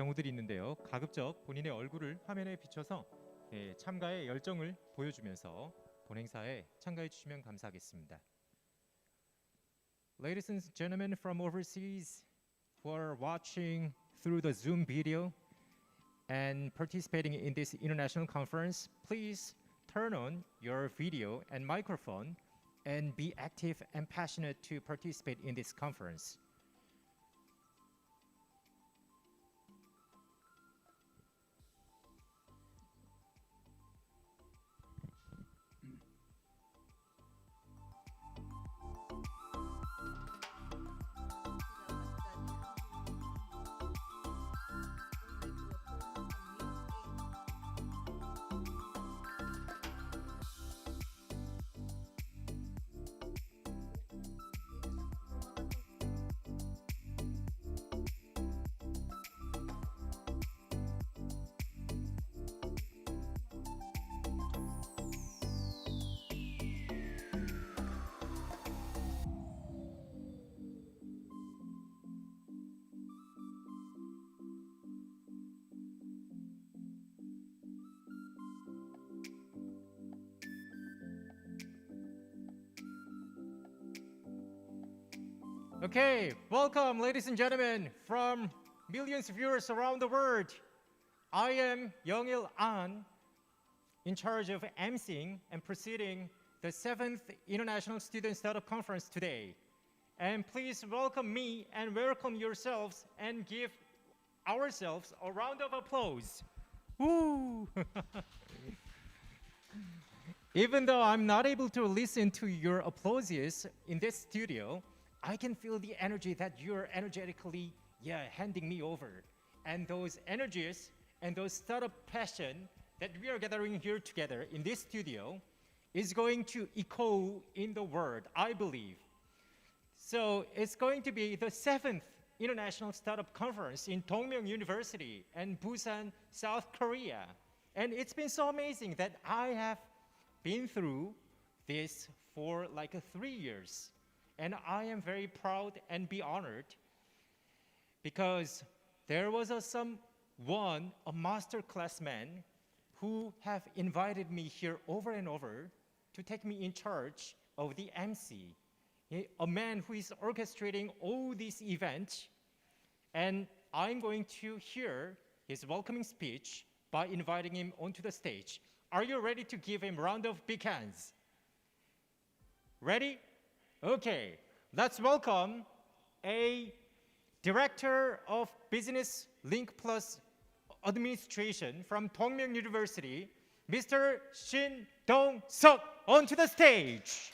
경우들이 있는데요. 가급적 본인의 얼굴을 화면에 비춰서 참가의 열정을 보여주면서 본 행사에 참가해 주시면 감사하겠습니다. Ladies and gentlemen from overseas who are watching through the Zoom video and participating in this international conference, please turn on your video and microphone and be active and passionate to participate in this conference. Okay, welcome ladies and gentlemen from millions of viewers around the world. I am Young-il An, in charge of emceeing and preceding the 7th International Student Startup Conference today. And please welcome me and welcome yourselves and give ourselves a round of applause. Woo! Even though I'm not able to listen to your applauses in this studio, I can feel the energy that you're energetically handing me over. And those energies and those startup passion that we are gathering here together in this studio is going to echo in the world, I believe. So it's going to be the 7th International Startup Conference in Dongmyeong University and Busan, South Korea. And it's been so amazing that I have been through this for like 3 years. And I am very proud and be honored because there was a master class man who have invited me here over and over to take me in charge of the MC. A man who is orchestrating all these events, and I'm going to hear his welcoming speech by inviting him onto the stage. Are you ready to give him a round of big hands? Ready? Okay, let's welcome a Director of Business Link Plus Administration from Dongmyeong University, Mr. Shin Dong-seok, onto the stage.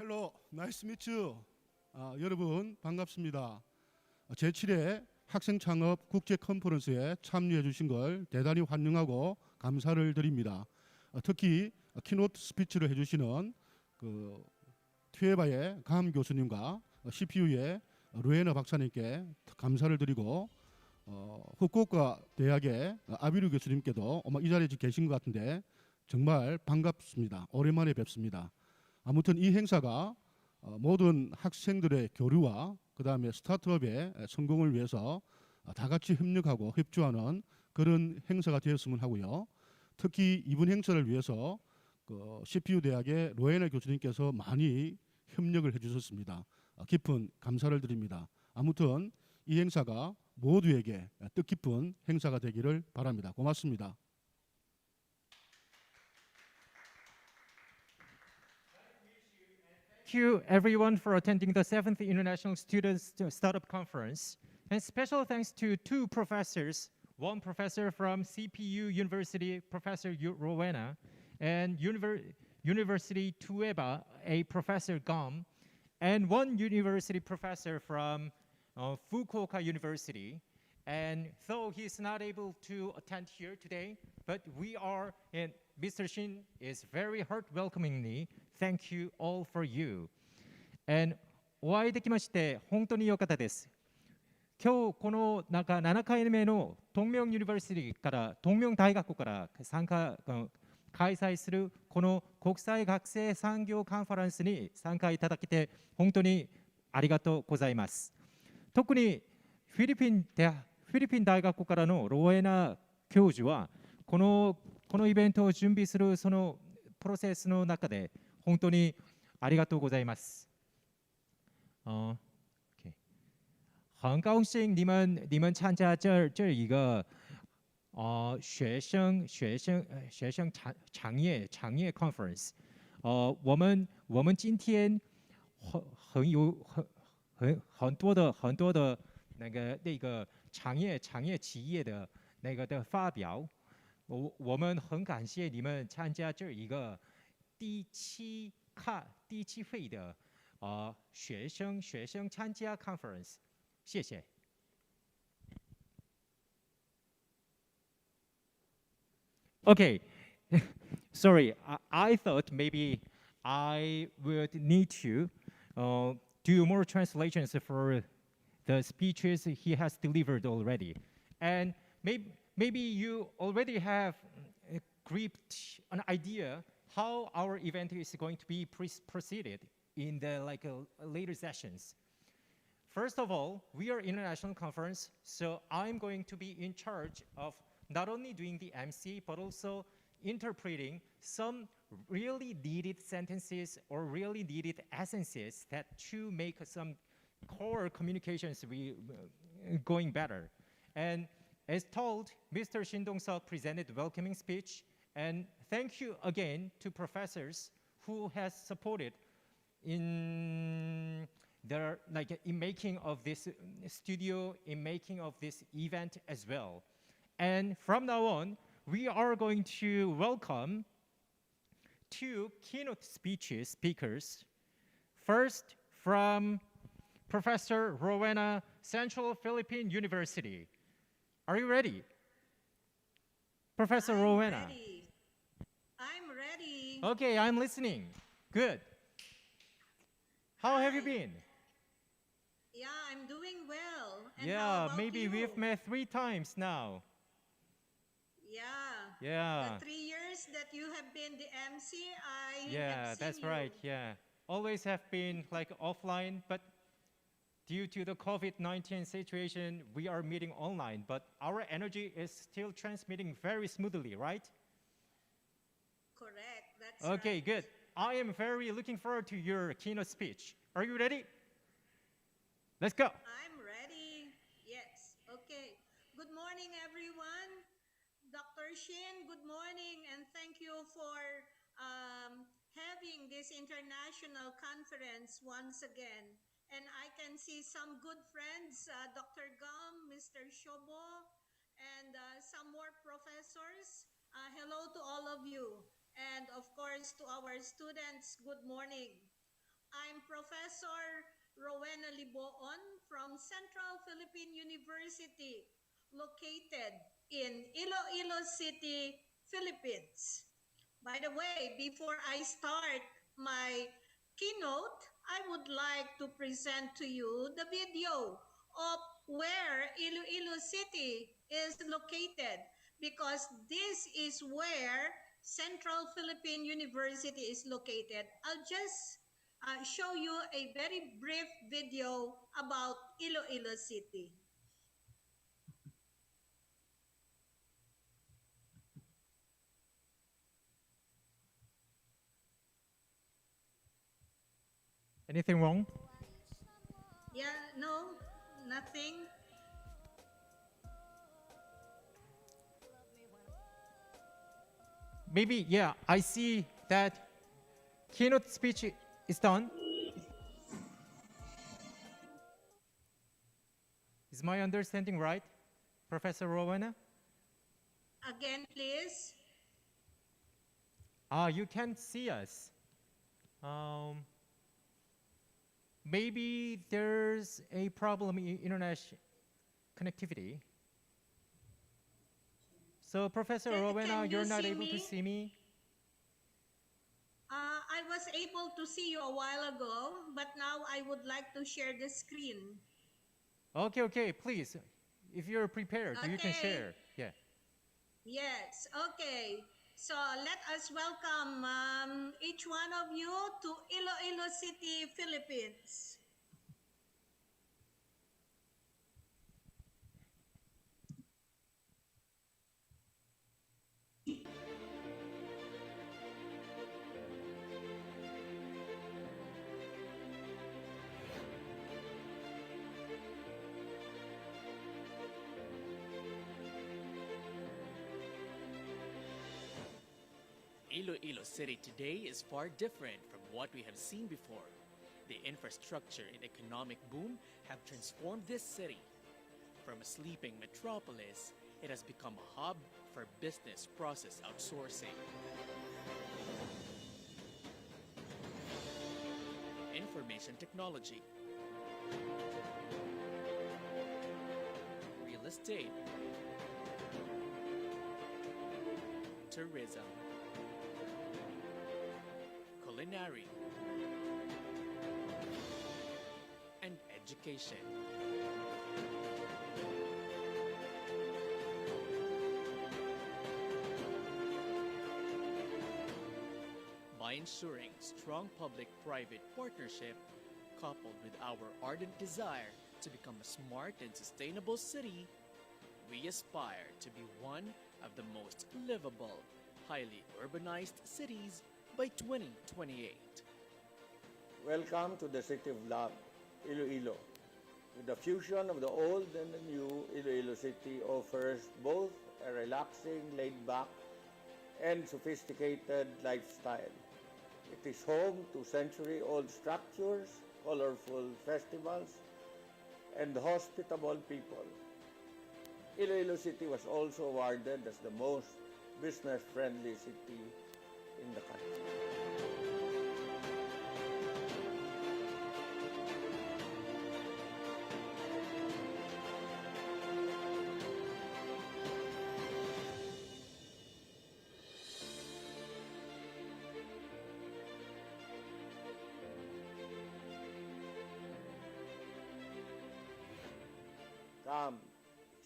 Hello, nice to meet you. 여러분 반갑습니다. 제7회 학생창업 국제 컨퍼런스에 참여해 주신 걸 대단히 환영하고 감사를 드립니다. 특히 키노트 스피치를 해주시는 튜에바의 감 교수님과 CPU의 루에너 박사님께 감사를 드리고 후쿠오카 대학의 아비루 교수님께도 아마 이 자리에 계신 것 같은데 정말 반갑습니다. 오랜만에 뵙습니다. 아무튼 이 행사가 모든 학생들의 교류와 그 다음에 스타트업의 성공을 위해서 다 같이 협력하고 협조하는 그런 행사가 되었으면 하고요. 특히 이번 행사를 위해서 그 CPU 대학의 로에나 교수님께서 많이 협력을 해주셨습니다. 깊은 감사를 드립니다. 아무튼 이 행사가 모두에게 뜻깊은 행사가 되기를 바랍니다. 고맙습니다. Thank you everyone for attending the 7th International Students Startup Conference. And special thanks to two professors, one professor from CPU University, Professor Rowena, and University Tueba, a Professor Gom, and one university professor from Fukuoka University. And though he's not able to attend here today, but we are, and Mr. Shin is very heart welcomingly, thank you all for you. And お会いできまして本当に良かったです。今日この7回目の東明ユニバーシティから東明大学から開催するこの国際学生産業カンファレンスに参加いただけて本当にありがとうございます。特にフィリピン大学からのロエナ教授はこのイベントを準備するそのプロセスの中で本当にありがとうございます。很高兴你们参加这一个学生产业 conference。我们今天很多的那个产业企业的的发表。我们很感谢你们参加这一个第七会的学生参加 conference。谢谢。Okay, sorry. I thought maybe I would need to do more translations for the speeches he has delivered already, and maybe you already have gripped an idea how our event is going to be proceeded in the later sessions. First of all, we are international conference, so I'm going to be in charge of not only doing the MC, but also interpreting some really needed sentences or really needed essences that to make some core communications going better. And as told, Mr. Shin Dong-seok presented welcoming speech, and thank you again to professors who has supported in making of this studio, in making of this event as well. And from now on, we are going to welcome two keynote speakers. First, from Professor Rowena, Central Philippine University. Are you ready? Professor Rowena. Ready. I'm ready. Okay, I'm listening. Good. How have you been? Yeah, I'm doing well. And how Yeah, about maybe you? we've met 3 times now. Yeah. Yeah. The 3 years that you have been the MC, I Yeah, have seen that's you. right. Yeah. Always have been offline, but due to the COVID-19 situation, we are meeting online, but our energy is still transmitting very smoothly, right? Correct. That's Okay, right. good. I am very looking forward to your keynote speech. Are you ready? Let's go. I'm ready. Yes. Okay. Good morning, everyone. Dr. Shin, good morning, and thank you for having this international conference once again. And I can see some good friends, Dr. Gum, Mr. Shobo, and some more professors. Hello to all of you. And of course, to our students, good morning. I'm Professor Rowena Liboon from Central Philippine University, located in Iloilo City, Philippines. By the way, before I start my keynote, I would like to present to you the video of where Iloilo City is located, because this is where Central Philippine University is located. I'll just show you a very brief video about Iloilo City. Anything wrong? Yeah, no, nothing. Maybe, yeah, I see that keynote speech is done. Is my understanding right, Professor Rowena? Again, please. You can't see us. Um, Maybe there's a problem in internet connectivity. So, Professor Rowena, Can you're you not see able to me? see me? I was able to see you a while ago, but now I would like to share the screen. Okay, okay, please. If you're prepared, you can Okay. share. Yeah. Yes, okay. So let us welcome each one of you to Iloilo City, Philippines. Iloilo City today is far different from what we have seen before. The infrastructure and economic boom have transformed this city. From a sleeping metropolis, it has become a hub for business process outsourcing. Information technology, real estate, tourism, culinary, and education. By ensuring strong public-private partnership, coupled with our ardent desire to become a smart and sustainable city, we aspire to be one of the most livable, highly urbanized cities by 2028. Welcome to the City of Love, Iloilo. With the fusion of the old and the new, Iloilo City offers both a relaxing, laid-back, and sophisticated lifestyle. It is home to century-old structures, colorful festivals, and hospitable people. Iloilo City was also awarded as the most business-friendly city in the country. Come,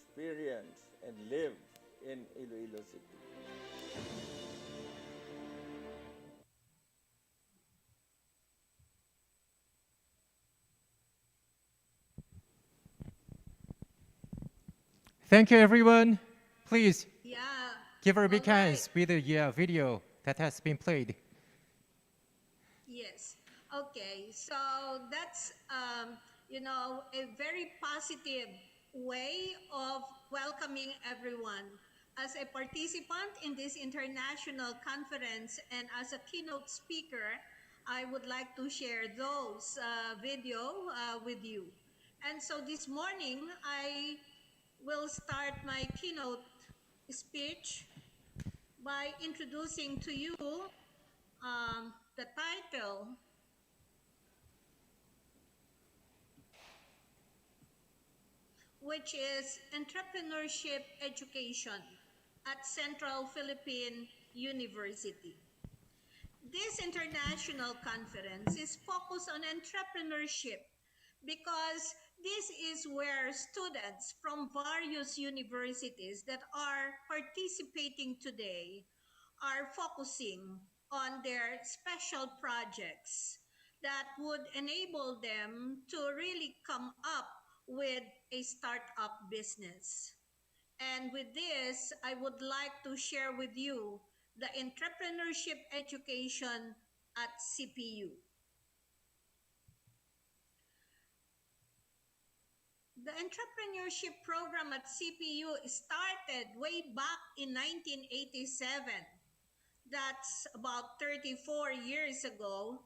experience, and live in Iloilo City. Thank you, everyone. Please Yeah. give her a big All right. hands with the video that has been played. Yes. Okay. So that's a very positive way of welcoming everyone. As a participant in this international conference and as a keynote speaker, I would like to share those video with you. And so this morning, I will start my keynote speech by introducing to you the title, which is Entrepreneurship Education at Central Philippine University. This international conference is focused on entrepreneurship because this is where students from various universities that are participating today are focusing on their special projects that would enable them to really come up with a startup business. And with this, I would like to share with you the entrepreneurship education at CPU. The entrepreneurship program at CPU started way back in 1987. That's about 34 years ago.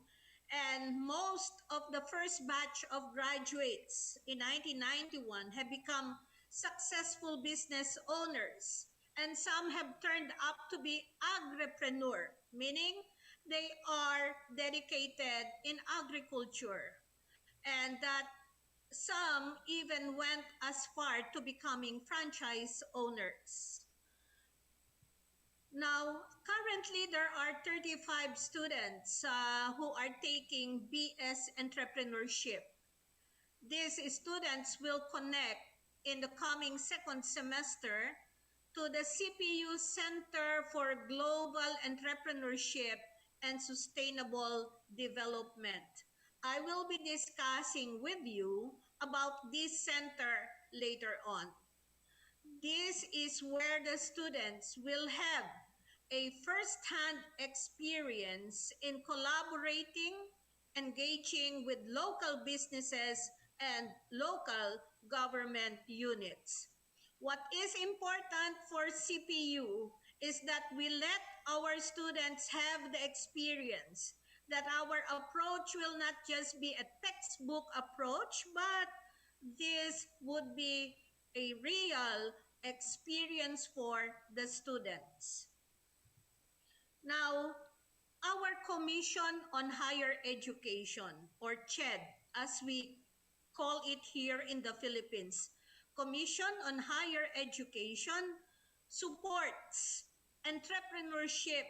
And most of the first batch of graduates in 1991 have become successful business owners. And some have turned up to be agripreneur, meaning they are dedicated in agriculture. And that some even went as far to becoming franchise owners. Now, currently there are 35 students who are taking BS Entrepreneurship. These students will connect in the coming second semester to the CPU Center for Global Entrepreneurship and Sustainable Development. I will be discussing with you about this center later on. This is where the students will have a first-hand experience in collaborating, engaging with local businesses and local government units. What is important for CPU is that we let our students have the experience, that our approach will not just be a textbook approach, but this would be a real experience for the students. Now, our Commission on Higher Education, or CHED, as we call it here in the Philippines, Commission on Higher Education supports entrepreneurship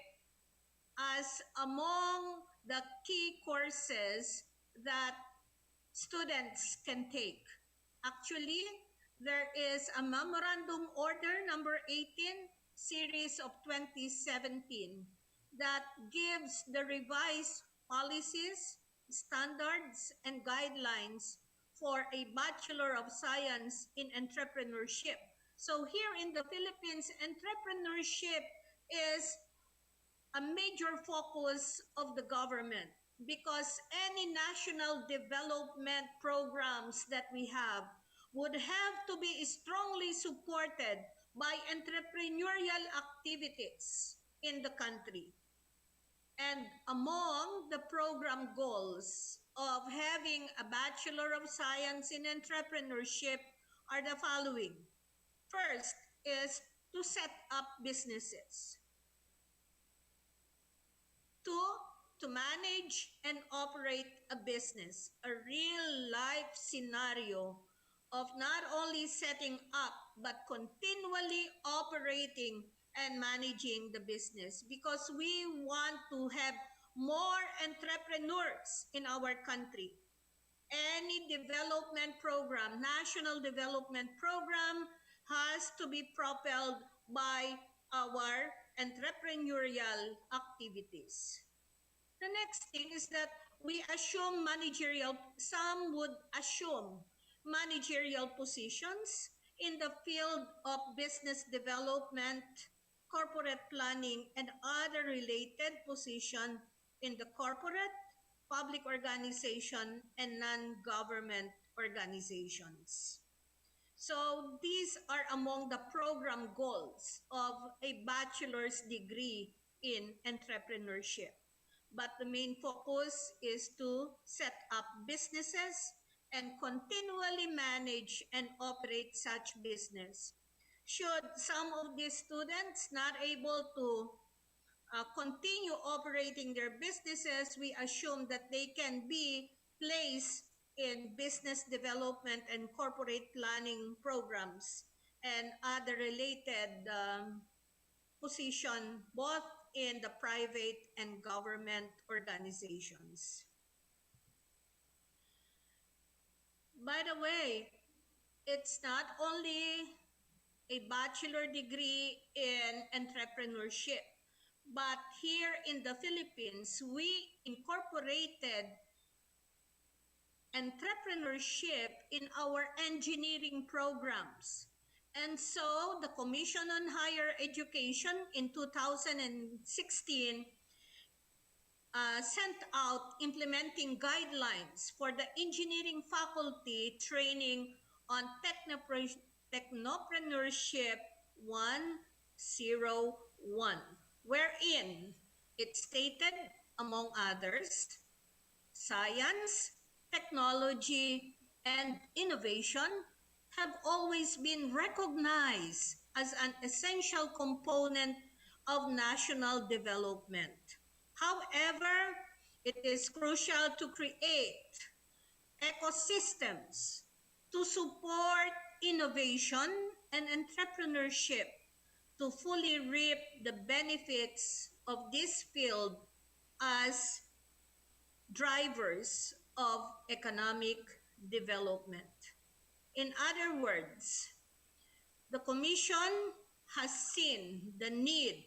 as among the key courses that students can take. Actually, there is a Memorandum Order number 18, series of 2017, that gives the revised policies, standards, and guidelines for a Bachelor of Science in Entrepreneurship. So here in the Philippines, entrepreneurship is a major focus of the government because any national development programs that we have would have to be strongly supported by entrepreneurial activities in the country. And among the program goals of having a Bachelor of Science in Entrepreneurship are the following. First is to set up businesses. Two, to manage and operate a business, a real-life scenario of not only setting up but continually operating and managing the business, because we want to have more entrepreneurs in our country. Any development program, national development program, has to be propelled by our entrepreneurial activities. The next thing is that we assume some would assume managerial positions in the field of business development, corporate planning, and other related positions in the corporate, public organization, and non-government organizations. So these are among the program goals of a bachelor's degree in entrepreneurship. But the main focus is to set up businesses and continually manage and operate such business. Should some of these students not able to continue operating their businesses, we assume that they can be placed in business development and corporate planning programs and other related position both in the private and government organizations. By the way, it's not only a bachelor degree in entrepreneurship, but here in the Philippines, we incorporated entrepreneurship in our engineering programs. And so the Commission on Higher Education in 2016 sent out implementing guidelines for the engineering faculty training on Technopreneurship 101, wherein it stated, among others, science, technology, and innovation have always been recognized as an essential component of national development. However, it is crucial to create ecosystems to support innovation and entrepreneurship to fully reap the benefits of this field as drivers of economic development. In other words, the Commission has seen the need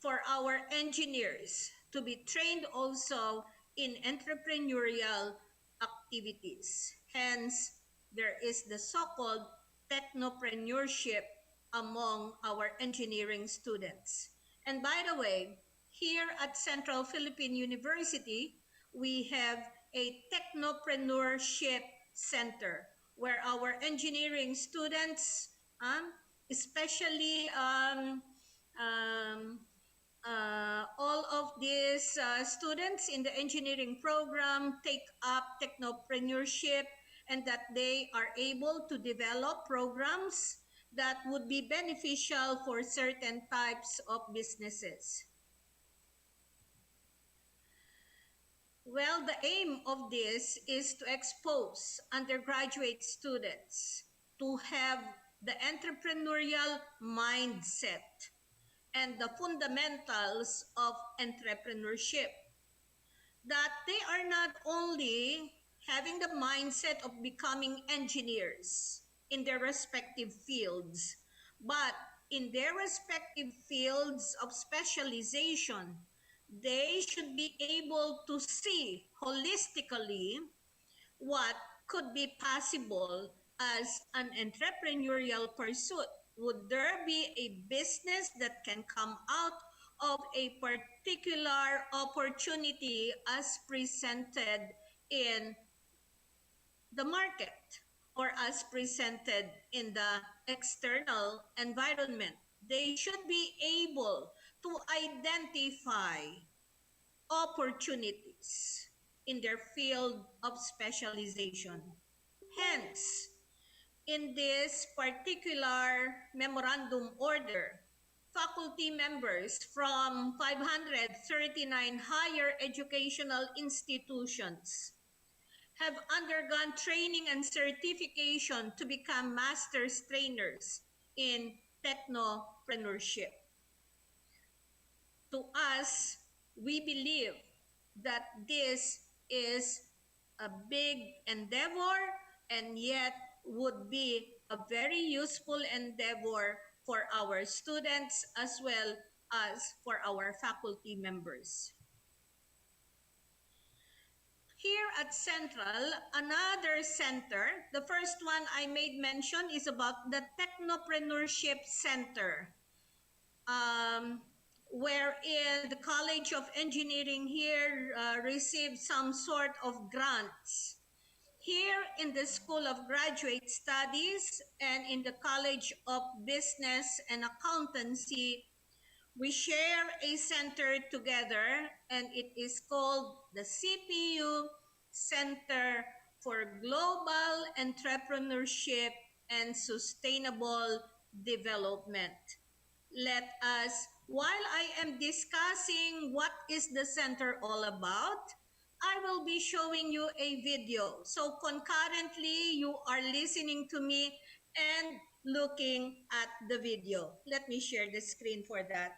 for our engineers to be trained also in entrepreneurial activities. Hence, there is the so-called technopreneurship among our engineering students. And by the way, here at Central Philippine University, we have a technopreneurship center where our engineering students, especially all of these students in the engineering program take up technopreneurship, and that they are able to develop programs that would be beneficial for certain types of businesses. Well, the aim of this is to expose undergraduate students to have the entrepreneurial mindset and the fundamentals of entrepreneurship. That they are not only having the mindset of becoming engineers in their respective fields, but in their respective fields of specialization, they should be able to see holistically what could be possible as an entrepreneurial pursuit. Would there be a business that can come out of a particular opportunity as presented in the market or as presented in the external environment? They should be able to identify opportunities in their field of specialization. Hence, in this particular memorandum order, faculty members from 539 higher educational institutions have undergone training and certification to become master's trainers in technopreneurship. To us, we believe that this is a big endeavor and yet would be a very useful endeavor for our students as well as for our faculty members. Here at Central, another center, the first one I made mention is about the Technopreneurship Center, wherein the College of Engineering here received some sort of grants. Here in the School of Graduate Studies and in the College of Business and Accountancy, we share a center together, and it is called the CPU Center for Global Entrepreneurship and Sustainable Development. Let us, while I am discussing what is the center all about, I will be showing you a video. So concurrently, you are listening to me and looking at the video. Let me share the screen for that.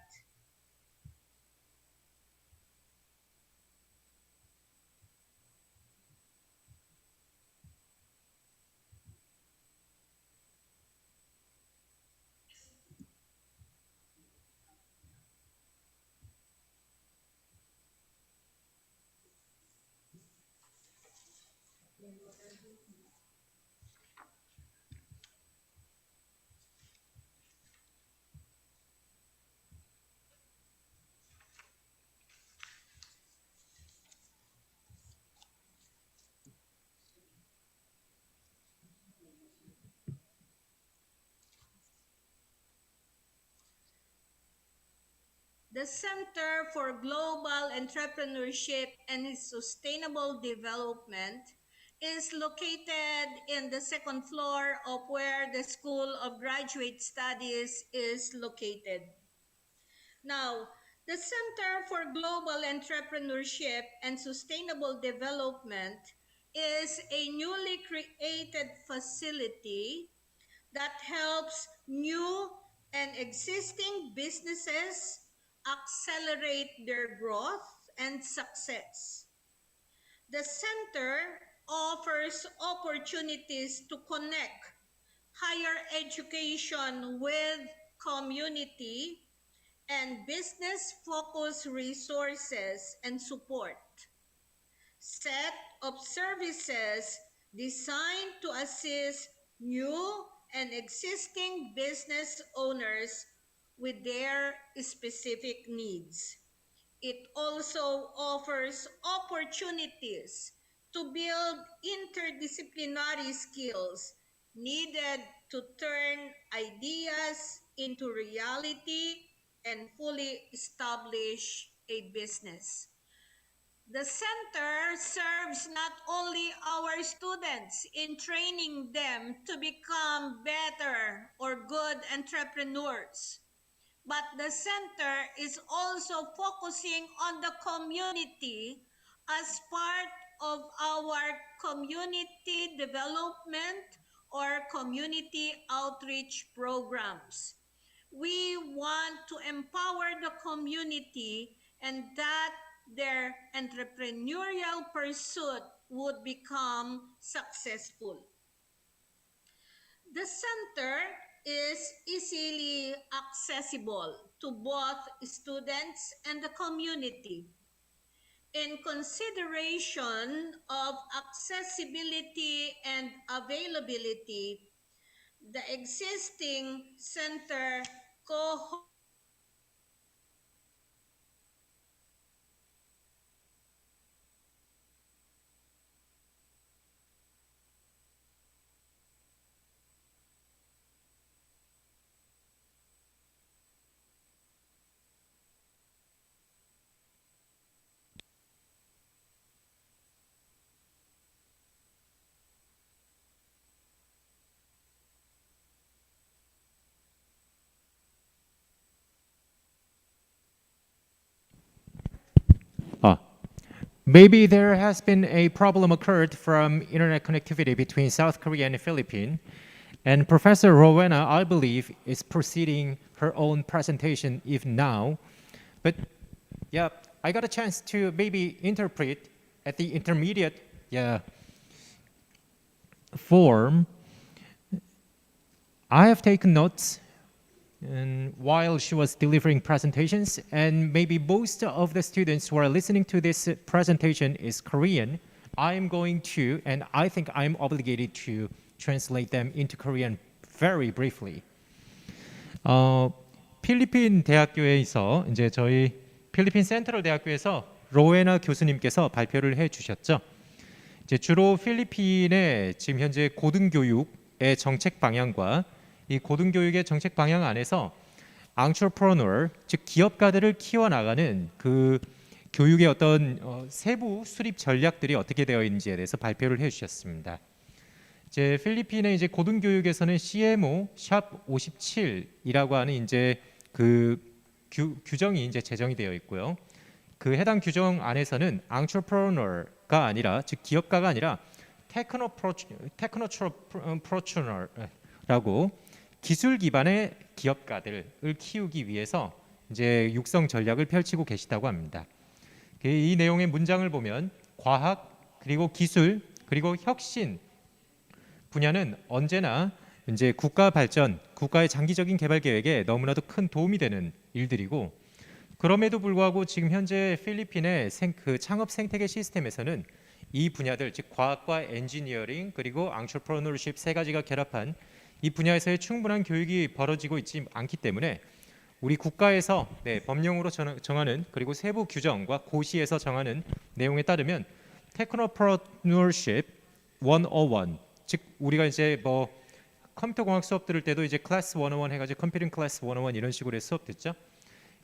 The Center for Global Entrepreneurship and Sustainable Development is located in the second floor of where the School of Graduate Studies is located. Now, the Center for Global Entrepreneurship and Sustainable Development is a newly created facility that helps new and existing businesses accelerate their growth and success. The center offers opportunities to connect higher education with community and business-focused resources and support. Set of services designed to assist new and existing business owners with their specific needs. It also offers opportunities to build interdisciplinary skills needed to turn ideas into reality and fully establish a business. The center serves not only our students in training them to become better or good entrepreneurs, but the center is also focusing on the community as part of our community development or community outreach programs. We want to empower the community and that their entrepreneurial pursuit would become successful. The center is easily accessible to both students and the community. In consideration of accessibility and availability, the existing center co Maybe there has been a problem occurred from internet connectivity between South Korea and the Philippines. And Professor Rowena, I believe, is proceeding her own presentation even now. But yeah, I got a chance to maybe interpret at the intermediate form. I have taken notes and while she was delivering presentations, and maybe most of the students who are listening to this presentation is Korean, I'm going to, and I think I'm obligated to translate them into Korean very briefly. 필리핀 대학교에서 이제 저희 필리핀 센트럴 대학교에서 로에나 교수님께서 발표를 해 주셨죠. 이제 주로 필리핀의 지금 현재 고등교육의 정책 방향과 이 고등교육의 정책 방향 안에서 entrepreneur, 즉 기업가들을 키워나가는 그 교육의 어떤 세부 수립 전략들이 어떻게 되어 있는지에 대해서 발표를 해주셨습니다. 이제 필리핀의 이제 고등교육에서는 CMO 샵 57이라고 하는 이제 그 규정이 이제 제정이 되어 있고요. 그 해당 규정 안에서는 entrepreneur가 아니라 즉 기업가가 아니라 technopreneur라고 기술 기반의 기업가들을 키우기 위해서 이제 육성 전략을 펼치고 계시다고 합니다. 이 내용의 문장을 보면 과학 그리고 기술 그리고 혁신 분야는 언제나 이제 국가 발전, 국가의 장기적인 개발 계획에 너무나도 큰 도움이 되는 일들이고 그럼에도 불구하고 지금 현재 필리핀의 그 창업 생태계 시스템에서는 이 분야들 즉 과학과 엔지니어링 그리고 entrepreneurship 세 가지가 결합한 이 분야에서의 충분한 교육이 벌어지고 있지 않기 때문에 우리 국가에서 법령으로 정하는 그리고 세부 규정과 고시에서 정하는 내용에 따르면 Technopreneurship 101 즉 우리가 이제 뭐 컴퓨터 공학 수업 들을 때도 이제 클래스 101 해가지고 컴퓨팅 클래스 101 이런 식으로 해서 수업 듣죠.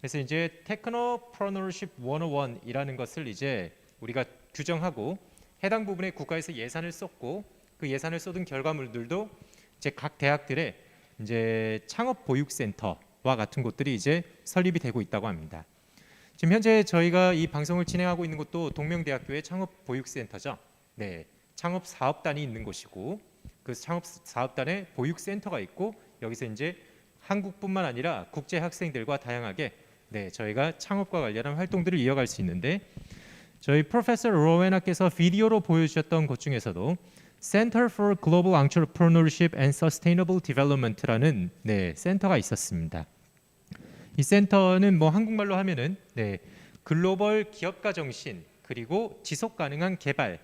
그래서 이제 테크노프로너십 101이라는 것을 이제 우리가 규정하고 해당 부분에 국가에서 예산을 쏟고 그 예산을 쏟은 결과물들도 이제 각 대학들의 이제 창업 보육센터와 같은 곳들이 이제 설립이 되고 있다고 합니다. 지금 현재 저희가 이 방송을 진행하고 있는 곳도 동명대학교의 창업 보육센터죠. 네, 창업 사업단이 있는 곳이고 그 창업 사업단에 보육센터가 있고 여기서 이제 한국뿐만 아니라 국제 학생들과 다양하게 네, 저희가 창업과 관련한 활동들을 이어갈 수 있는데 저희 프로페서 로웨나께서 비디오로 보여주셨던 것 중에서도 Center for Global Entrepreneurship and Sustainable Development라는 네, 센터가 있었습니다. 이 센터는 뭐 한국말로 하면은 네, 글로벌 기업가 정신 그리고 지속 가능한 개발을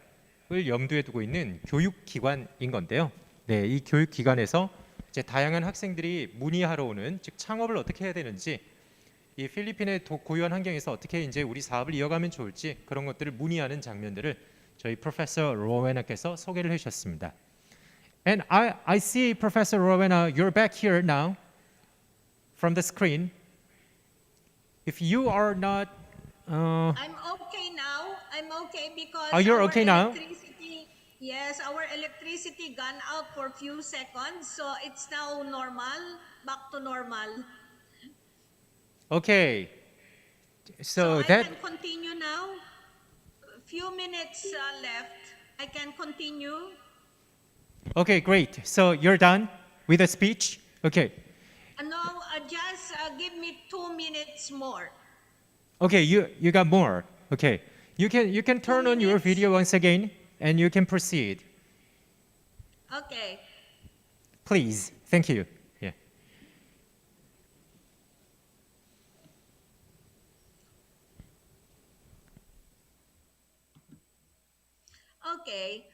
염두에 두고 있는 교육기관인 건데요. 네, 이 교육기관에서 이제 다양한 학생들이 문의하러 오는 즉 창업을 어떻게 해야 되는지 이 필리핀의 고유한 환경에서 어떻게 이제 우리 사업을 이어가면 좋을지 그런 것들을 문의하는 장면들을 저희 프로페서 로웨나께서 소개를 해주셨습니다. And I see Professor Rowena, you're back here now from the screen. If you are not, I'm okay now. I'm okay because Oh, you're our okay now? electricity, yes, our electricity gone out for a few seconds, so it's now normal, back to normal. okay, so I that can continue now. A few minutes left. I can continue. okay, great. So you're done with the speech. Okay, No, just give me 2 minutes more. okay, you got more. Okay, you can turn on your minutes. video once again and you can proceed. Okay. Please, thank you. Yeah. Okay.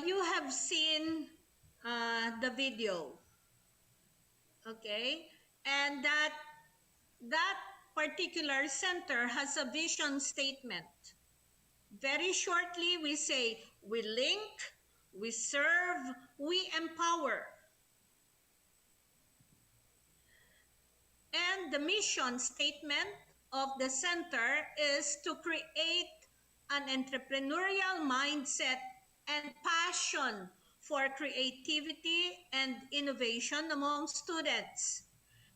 You have seen the video. Okay. And that particular center has a vision statement. Very shortly, we say, we link, we serve, we empower. And the mission statement of the center is to create an entrepreneurial mindset and passion for creativity and innovation among students,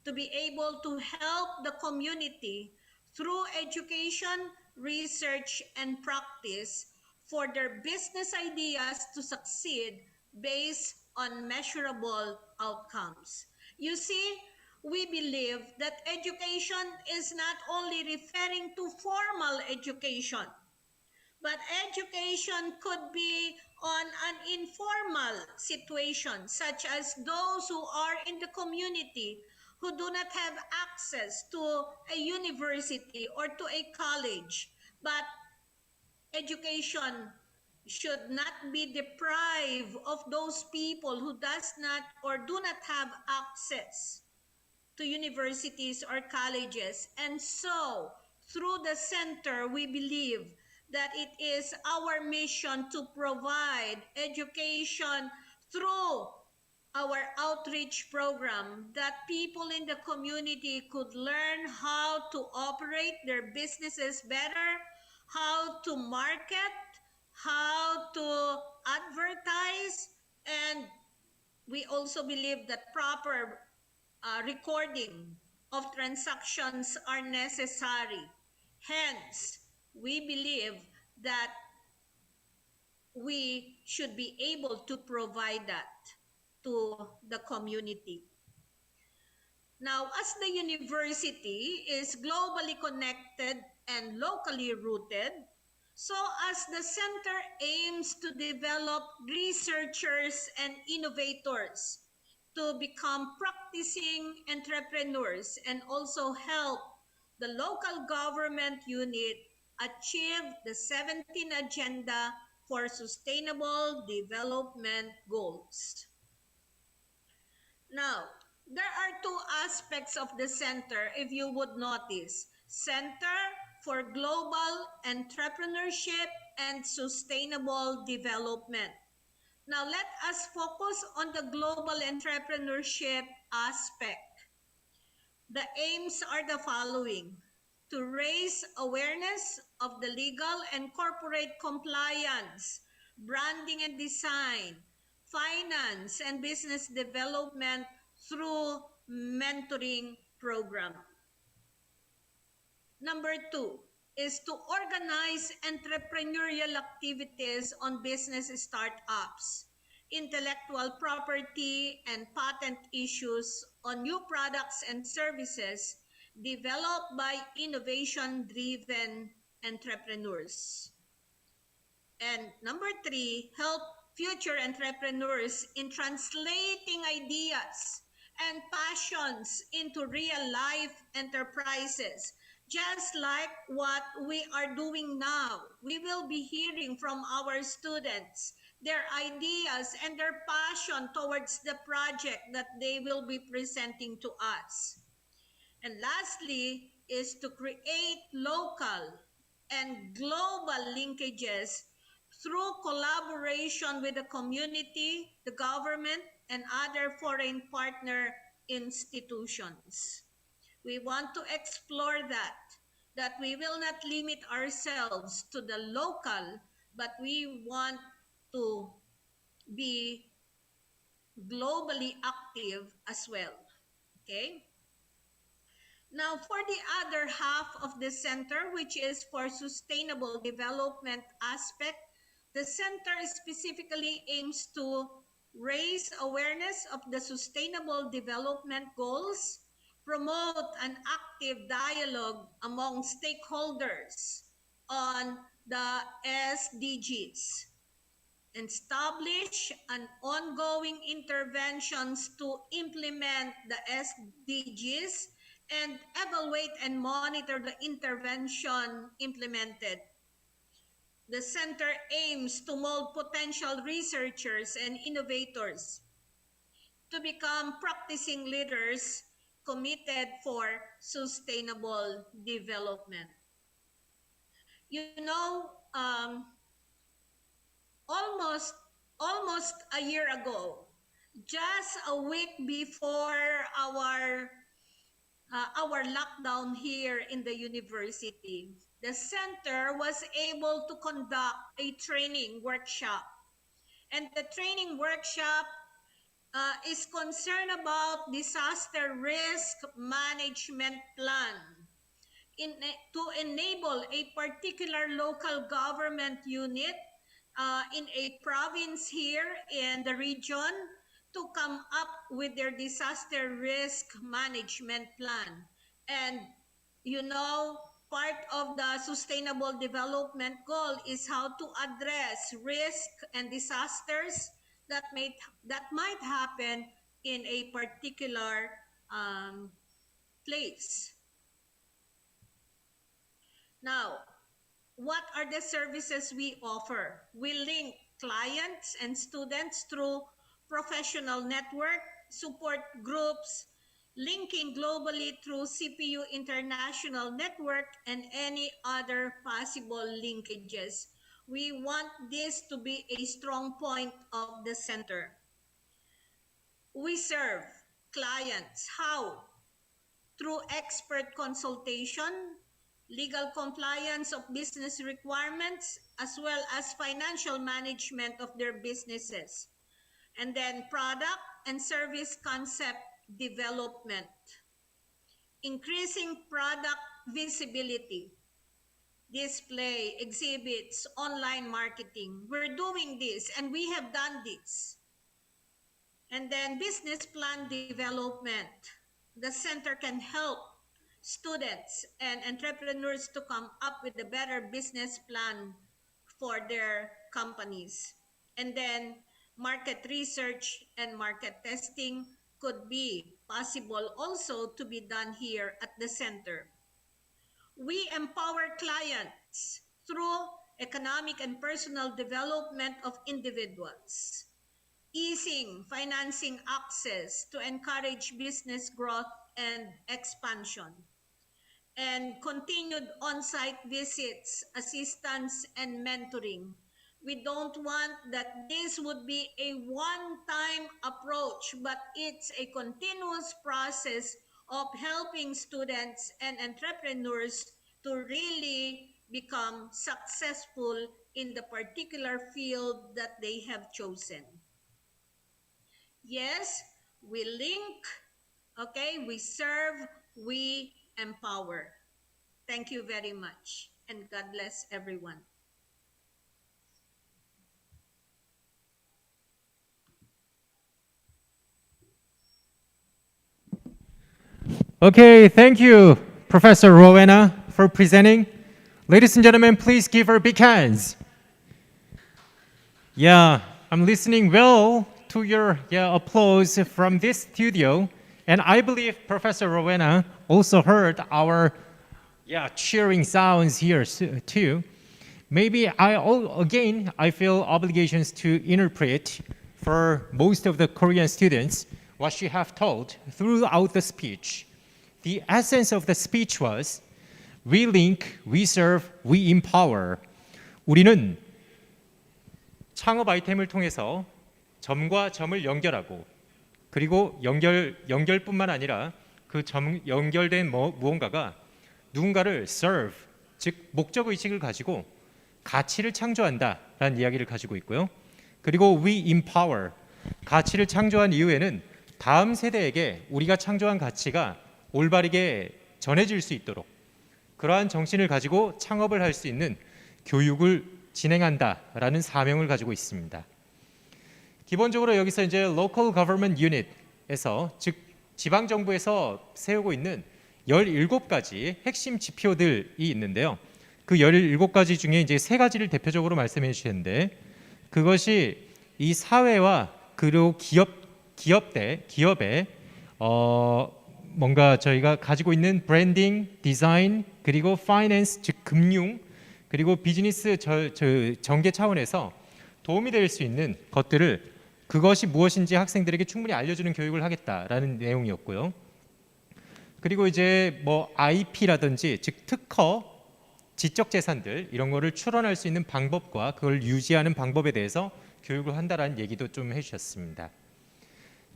to be able to help the community through education, research, and practice for their business ideas to succeed based on measurable outcomes. You see, we believe that education is not only referring to formal education, but education could be on an informal situation, such as those who are in the community who do not have access to a university or to a college. But education should not be deprived of those people who does not or do not have access to universities or colleges. And so, through the center, we believe that it is our mission to provide education through our outreach program, that people in the community could learn how to operate their businesses better, how to market, how to advertise, and we also believe that proper recording of transactions are necessary. Hence, we believe that we should be able to provide that to the community. Now, as the university is globally connected and locally rooted, so as the center aims to develop researchers and innovators to become practicing entrepreneurs and also help the local government unit achieve the 17 Agenda for Sustainable Development Goals. Now, there are two aspects of the center, if you would notice. Center for Global Entrepreneurship and Sustainable Development. Now, let us focus on the global entrepreneurship aspect. The aims are the following. to raise awareness of the legal and corporate compliance, branding and design, finance and business development through mentoring program. Number 2 is to organize entrepreneurial activities on business startups, intellectual property and patent issues on new products and services developed by innovation-driven entrepreneurs. And number 3, help future entrepreneurs in translating ideas and passions into real-life enterprises. Just like what we are doing now, we will be hearing from our students their ideas and their passion towards the project that they will be presenting to us. And lastly is to create local and global linkages through collaboration with the community, the government, and other foreign partner institutions. We want to explore that we will not limit ourselves to the local, but we want to be globally active as well. Okay? Now, for the other half of the center, which is for sustainable development aspect, the center specifically aims to raise awareness of the sustainable development goals, promote an active dialogue among stakeholders on the SDGs, establish an ongoing interventions to implement the SDGs, and evaluate and monitor the intervention implemented. The center aims to mold potential researchers and innovators to become practicing leaders committed for sustainable development. You know, almost a year ago, just a week before our lockdown here in the university, the center was able to conduct a training workshop. And the training workshop is concerned about disaster risk management plan to enable a particular local government unit in a province here in the region to come up with their disaster risk management plan. And you know, part of the sustainable development goal is how to address risk and disasters that might happen in a particular place. Now, what are the services we offer? We link clients and students through professional network, support groups, linking globally through CPU International Network, and any other possible linkages. We want this to be a strong point of the center. We serve clients. How? Through expert consultation, legal compliance of business requirements, as well as financial management of their businesses. And then product and service concept development. Increasing product visibility, display, exhibits, online marketing. We're doing this and we have done this. And then business plan development. The center can help students and entrepreneurs to come up with a better business plan for their companies. And then market research and market testing could be possible also to be done here at the center. We empower clients through economic and personal development of individuals, easing financing access to encourage business growth and expansion, and continued on-site visits, assistance, and mentoring. We don't want that this would be a one-time approach, but it's a continuous process of helping students and entrepreneurs to really become successful in the particular field that they have chosen. Yes, we link, okay, we serve, we empower. Thank you very much, and God bless everyone. Okay, thank you, Professor Rowena, for presenting. Ladies and gentlemen, please give her big hands. Yeah, I'm listening well to your applause from this studio, and I believe Professor Rowena also heard our cheering sounds here too. Maybe I feel obligations to interpret for most of the Korean students what she have told throughout the speech. The essence of the speech was, we link, we serve, we empower. 우리는 창업 아이템을 통해서 점과 점을 연결하고, 그리고 연결뿐만 아니라 그 연결된 무언가가 누군가를 serve, 즉 목적 의식을 가지고 가치를 창조한다라는 이야기를 가지고 있고요. 그리고 we empower, 가치를 창조한 이후에는 다음 세대에게 우리가 창조한 가치가 올바르게 전해질 수 있도록 그러한 정신을 가지고 창업을 할 수 있는 교육을 진행한다라는 사명을 가지고 있습니다. 기본적으로 여기서 이제 local government unit에서, 즉 지방 정부에서 세우고 있는 17가지 핵심 지표들이 있는데요. 그 17가지 중에 이제 3가지를 대표적으로 말씀해 주셨는데, 그것이 이 사회와 그리고 기업의 뭔가 저희가 가지고 있는 브랜딩, 디자인, 그리고 파이낸스, 즉 금융, 그리고 비즈니스 전개 차원에서 도움이 될 수 있는 것들을, 그것이 무엇인지 학생들에게 충분히 알려주는 교육을 하겠다라는 내용이었고요. 그리고 이제 뭐 IP라든지 즉 특허, 지적 재산들 이런 거를 출원할 수 있는 방법과 그걸 유지하는 방법에 대해서 교육을 한다라는 얘기도 좀 해주셨습니다.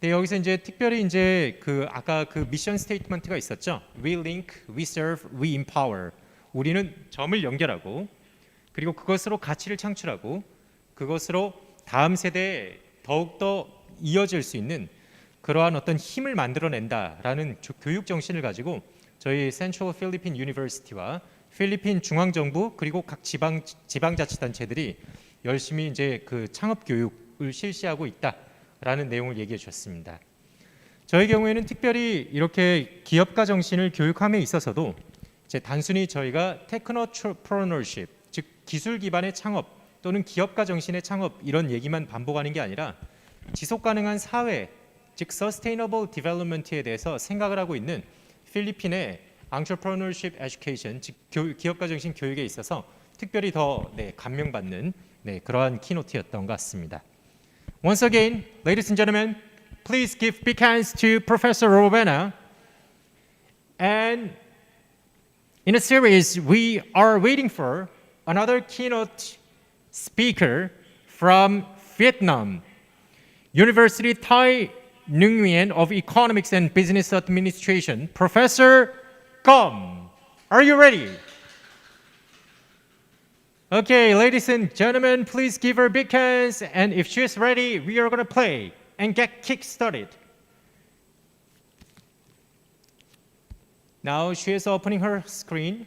네, 여기서 이제 특별히 이제 아까 그 미션 스테이트먼트가 있었죠. We link, we serve, we empower. 우리는 점을 연결하고, 그리고 그것으로 가치를 창출하고, 그것으로 다음 세대에 더욱더 이어질 수 있는 그러한 어떤 힘을 만들어낸다라는 교육 정신을 가지고 저희 센트럴 필리핀 유니버시티와 필리핀 중앙정부 그리고 각 지방자치단체들이 열심히 이제 그 창업 교육을 실시하고 있다라는 내용을 얘기해 주셨습니다. 저희 경우에는 특별히 이렇게 기업가 정신을 교육함에 있어서도 이제 단순히 저희가 테크노프로너십, 즉 기술 기반의 창업 또는 기업가 정신의 창업 이런 얘기만 반복하는 게 아니라 지속 가능한 사회, 즉 Sustainable Development에 대해서 생각을 하고 있는 필리핀의 Entrepreneurship Education, 즉 기업가 정신 교육에 있어서 특별히 더 감명받는 그러한 키노트였던 것 같습니다. Once again, ladies and gentlemen, please give big hands to Professor Rowena. And in a series, we are waiting for another keynote speaker from Vietnam, University Thai Nguyen of Economics and Business Administration, Professor Gom. Are you ready? Okay, ladies and gentlemen, please give her big hands. And if she's ready, we are going to play and get kick-started. Now she is opening her screen.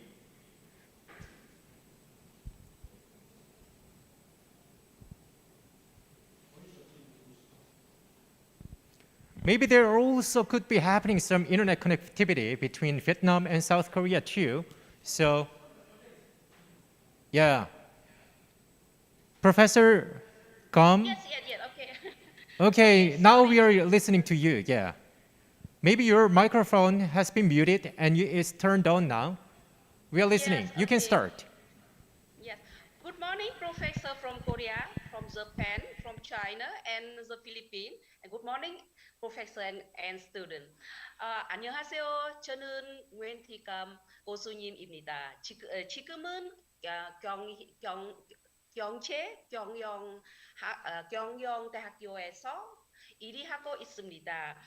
Maybe there also could be happening some internet connectivity between Vietnam and South Korea too. So, yeah. Professor Gom? Yes, okay. Okay, now we are listening to you, yeah. Maybe your microphone has been muted and it's turned on now. We are listening. Yes, You can okay. start. Yes. Good morning, Professor from Korea, from Japan, from China, and the Philippines. And good morning, Professor and student. 안녕하세요. 저는 웬티감 교수님입니다. 지금은 경영대학교에서 일이 하고 있습니다.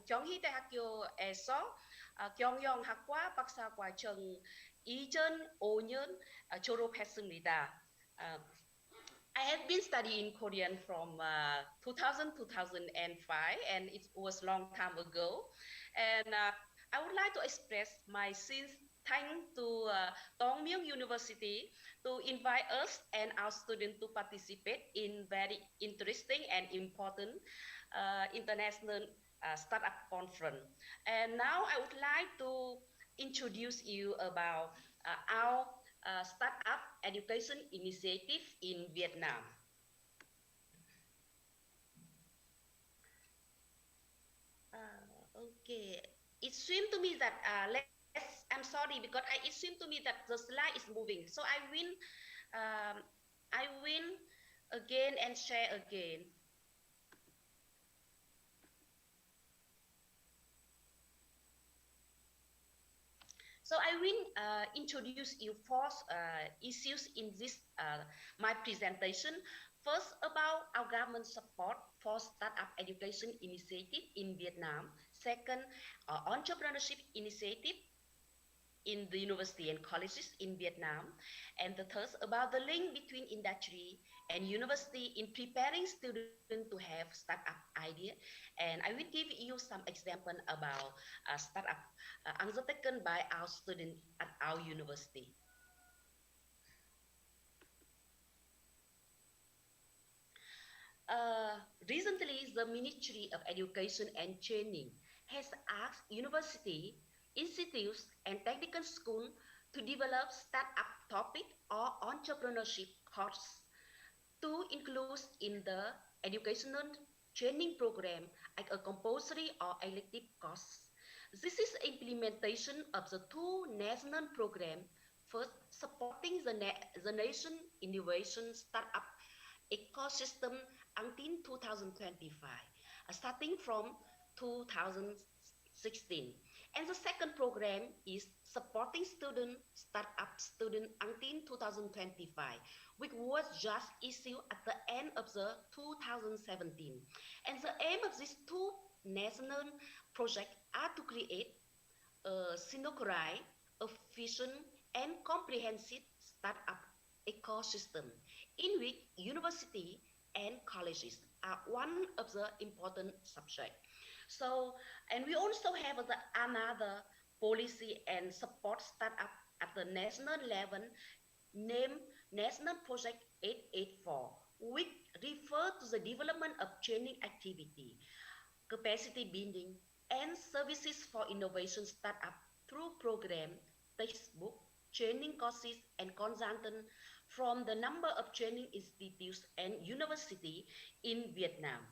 경희대학교에서 경영학과 박사과정 이전 5년 졸업했습니다. I have been studying Korean from 2000 2005, and it was long time ago. And I would like to express my sincere thanks to Tongmyung University to invite us and our students to participate in very interesting and important international startup conference. And now I would like to introduce you about our startup education initiative in Vietnam. Okay, it seemed to me that I'm sorry because it seemed to me that the slide is moving. So I will again and share again. So I will introduce you four issues in this my presentation. First, about our government support for startup education initiative in Vietnam. Second, entrepreneurship initiative in the university and colleges in Vietnam. And the third, about the link between industry and university in preparing students to have startup idea. And I will give you some example about startup undertaken by our students at our university. Recently, the Ministry of Education and Training has asked university, institutes, and technical schools to develop startup topic or entrepreneurship course to include in the educational training program as a compulsory or elective course. This is implementation of the two national programs, first supporting the nation innovation startup ecosystem until 2025, starting from 2016. And the second program is supporting startup student until 2025, which was just issued at the end of the 2017. And the aim of these two national projects are to create a synchronized, efficient, and comprehensive startup ecosystem in which university and colleges are one of the important subjects. So, and we also have another policy and support startup at the national level named National Project 884, which refer to the development of training activity, capacity building, and services for innovation startup through program, textbook, training courses, and consultant from the number of training institutes and universities in Vietnam.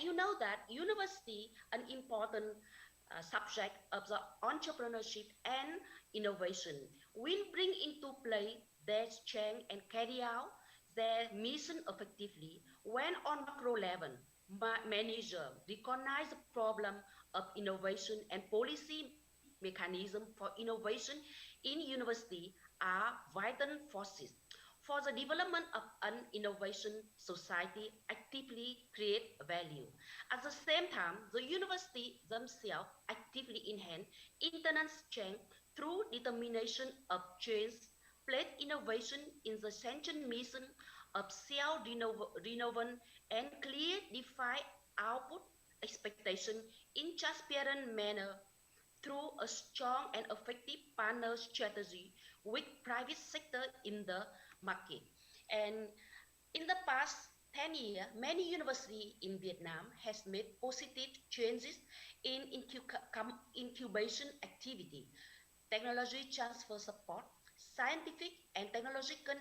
You know that university an important subject of the entrepreneurship and innovation will bring into play their strength and carry out their mission effectively when on macro level manager recognize the problem of innovation and policy mechanism for innovation in university are vital forces for the development of an innovation society actively create value. At the same time, the university themselves actively enhance internal strength through determination of change, place innovation in the central mission of self-renewal and clear define output expectation in transparent manner through a strong and effective partner strategy with private sector in the market. And in the past 10 years, many universities in Vietnam has made positive changes in incubation activity, technology transfer support, scientific and technological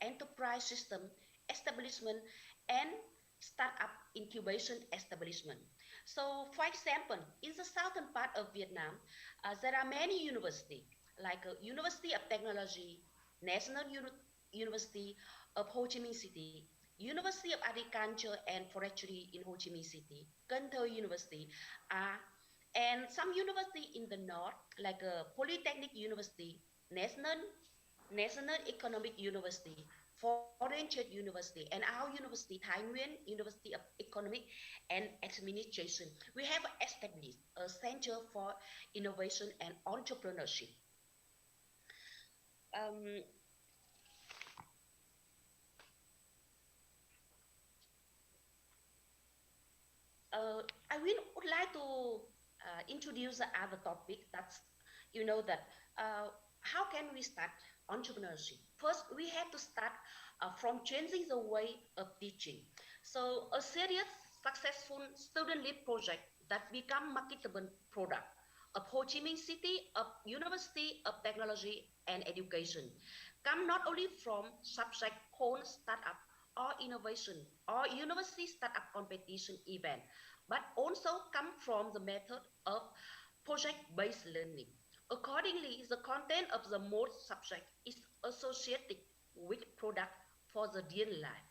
enterprise system establishment, and startup incubation establishment. So, for example, in the southern part of Vietnam, there are many universities like University of Technology, National University of Ho Chi Minh City, University of Agriculture and Forestry in Ho Chi Minh City, Cần Thơ University, and some university in the north like Polytechnic University, National National Economic University, Foreign Trade University, and our university, Thai Nguyen University of Economic and Administration, we have established a center for innovation and entrepreneurship. Um, I would like to introduce the other topic. That's that how can we start entrepreneurship? First, we have to start from changing the way of teaching. So a serious, successful student-led project that become marketable product of Ho Chi Minh City, of University of Technology and Education, come not only from subject called startup or innovation or university startup competition event, but also come from the method of project-based learning. Accordingly, the content of the most subject is associated with product for the real life.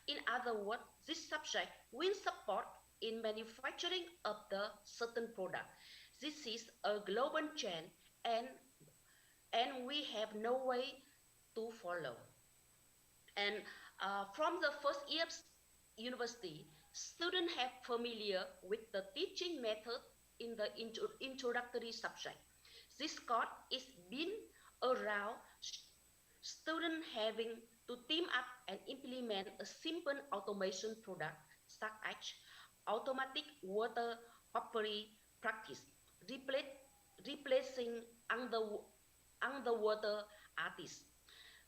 In other words, this subject will support in manufacturing of the certain product. This is a global chain and we have no way to follow. And from the first year university, students have familiar with the teaching method in the introductory subject. This course is been around students having to team up and implement a simple automation product such as automatic water pottery practice, replacing underwater artists.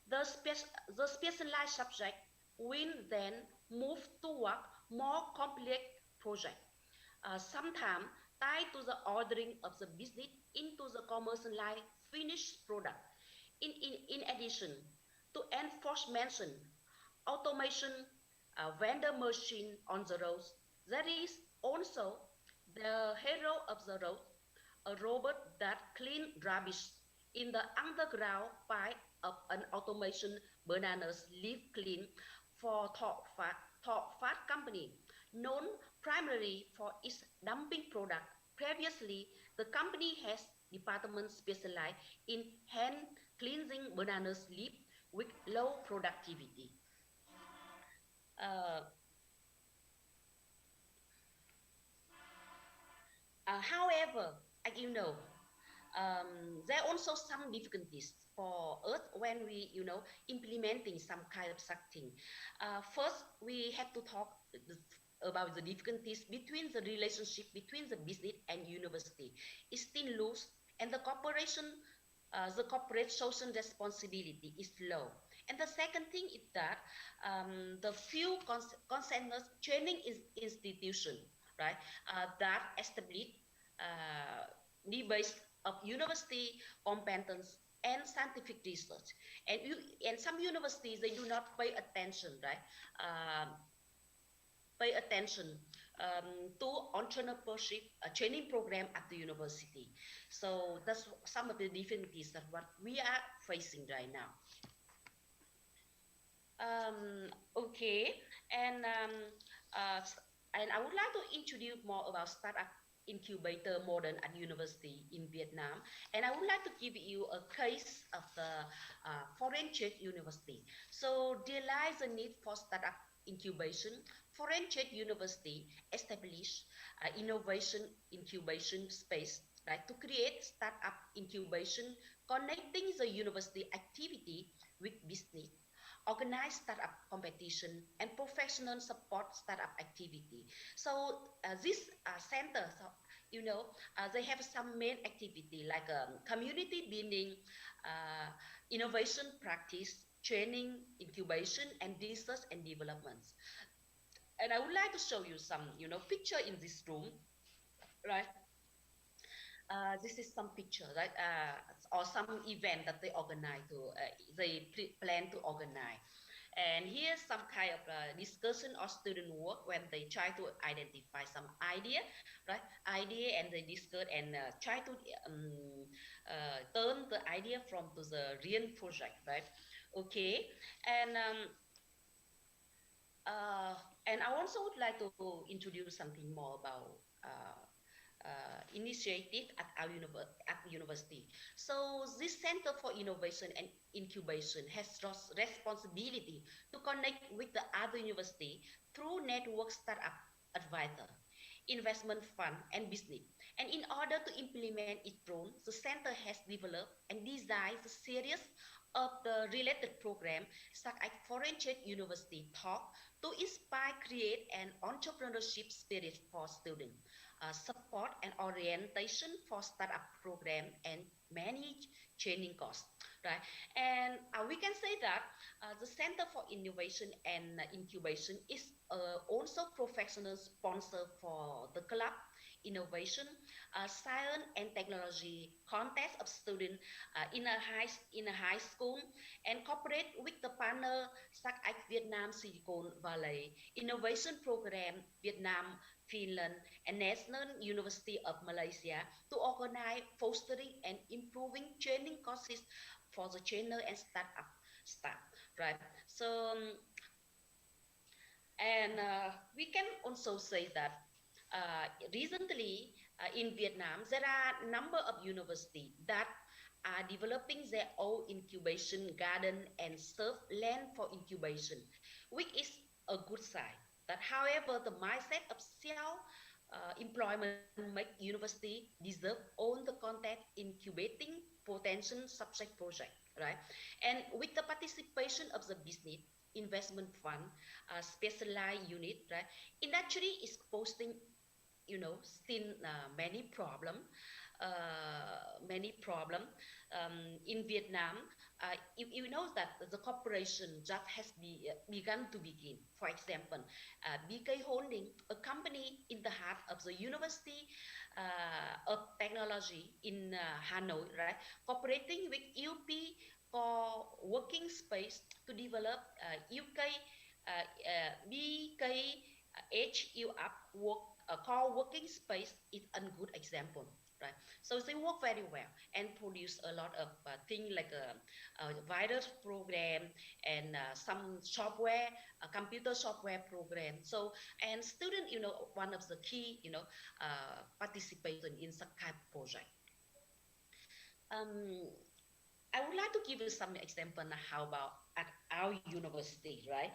The specialized subject will then move toward more complex project, sometimes tied to the ordering of the business into the commercialized finished product. In addition to enforce mentioned automation, vendor machine on the roads, there is also the hero of the road, a robot that clean rubbish in the underground pipe of an automation bananas leaf clean for Thought company, known primarily for its dumping product. Previously, the company has departments specialized in hand cleansing bananas leaf with low productivity. Uh, However, as you know, there are also some difficulties for us when we, implementing some kind of something. First, we have to talk about the difficulties between the relationship between the business and university. It's still loose, and the corporate social responsibility is low. And the second thing is that the few concerned training institution, right, that establish based of university competence and scientific research. And some universities, they do not pay attention, right? Pay attention to entrepreneurship training program at the university. So that's some of the difficulties that what we are facing right now. Okay, and uh, and I would like to introduce more about startup incubator modern at university in Vietnam. And I would like to give you a case of the foreign trade university. So there lies a need for startup incubation. Foreign trade university established innovation incubation space, right, to create startup incubation, connecting the university activity with business, organize startup competition, and professional support startup activity. So these centers, they have some main activity like community building, innovation practice, training, incubation, and research and developments. And I would like to show you some, picture in this room, right? This is some picture, right? Or some event that they organize they plan to organize. And here's some kind of discussion or student work when they try to identify some idea, right? Idea, and they discuss and try to turn the idea from to the real project, right? Okay, and uh, and I also would like to introduce something more about initiative at our at the university. So this Center for Innovation and Incubation has responsibility to connect with the other university through network startup advisor, investment fund, and business. And in order to implement its role, the center has developed and designed a series of the related program such as Foreign Trade University Talk to inspire, create an entrepreneurship spirit for students, support and orientation for startup program, and manage training costs, right? And we can say that the Center for Innovation and Incubation is also professional sponsor for the club innovation, science and technology contest of students in a high school, and cooperate with the partner such as Vietnam Silicon Valley Innovation Program, Vietnam, Finland, and National University of Malaysia to organize fostering and improving training courses for the trainer and startup staff, right? So, and we can also say that recently in Vietnam, there are a number of universities that are developing their own incubation garden and serve land for incubation, which is a good sign. That, however, the mindset of self-employment make university deserve own the contact incubating potential subject project, right? And with the participation of the business investment fund, specialized unit, right? Industry is posting, still many problem in Vietnam. You know that the corporation just has begun to begin. For example, BK Holding, a company in the heart of the University of Technology in Hanoi, right, cooperating with UP for working space to develop UK BKHU up work co-working space is a good example, right? So they work very well and produce a lot of things like a virus program and some software, a computer software program. So, and student, one of the key, participation in such kind of project. I would like to give you some example now how about at our university, right?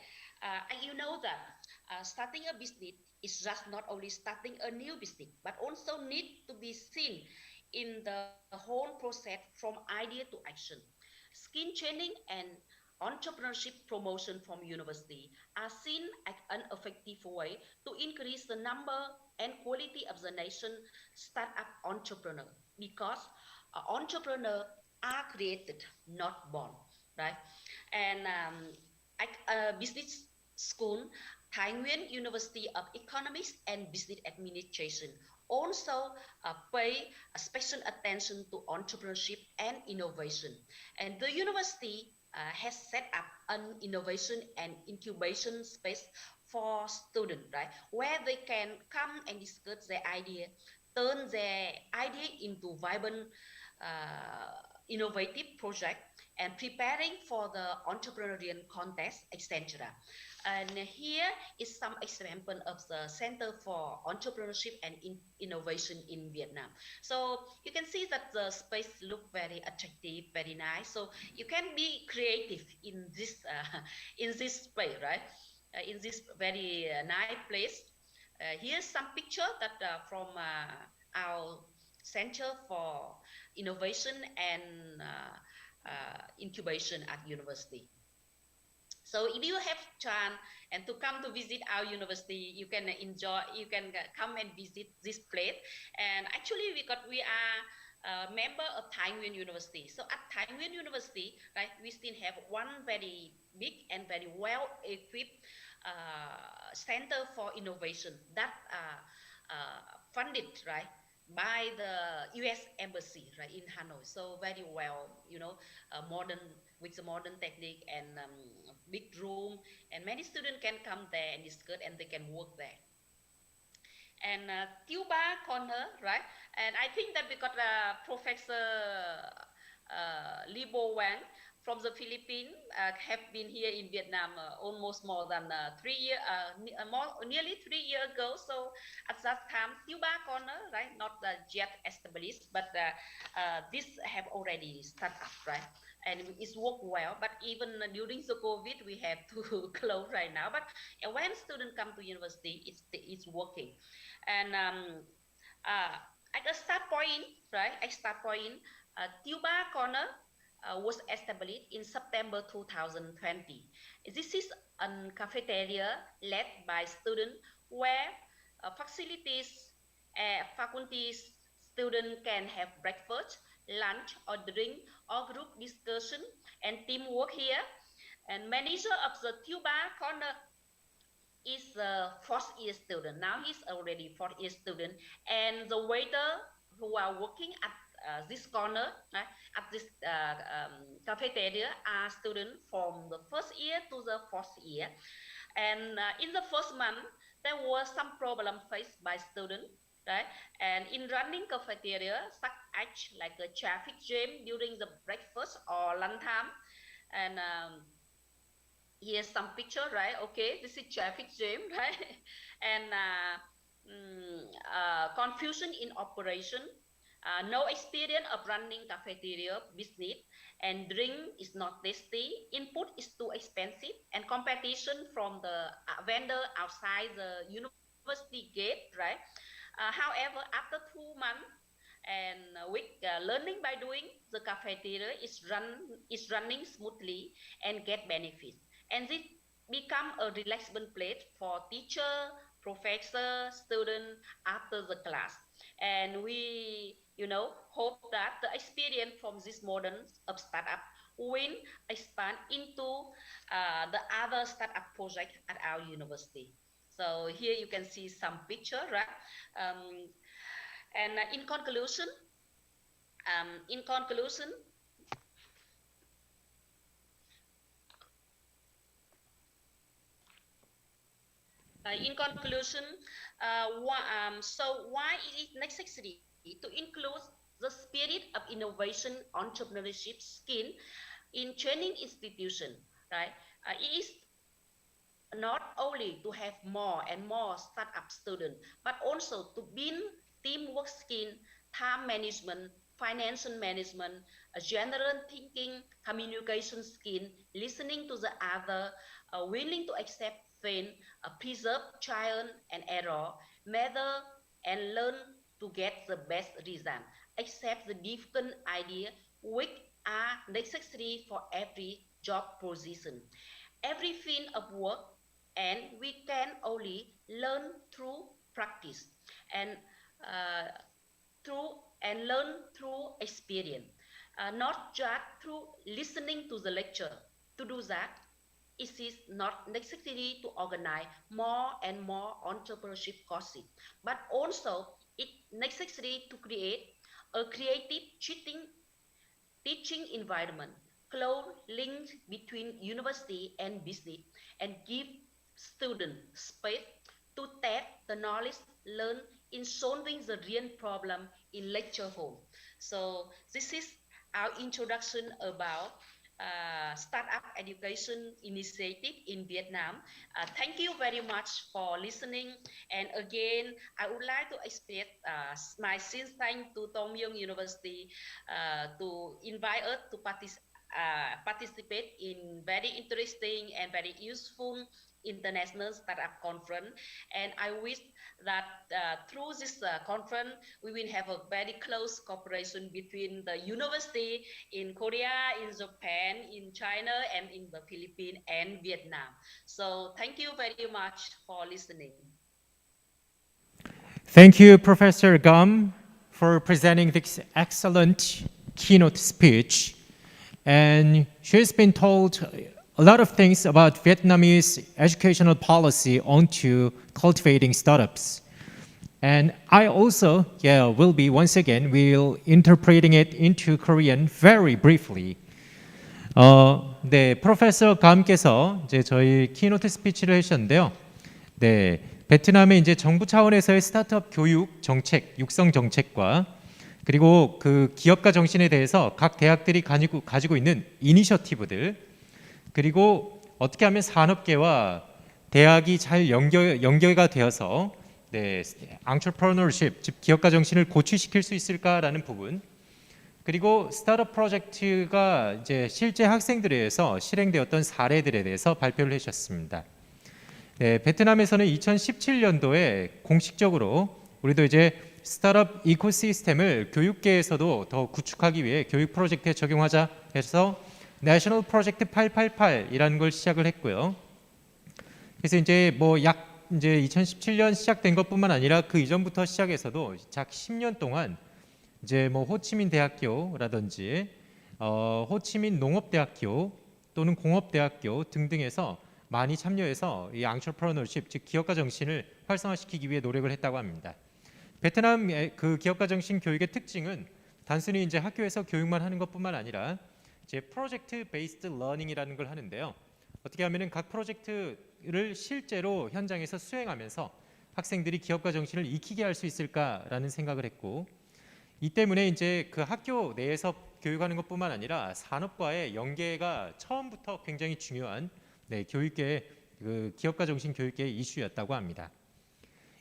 You know that starting a business is just not only starting a new business, but also need to be seen in the whole process from idea to action. Skill training and entrepreneurship promotion from university are seen as an effective way to increase the number and quality of the nation startup entrepreneur because entrepreneur are created, not born, right? And business school, Thái Nguyên University of Economics and Business Administration also pay special attention to entrepreneurship and innovation. And the university has set up an innovation and incubation space for students, right? Where they can come and discuss their idea, turn their idea into vibrant innovative project and preparing for the entrepreneurial contest, etc. And here is some example of the Center for Entrepreneurship and Innovation in Vietnam. So you can see that the space look very attractive, very nice. So you can be creative in this space, right? In this very nice place. Here's some picture that from our Center for Innovation and Incubation at university. So if you have chance and to come to visit our university, you can come and visit this place. And actually we are a member of Thái Nguyên University. So at Thái Nguyên University, right, we still have one very big and very well equipped center for innovation that funded, right, by the U.S. Embassy, right, in Hanoi. So very well, modern with the modern technique and big room, and many students can come there and discuss, and they can work there. And Cuba corner, right? And I think that we got Professor Libo Wang from the Philippines have been here in Vietnam almost more than 3 years, nearly 3 years ago. So at that time, Tuba Corner, right, not yet established, but this have already started up, right? And it's worked well, but even during the COVID, we have to close right now. But when students come to university, it's working. And at the start point, right? At start point, Tuba Corner was established in September 2020. This is a cafeteria led by students where facilities, faculties, students can have breakfast, lunch or drink or group discussion and teamwork here. And manager of the Tuba Corner is a fourth year student. Now he's already fourth year student, and the waiter who are working at this corner, at this cafeteria, are students from the first year to the fourth year. And in the first month, there was some problem faced by students, right? And in running cafeteria, such as like a traffic jam during the breakfast or lunchtime, and here's some picture, right? Okay, this is traffic jam, right? And confusion in operation, no experience of running cafeteria business, and drink is not tasty, input is too expensive, and competition from the vendor outside the university gate, right? However, after 2 months and with learning by doing, the cafeteria is running smoothly and get benefits. And this become a relaxation place for teacher, professor, student after the class. And we, hope that the experience from this modern startup will expand into the other startup project at our university. So here you can see some picture, right? And in conclusion, why it is necessary to include the spirit of innovation, entrepreneurship, skill in training institution, right? It is not only to have more and more startup students, but also to build teamwork skill, time management, financial management, general thinking, communication skill, listening to the other, willing to accept fail, preserve trial and error, measure and learn to get the best result, accept the different ideas which are necessary for every job position, every field of work, and we can only learn through practice and learn through experience, not just through listening to the lecture. To do that, it is not necessary to organize more and more entrepreneurship courses, but also it's necessary to create a creative teaching environment, close links between university and business, and give students space to test the knowledge learned in solving the real problem in lecture hall. So this is our introduction about startup education initiative in Vietnam. Thank you very much for listening. And again, I would like to express my sincere thanks to Tom Young University to invite us to participate in very interesting and very useful international startup conference. And I wish that through this conference, we will have a very close cooperation between the university in Korea, in Japan, in China, and in the Philippines and Vietnam. So thank you very much for listening. Thank you, Professor Gum, for presenting this excellent keynote speech. And she's been told a lot of things about Vietnamese educational policy onto cultivating startups. And I also, will be once again, will interpreting it into Korean very briefly. 네, 프로페서 감께서 이제 저희 키노트 스피치를 해주셨는데요. 네, 베트남의 이제 정부 차원에서의 스타트업 교육 정책, 육성 정책과 그리고 그 기업가 정신에 대해서 각 대학들이 가지고 있는 이니셔티브들, 그리고 어떻게 하면 산업계와 대학이 잘 연계가 되어서 entrepreneurship, 즉 기업가 정신을 고취시킬 수 있을까라는 부분, 그리고 스타트업 프로젝트가 이제 실제 학생들에 의해서 실행되었던 사례들에 대해서 발표를 해주셨습니다. 베트남에서는 2017년도에 공식적으로 우리도 이제 스타트업 이코시스템을 교육계에서도 더 구축하기 위해 교육 프로젝트에 적용하자 해서 내셔널 프로젝트 888이라는 걸 시작을 했고요. 그래서 이제 이제 2017년 시작된 것뿐만 아니라 그 이전부터 시작해서도 작 10년 동안 이제 호치민 대학교라든지 호치민 농업대학교 또는 공업대학교 등등에서 많이 참여해서 이 entrepreneurship, 즉 기업가 정신을 활성화시키기 위해 노력을 했다고 합니다. 베트남의 그 기업가 정신 교육의 특징은 단순히 이제 학교에서 교육만 하는 것뿐만 아니라 이제 프로젝트 베이스드 러닝이라는 걸 하는데요. 어떻게 하면은 각 프로젝트를 실제로 현장에서 수행하면서 학생들이 기업가 정신을 익히게 할 수 있을까라는 생각을 했고, 이 때문에 이제 그 학교 내에서 교육하는 것뿐만 아니라 산업과의 연계가 처음부터 굉장히 중요한 교육계의 그 기업가 정신 교육계의 이슈였다고 합니다.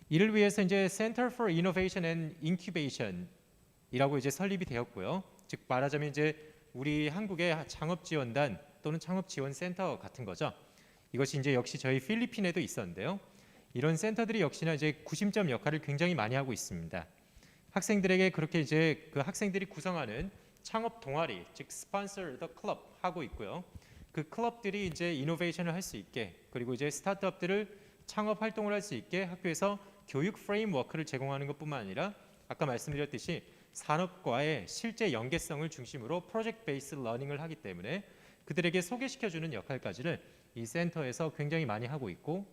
이를 위해서 이제 Center for Innovation and Incubation이라고 이제 설립이 되었고요. 즉 말하자면 이제 우리 한국의 창업지원단 또는 창업지원센터 같은 거죠. 이것이 이제 역시 저희 필리핀에도 있었는데요. 이런 센터들이 역시나 이제 구심점 역할을 굉장히 많이 하고 있습니다. 학생들에게 그렇게 이제 그 학생들이 구성하는 창업 동아리, 즉 Sponsor the Club 하고 있고요. 그 클럽들이 이제 이노베이션을 할 수 있게, 그리고 이제 스타트업들을 창업 활동을 할 수 있게 학교에서 교육 프레임워크를 제공하는 것뿐만 아니라 아까 말씀드렸듯이 산업과의 실제 연계성을 중심으로 프로젝트 베이스 러닝을 하기 때문에 그들에게 소개시켜주는 역할까지를 이 센터에서 굉장히 많이 하고 있고,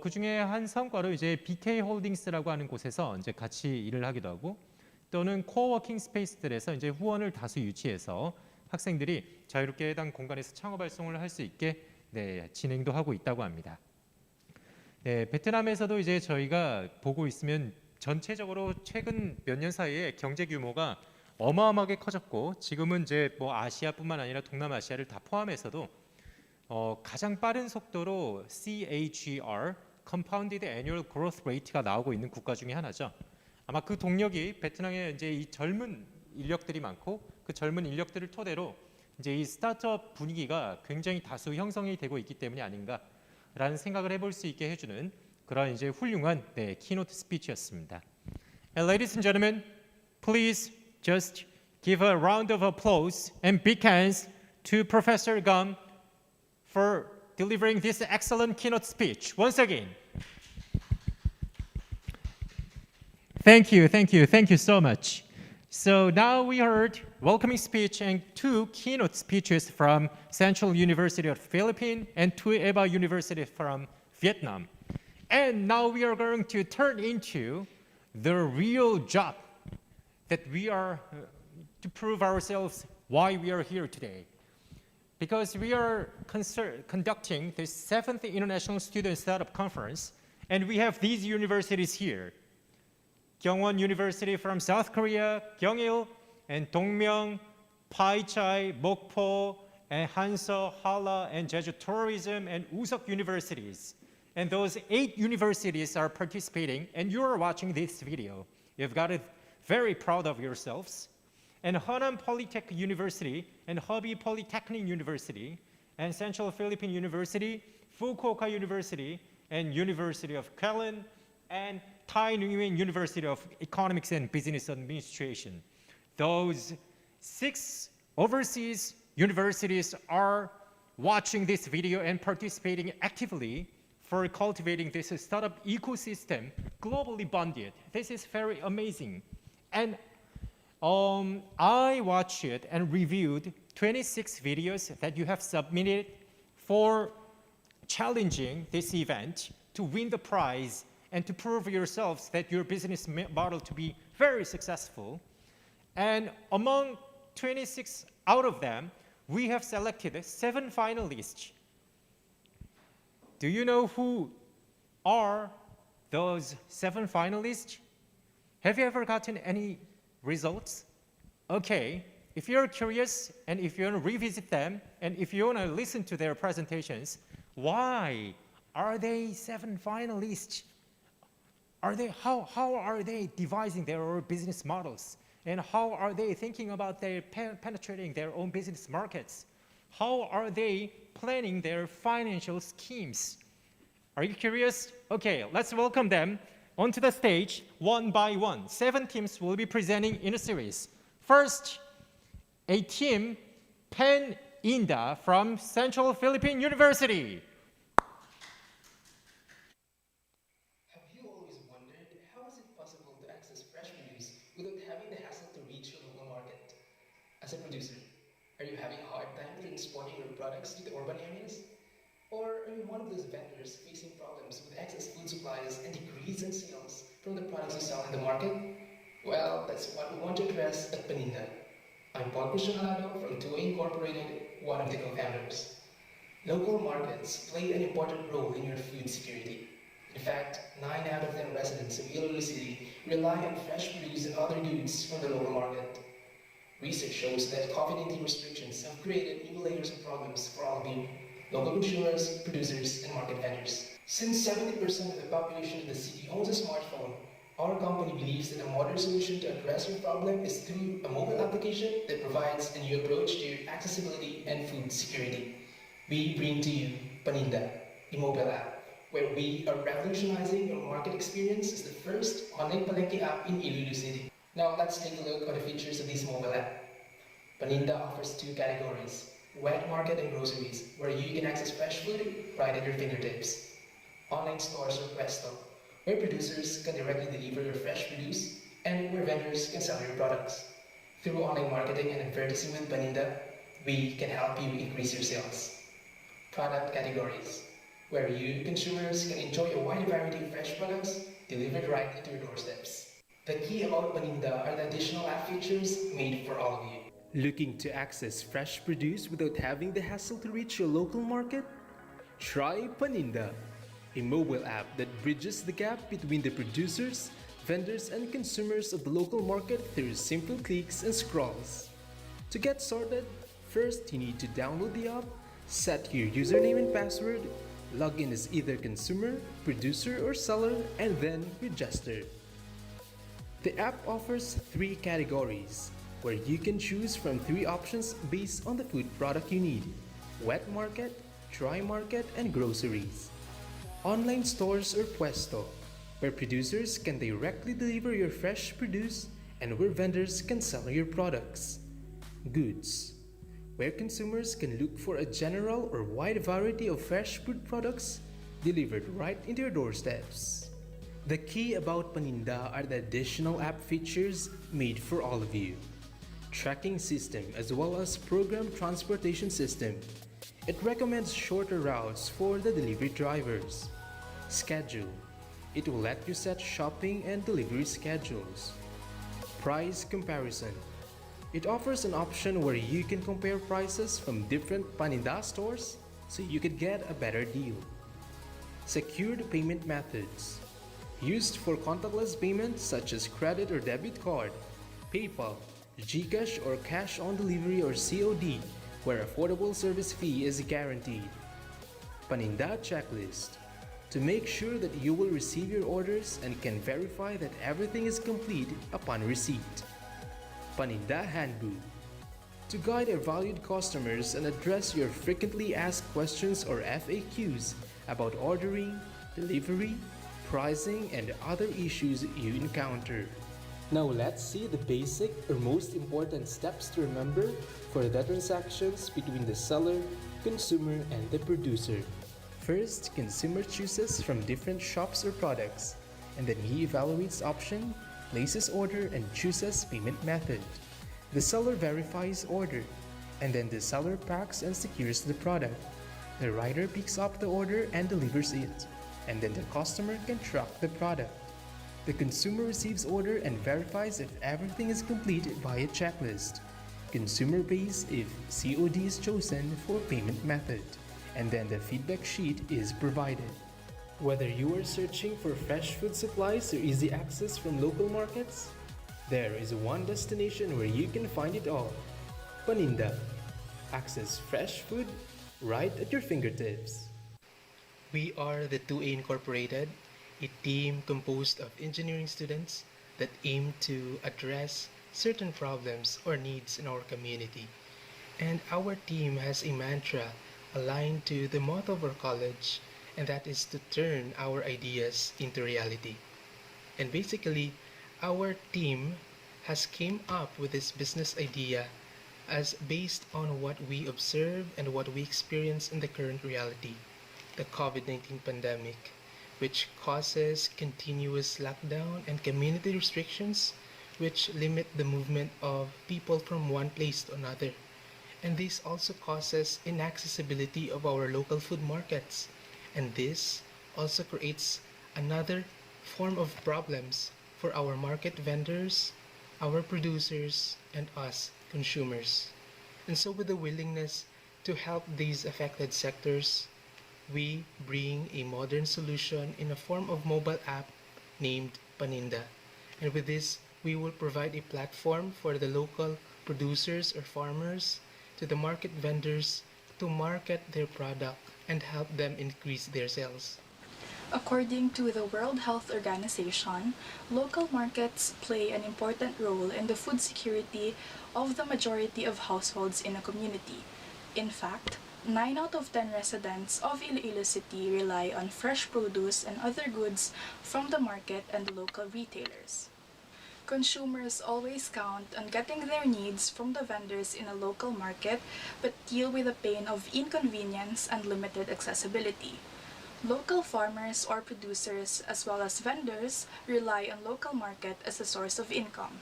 그 중에 한 성과로 이제 BK 홀딩스라고 하는 곳에서 이제 같이 일을 하기도 하고, 또는 코워킹 스페이스들에서 이제 후원을 다수 유치해서 학생들이 자유롭게 해당 공간에서 창업 활동을 할 수 있게 진행도 하고 있다고 합니다. 베트남에서도 이제 저희가 보고 있으면 전체적으로 최근 몇 년 사이에 경제 규모가 어마어마하게 커졌고, 지금은 이제 아시아뿐만 아니라 동남아시아를 다 포함해서도 가장 빠른 속도로 CAGR, Compounded Annual Growth Rate가 나오고 있는 국가 중에 하나죠. 아마 그 동력이 베트남에 이제 이 젊은 인력들이 많고 그 젊은 인력들을 토대로 이제 이 스타트업 분위기가 굉장히 다수 형성이 되고 있기 때문이 아닌가라는 생각을 해볼 수 있게 해주는 그런 이제 훌륭한 키노트 스피치였습니다. And ladies and gentlemen, please just give a round of applause and big hands to Professor Gum for delivering this excellent keynote speech. Once again. Thank you so much. So now we heard welcoming speech and two keynote speeches from Central University of the Philippines and Eva University from Vietnam. And now we are going to turn into the real job that we are to prove ourselves why we are here today. Because we are conducting the 7th International Student Startup Conference, and we have these universities here. Kyungwon University from South Korea, Kyungil, and Dongmyeong, Paichai, Mokpo, and Hanso, Hala, and Jeju Tourism, and Usok universities. And those 8 universities are participating, and you are watching this video. You've got it very proud of yourselves. And Henan Polytechnic University, and Hobby Polytechnic University, and Central Philippine University, Fukuoka University, and University of Kelen, and Thai Nguyen University of Economics and Business Administration. Those 6 overseas universities are watching this video and participating actively for cultivating this startup ecosystem globally bonded. This is very amazing. And I watched it and reviewed 26 videos that you have submitted for challenging this event to win the prize and to prove yourselves that your business model to be very successful. And among 26 out of them, we have selected 7 finalists. Do you know who are those 7 finalists? Have you ever gotten any results. Okay, if you're curious and if you want to revisit them and if you want to listen to their presentations, why are they 7 finalists? How are they devising their own business models? And how are they thinking about penetrating their own business markets? How are they planning their financial schemes? Are you curious? Okay, let's welcome them onto the stage one by one. 7 teams will be presenting in a series. First, a team, Pen Inda from Central Philippine University. Have you always wondered how is it possible to access fresh produce without having the hassle to reach your local market? As a producer, are you having a hard time transporting your products to the urban areas? Or are you one of those vendors facing problems with excess food supplies and decrease in sales from the products you sell in the market? Well, that's what we want to address at Paninda. I'm Paul Cristiano from 2A Incorporated, one of the co-founders. Local markets play an important role in your food security. In fact, 9 out of 10 residents of Iloilo City rely on fresh produce and other goods from the local market. Research shows that COVID-19 restrictions have created new layers of problems for all of you, local consumers, producers, and market vendors. Since 70% of the population of the city owns a smartphone, our company believes that a modern solution to address your problem is through a mobile application that provides a new approach to accessibility and food security. We bring to you Paninda, a mobile app, where we are revolutionizing your market experience as the first online palengke app in Iloilo City. Now let's take a look at the features of this mobile app. Paninda offers 2 categories, wet market and groceries, where you can access fresh food right at your fingertips. Online stores or Puesto, where producers can directly deliver your fresh produce and where vendors can sell your products. Through online marketing and advertising with Paninda, we can help you increase your sales. Product categories, where you consumers can enjoy a wide variety of fresh products delivered right into your doorsteps. The key about Paninda are the additional app features made for all of you. Looking to access fresh produce without having the hassle to reach your local market? Try Paninda, a mobile app that bridges the gap between the producers, vendors, and consumers of the local market through simple clicks and scrolls. To get started, first you need to download the app, set your username and password, log in as either consumer, producer, or seller, and then register. The app offers 3 categories, where you can choose from 3 options based on the food product you need: wet market, dry market, and groceries. Online stores or Puesto, where producers can directly deliver your fresh produce and where vendors can sell your products. Goods, where consumers can look for a general or wide variety of fresh food products delivered right into your doorsteps. The key about Paninda are the additional app features made for all of you. Tracking system as well as program transportation system. It recommends shorter routes for the delivery drivers. Schedule. It will let you set shopping and delivery schedules. Price comparison. It offers an option where you can compare prices from different Paninda stores so you could get a better deal. Secured payment methods. Used for contactless payments such as credit or debit card, PayPal, GCash or cash on delivery or COD, where affordable service fee is guaranteed. Paninda checklist. To make sure that you will receive your orders and can verify that everything is complete upon receipt. Paninda handbook. To guide our valued customers and address your frequently asked questions or FAQs about ordering, delivery, pricing, and other issues you encounter. Now let's see the basic or most important steps to remember for the transactions between the seller, consumer, and the producer. First, consumer chooses from different shops or products, and then he evaluates option, places order, and chooses payment method. The seller verifies order, and then the seller packs and secures the product. The rider picks up the order and delivers it, and then the customer can track the product. The consumer receives order and verifies if everything is complete via checklist. Consumer pays if COD is chosen for payment method, and then the feedback sheet is provided. Whether you are searching for fresh food supplies or easy access from local markets, There is one destination where you can find it all. Paninda. Access fresh food right at your fingertips. We are the 2A Incorporated, a team composed of engineering students that aim to address certain problems or needs in our community. And our team has a mantra aligned to the motto of our college, and that is to turn our ideas into reality. And basically, our team has came up with this business idea as based on what we observe and what we experience in the current reality, the COVID-19 pandemic, which causes continuous lockdown and community restrictions which limit the movement of people from one place to another. And this also causes inaccessibility of our local food markets. And this also creates another form of problems for our market vendors, our producers, and us consumers. And so with the willingness to help these affected sectors, we bring a modern solution in a form of mobile app named Paninda. And with this, we will provide a platform for the local producers or farmers to the market vendors to market their product and help them increase their sales. According to the World Health Organization, local markets play an important role in the food security of the majority of households in a community. In fact, 9 out of 10 residents of Iloilo City rely on fresh produce and other goods from the market and local retailers. Consumers always count on getting their needs from the vendors in a local market but deal with the pain of inconvenience and limited accessibility. Local farmers or producers as well as vendors rely on local market as a source of income.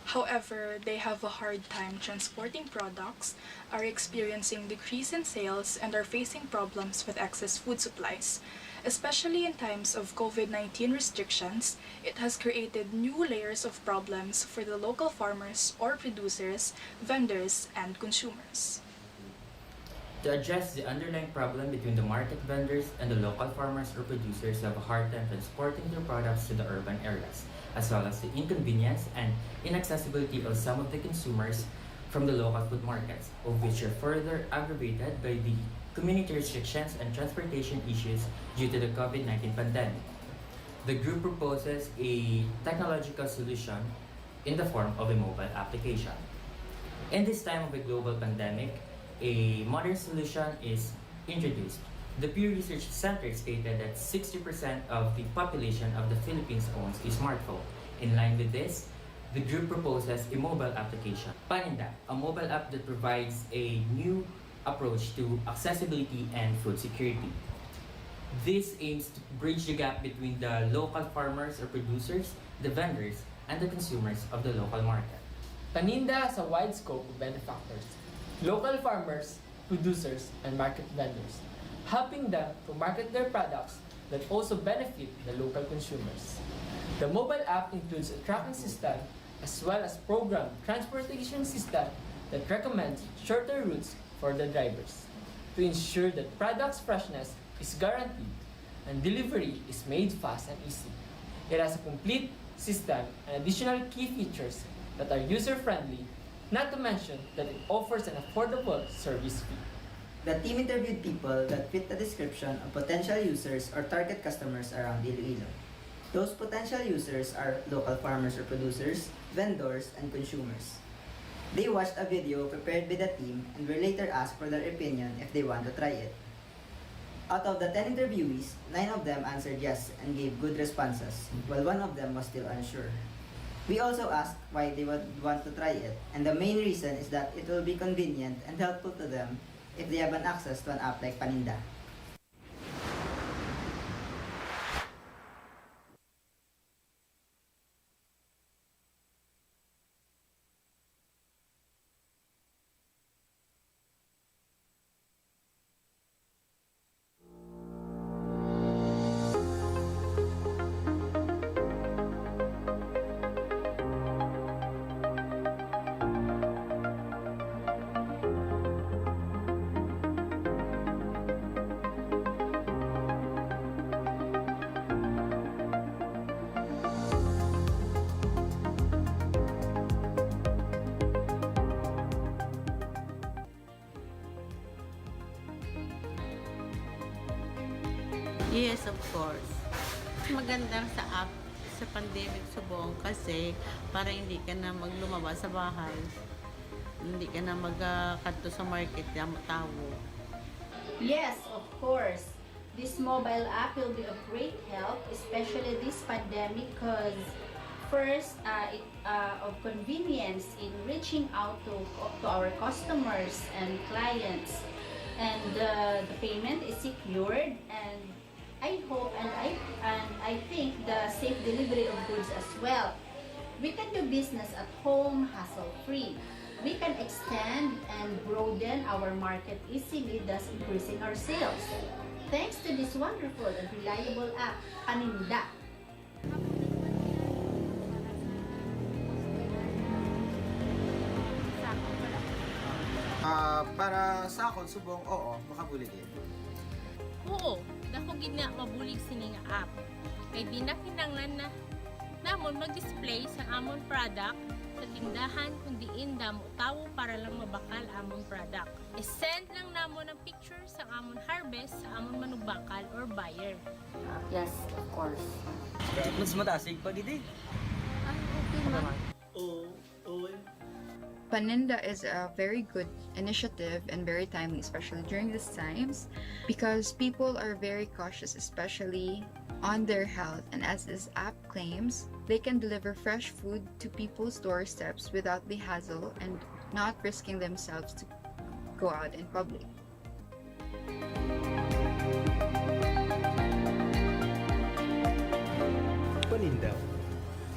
However, they have a hard time transporting products, are experiencing decrease in sales, and are facing problems with excess food supplies. Especially in times of COVID-19 restrictions, it has created new layers of problems for the local farmers or producers, vendors, and consumers. To address the underlying problem between the market vendors and the local farmers or producers who have a hard time transporting their products to the urban areas, as well as the inconvenience and inaccessibility of some of the consumers from the local food markets, of which are further aggravated by the community restrictions and transportation issues due to the COVID-19 pandemic. The group proposes a technological solution in the form of a mobile application. In this time of a global pandemic, a modern solution is introduced. The Pew Research Center stated that 60% of the population of the Philippines owns a smartphone. In line with this, the group proposes a mobile application, Paninda, a mobile app that provides a new approach to accessibility and food security. This aims to bridge the gap between the local farmers or producers, the vendors, and the consumers of the local market. Paninda has a wide scope of benefactors, local farmers, producers, and market vendors, helping them to market their products that also benefit the local consumers. The mobile app includes a tracking system as well as programmed transportation system that recommends shorter routes for the drivers to ensure that products' freshness is guaranteed and delivery is made fast and easy. It has a complete system and additional key features that are user-friendly, not to mention that it offers an affordable service fee. The team interviewed people that fit the description of potential users or target customers around Iloilo. Those potential users are local farmers or producers, vendors, and consumers. They watched a video prepared by the team and were later asked for their opinion if they want to try it. Out of the 10 interviewees, 9 of them answered yes and gave good responses, while 1 of them was still unsure. We also asked why they would want to try it, and the main reason is that it will be convenient and helpful to them if they have an access to an app like Paninda. Yes, of course. Maganda sa app sa pandemic subong kasi para hindi ka na maglumabas sa bahay. Hindi ka na magkadto sa market tao. Yes, of course. This mobile app will be of great help, especially this pandemic, because first, it of convenience in reaching out to our customers and clients, and the payment is secured, and I hope and I think the safe delivery of goods as well. We can do business at home, hassle-free. We can extend and broaden our market easily, thus increasing our sales. Thanks to this wonderful and reliable app, Paninda. Para sa akon, subong, oo, makabulig din. Oo, dako gid na mabulig sini nga app. Kay di na kinanglan na namon mag-display sa amon product sa tindahan kung diin damo tawo para lang mabakal amon product. I-send lang namon ang picture sa amon harvest sa amon manugbakal or buyer. Yes, of course. Mas matasig pa gid eh. Okay man. Paninda is a very good initiative and very timely, especially during these times, because people are very cautious, especially on their health. And as this app claims, they can deliver fresh food to people's doorsteps without the hassle and not risking themselves to go out in public. Paninda.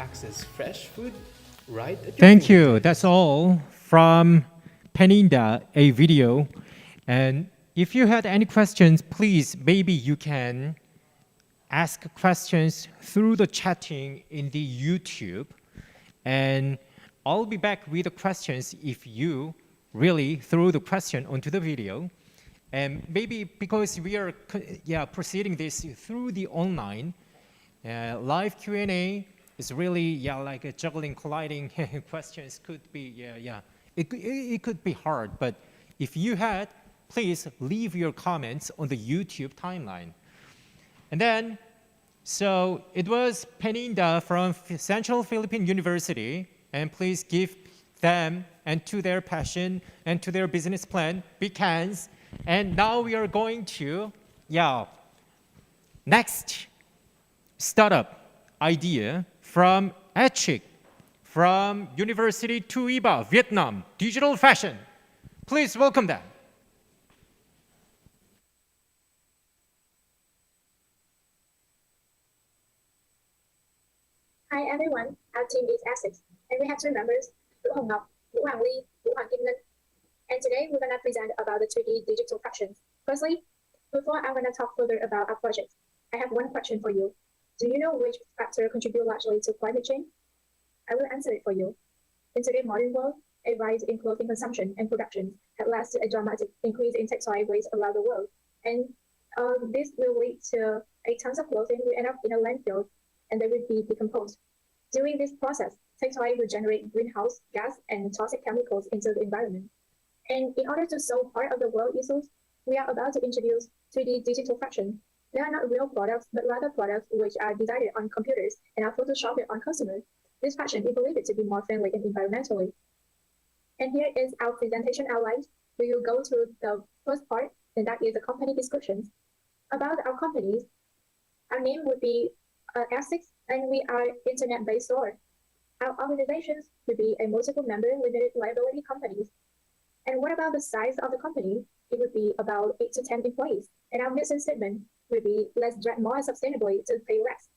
Access fresh food right at your Thank fingertips. you. That's all from Paninda, a video. And if you had any questions, please, maybe you can ask questions through the chatting in the YouTube. And I'll be back with the questions if you really throw the question onto the video. And maybe because we are proceeding this through the online, live Q&A is really like a juggling, colliding questions could be, it could be hard. But if you had, please leave your comments on the YouTube timeline. And then, so it was Paninda from Central Philippine University, and please give them and to their passion and to their business plan big hands. And now we are going to, next startup idea from Etchik, from University Tuiba, Vietnam, digital fashion. Please welcome them. Hi everyone, our team is Essex, and we have two members, Vũ Hồng Ngọc, Vũ Hoàng Ly, Vũ Hoàng Kim Ngân. And today we're going to present about the 3D digital fractions. Firstly, before I'm going to talk further about our project, I have one question for you. Do you know which factor contribute largely to climate change? I will answer it for you. In today's modern world, a rise in clothing consumption and production has led to a dramatic increase in textile waste around the world. And this will lead to tons of clothing will end up in a landfill and they will be decomposed. During this process, textile will generate greenhouse gas and toxic chemicals into the environment. And in order to solve part of the world issues, we are about to introduce 3D digital fraction. They are not real products, but rather products which are designed on computers and are photoshopped on customers. This fraction is believed to be more friendly and environmentally. And here is our presentation outline. We will go through the first part, and that is the company descriptions. About our companies, our name would be Essex, and we are internet-based store. Our organizations would be a multiple member limited liability companies. And what about the size of the company? It would be about 8 to 10 employees. And our mission statement would be let's drive more sustainably to pay less.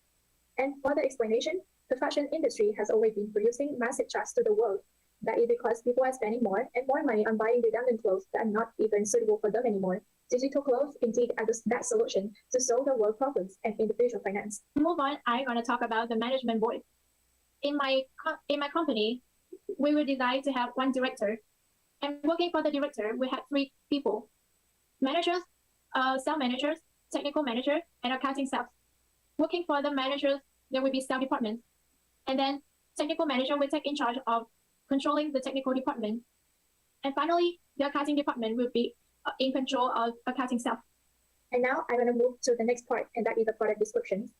And for the explanation, the fashion industry has always been producing massive trust to the world. That is because people are spending more and more money on buying redundant clothes that are not even suitable for them anymore. Digital clothes indeed are that solution to solve the world problems and individual finance. Move on, I'm going to talk about the management board. In my company, we were designed to have one director. And working for the director, we had 3 people: managers, sales managers, technical manager, and accounting staff. Working for the managers, there will be sales department. And then technical manager will take in charge of controlling the technical department. And finally, the accounting department will be in control of accounting staff. And now I'm going to move to the next part, and that is the product descriptions.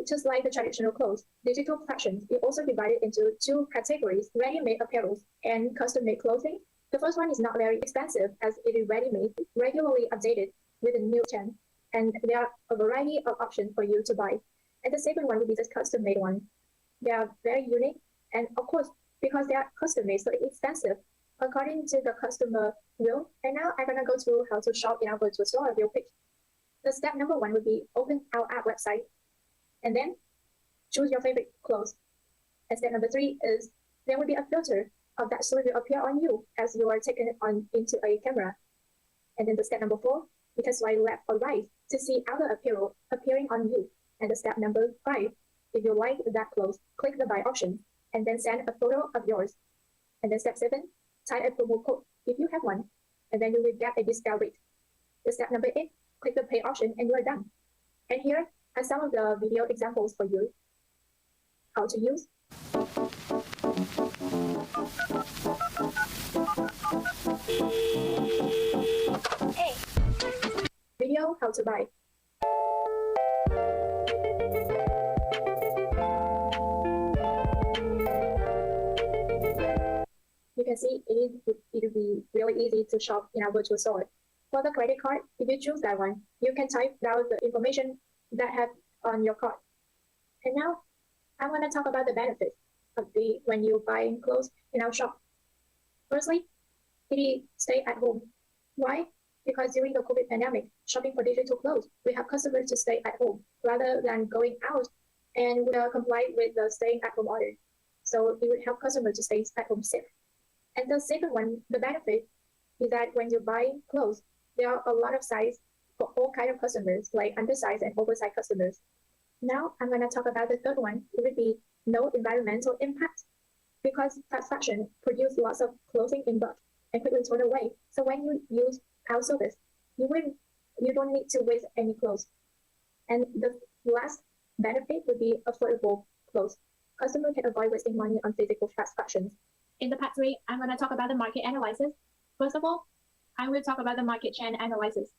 Just like the traditional clothes, digital fashions is also divided into two categories: ready-made apparel and custom-made clothing. The first one is not very expensive as it is ready-made, regularly updated with a new trend, and there are a variety of options for you to buy. And the second one would be the custom-made one. They are very unique, and of course, because they are custom-made, so it's expensive according to the customer will. And now I'm gonna go through how to shop in our virtual store real quick. The step number one would be open our app website, and then choose your favorite clothes. And step number three is there will be a filter of that story will appear on you as you are taken on into a camera. And then the step number four, you can swipe left or right to see other apparel appearing on you. And the step number five, if you like that clothes, click the buy option and then send a photo of yours. And then step seven, type a promo code if you have one, and then you will get a discount rate. The step number eight, click the pay option and you are done. And here are some of the video examples for you. How to use. Hey. Video how to buy. You can see it will be really easy to shop in our virtual store. For the credit card, if you choose that one, you can type down the information that have on your card. And now, I want to talk about the benefits of when you buy clothes in our shop. Firstly, it is stay at home. Why? Because during the COVID pandemic, shopping for digital clothes, we have customers to stay at home rather than going out and comply with the staying at home order. So it would help customers to stay at home safe. And the second one, the benefit is that when you buy clothes, there are a lot of size for all kinds of customers, like undersized and oversized customers. Now I'm going to talk about the third one. It would be no environmental impact, because fast fashion produce lots of clothing in bulk and quickly thrown away. So when you use our service, you don't need to waste any clothes. And the last benefit would be affordable clothes. Customers can avoid wasting money on physical fast fashions. In the part 3, I'm going to talk about the market analysis. First of all, I will talk about the market trend analysis.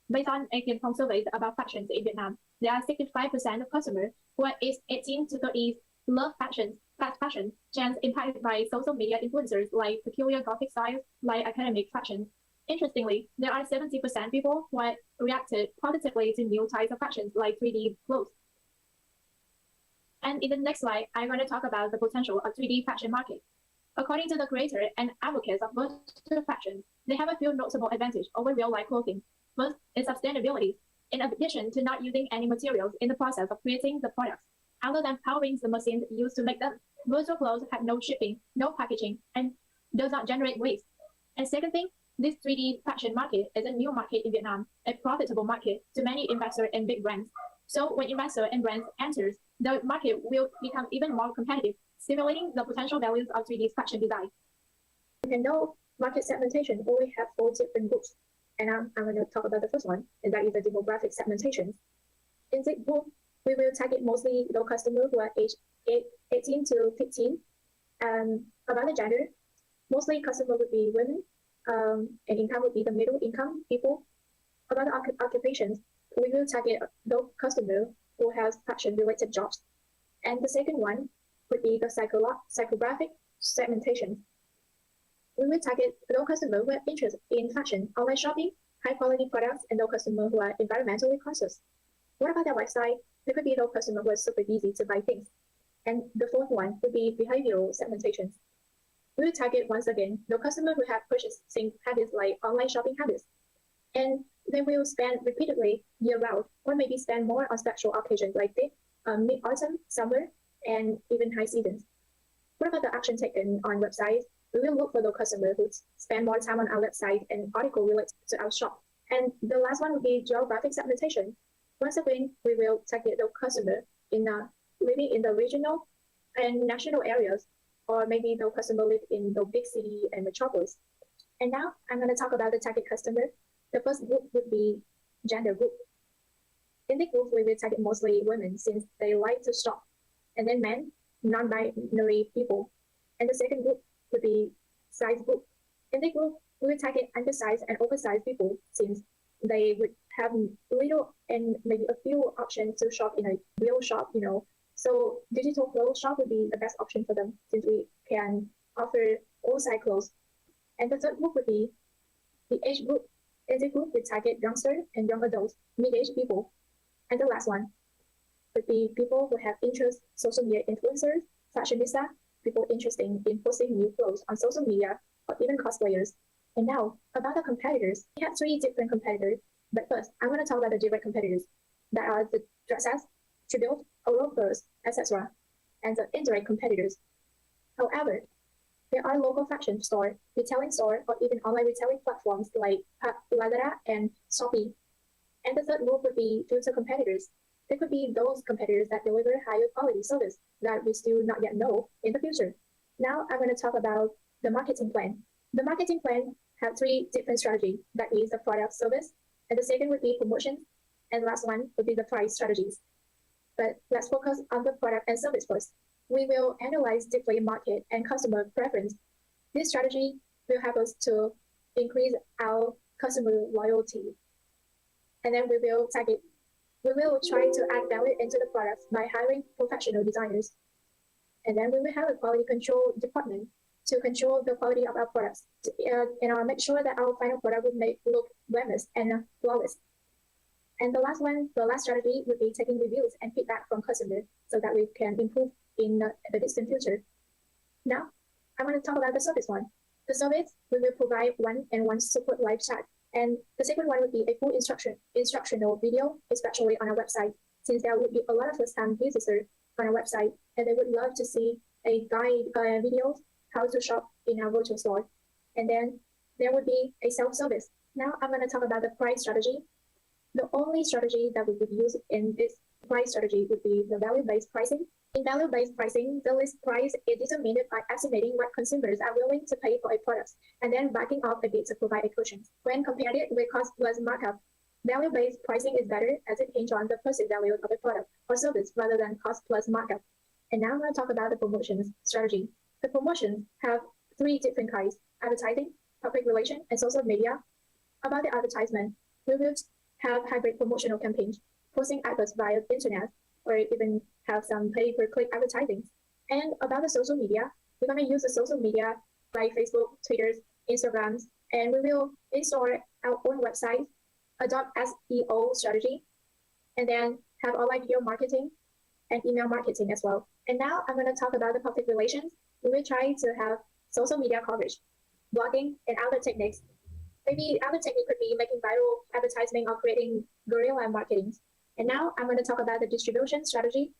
Based on a Kinfong survey about fashions in Vietnam, there are 65% of customers who are aged 18 to 30 love fast fashion trends impacted by social media influencers like peculiar gothic styles, like academic fashion. Interestingly, there are 70% people who reacted positively to new types of fashions like 3D clothes. And in the next slide, I'm going to talk about the potential of 3D fashion market. According to the creator and advocates of virtual fashion, they have a few notable advantages over real-life clothing. First is sustainability. In addition to not using any materials in the process of creating the products, other than powering the machines used to make them, virtual clothes have no shipping, no packaging, and does not generate waste. And second thing, this 3D fashion market is a new market in Vietnam, a profitable market to many investors and big brands. So when investors and brands enter, the market will become even more competitive, stimulating the potential values of 3D fashion design. You can know market segmentation only have 4 different groups. And I'm going to talk about the first one, and that is the demographic segmentation. In this group, we will target mostly those customers who are aged 18 to 15. About the gender, mostly customers would be women, and income would be the middle income people. About the occupations, we will target those customers who have fashion-related jobs. And the second one would be the psychographic segmentation. We will target those customers who have interest in fashion, online shopping, high-quality products, and those customers who are environmentally conscious. What about their lifestyle? There could be those customers who are super busy to buy things. And the fourth one would be behavioral segmentation. We will target, once again, the customers who have purchasing habits like online shopping habits. And they will spend repeatedly year-round, or maybe spend more on special occasions like this, mid-autumn, summer, and even high seasons. What about the action taken on websites? We will look for the customers who spend more time on our website and articles related to our shop. And the last one would be geographic segmentation. Once again, we will target the customer living in the regional and national areas, or maybe the customer live in the big city and metropolis. And now I'm going to talk about the target customer. The first group would be gender group. In this group, we will target mostly women since they like to shop, and then men, non-binary people. And the second group would be size group. In this group, we will target undersized and oversized people since they would have little and maybe a few options to shop in a real shop, So digital clothes shop would be the best option for them since we can offer all size clothes. And the third group would be the age group. As a group, we target youngsters and young adults, mid-aged people. And the last one would be people who have interest, social media influencers, fashionista, people interested in posting new clothes on social media, or even cosplayers. And now, about the competitors. We have 3 different competitors, but first, I'm going to talk about the direct competitors that are the dresses, tribute, oral furs, etc., and the indirect competitors. However, there are local fashion store, retailing store, or even online retailing platforms like Lazada and Shopee. And the third group would be future competitors. They could be those competitors that deliver higher quality service that we still not yet know in the future. Now I'm going to talk about the marketing plan. The marketing plan have 3 different strategies. That is the product service, and the second would be promotion, and the last one would be the price strategies. But let's focus on the product and service first. We will analyze deeply market and customer preference. This strategy will help us to increase our customer loyalty. And then we will try to add value into the products by hiring professional designers. And then we will have a quality control department to control the quality of our products and make sure that our final product will look glamorous and flawless. And the last strategy would be taking reviews and feedback from customers so that we can improve in the distant future. Now, I'm going to talk about the service one. The service, we will provide one-on-one support live chat. And the second one would be a full instructional video, especially on our website, since there would be a lot of first-time visitors on our website, and they would love to see a guide video how to shop in our virtual store. And then there would be a self-service. Now I'm going to talk about the price strategy. The only strategy that we would use in this price strategy would be the value-based pricing. In value-based pricing, the list price is determined by estimating what consumers are willing to pay for a product, and then backing off a bit to provide a cushion. When compared it with cost plus markup, value-based pricing is better as it hinges on the perceived value of a product or service rather than cost plus markup. And now I'm going to talk about the promotions strategy. The promotions have 3 different kinds: advertising, public relation, and social media. About the advertisement, we will have hybrid promotional campaigns, posting adverts via the internet, or even have some pay-per-click advertising. And about the social media, we're going to use the social media like Facebook, Twitter, Instagram, and we will install our own website, adopt SEO strategy, and then have online video marketing and email marketing as well. And now I'm going to talk about the public relations. We will try to have social media coverage, blogging, and other techniques. Maybe other technique could be making viral advertising or creating guerrilla marketing. And now I'm going to talk about the distribution strategy.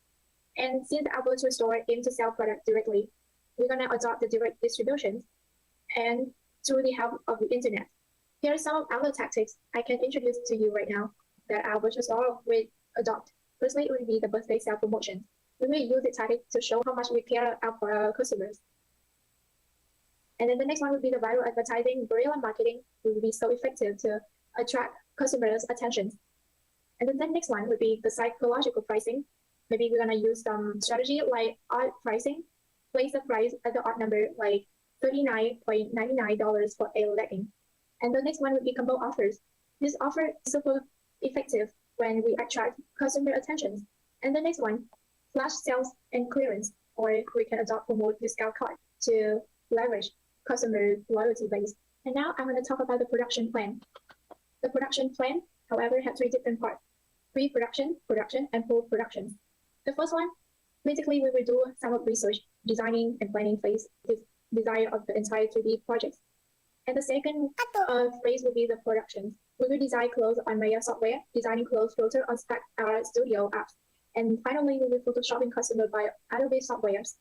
And since our virtual store aims to sell products directly, we're going to adopt the direct distribution and through the help of the internet. Here are some of our tactics I can introduce to you right now that our virtual store will adopt. Firstly, it will be the birthday sale promotion. We will use the tactic to show how much we care about our customers. And then the next one would be the viral advertising. Guerrilla marketing will be so effective to attract customers' attention. And then the next one would be the psychological pricing. Maybe we're going to use some strategy like odd pricing. Place the price at the odd number, like $39.99 for a legging. And the next one would be combo offers. This offer is super effective when we attract customer attention. And the next one, flash sales and clearance, or we can adopt promote discount card to leverage customer loyalty base. And now I'm going to talk about the production plan. The production plan, however, has 3 different parts: pre-production, production, and post-production. The first one, basically we will do some of research, designing and planning phase, this design of the entire 3D project. And the second phase will be the production. We will design clothes on Maya software, designing clothes filter on Spec our studio apps. And finally, we will photoshopping customer by Adobe softwares.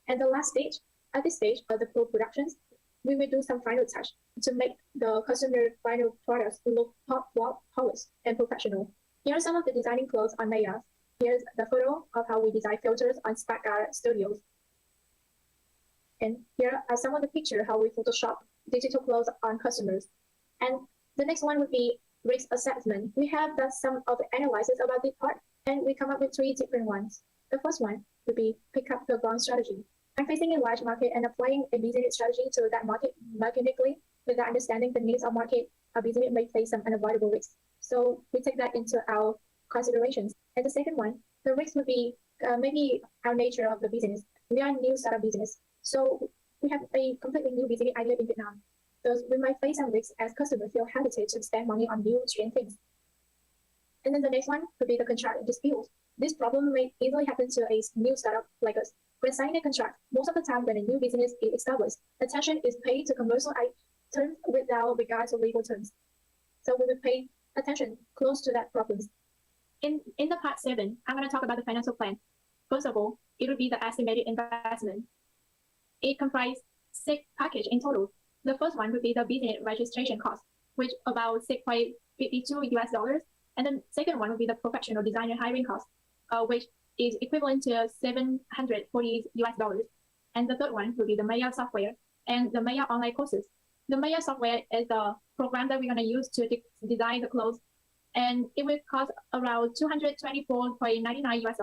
And the last stage, at this stage of the post-productions, we will do some final touch to make the customer final products look polished and professional. Here are some of the designing clothes on Maya. Here's the photo of how we design filters on Spec Studios. And here are some of the pictures how we Photoshop digital clothes on customers. And the next one would be risk assessment. We have done some of the analysis about this part, and we come up with 3 different ones. The first one would be pick up the ground strategy. I'm facing a large market and applying a business strategy to that market mechanically without understanding the needs of market. A business may face some unavoidable risks. So we take that into our considerations. And the second one, the risk would be maybe our nature of the business. We are a new startup business, so we have a completely new business idea in Vietnam. Thus, we might face some risks as customers feel hesitant to spend money on new trend things. And then the next one would be the contract dispute. This problem may easily happen to a new startup like us. When signing a contract, most of the time when a new business is established, attention is paid to commercial terms without regard to legal terms. So we will pay attention close to that problems. In the part 7, I'm going to talk about the financial plan. First of all, it would be the estimated investment. It comprises 6 packages in total. The first one would be the business registration cost, which about $6.52 US, and then second one would be the professional designer hiring cost, which is equivalent to $740 US, and the third one would be the Maya software and the Maya online courses. The Maya software is the program that we're going to use to design the clothes, and it will cost around $224.99 US.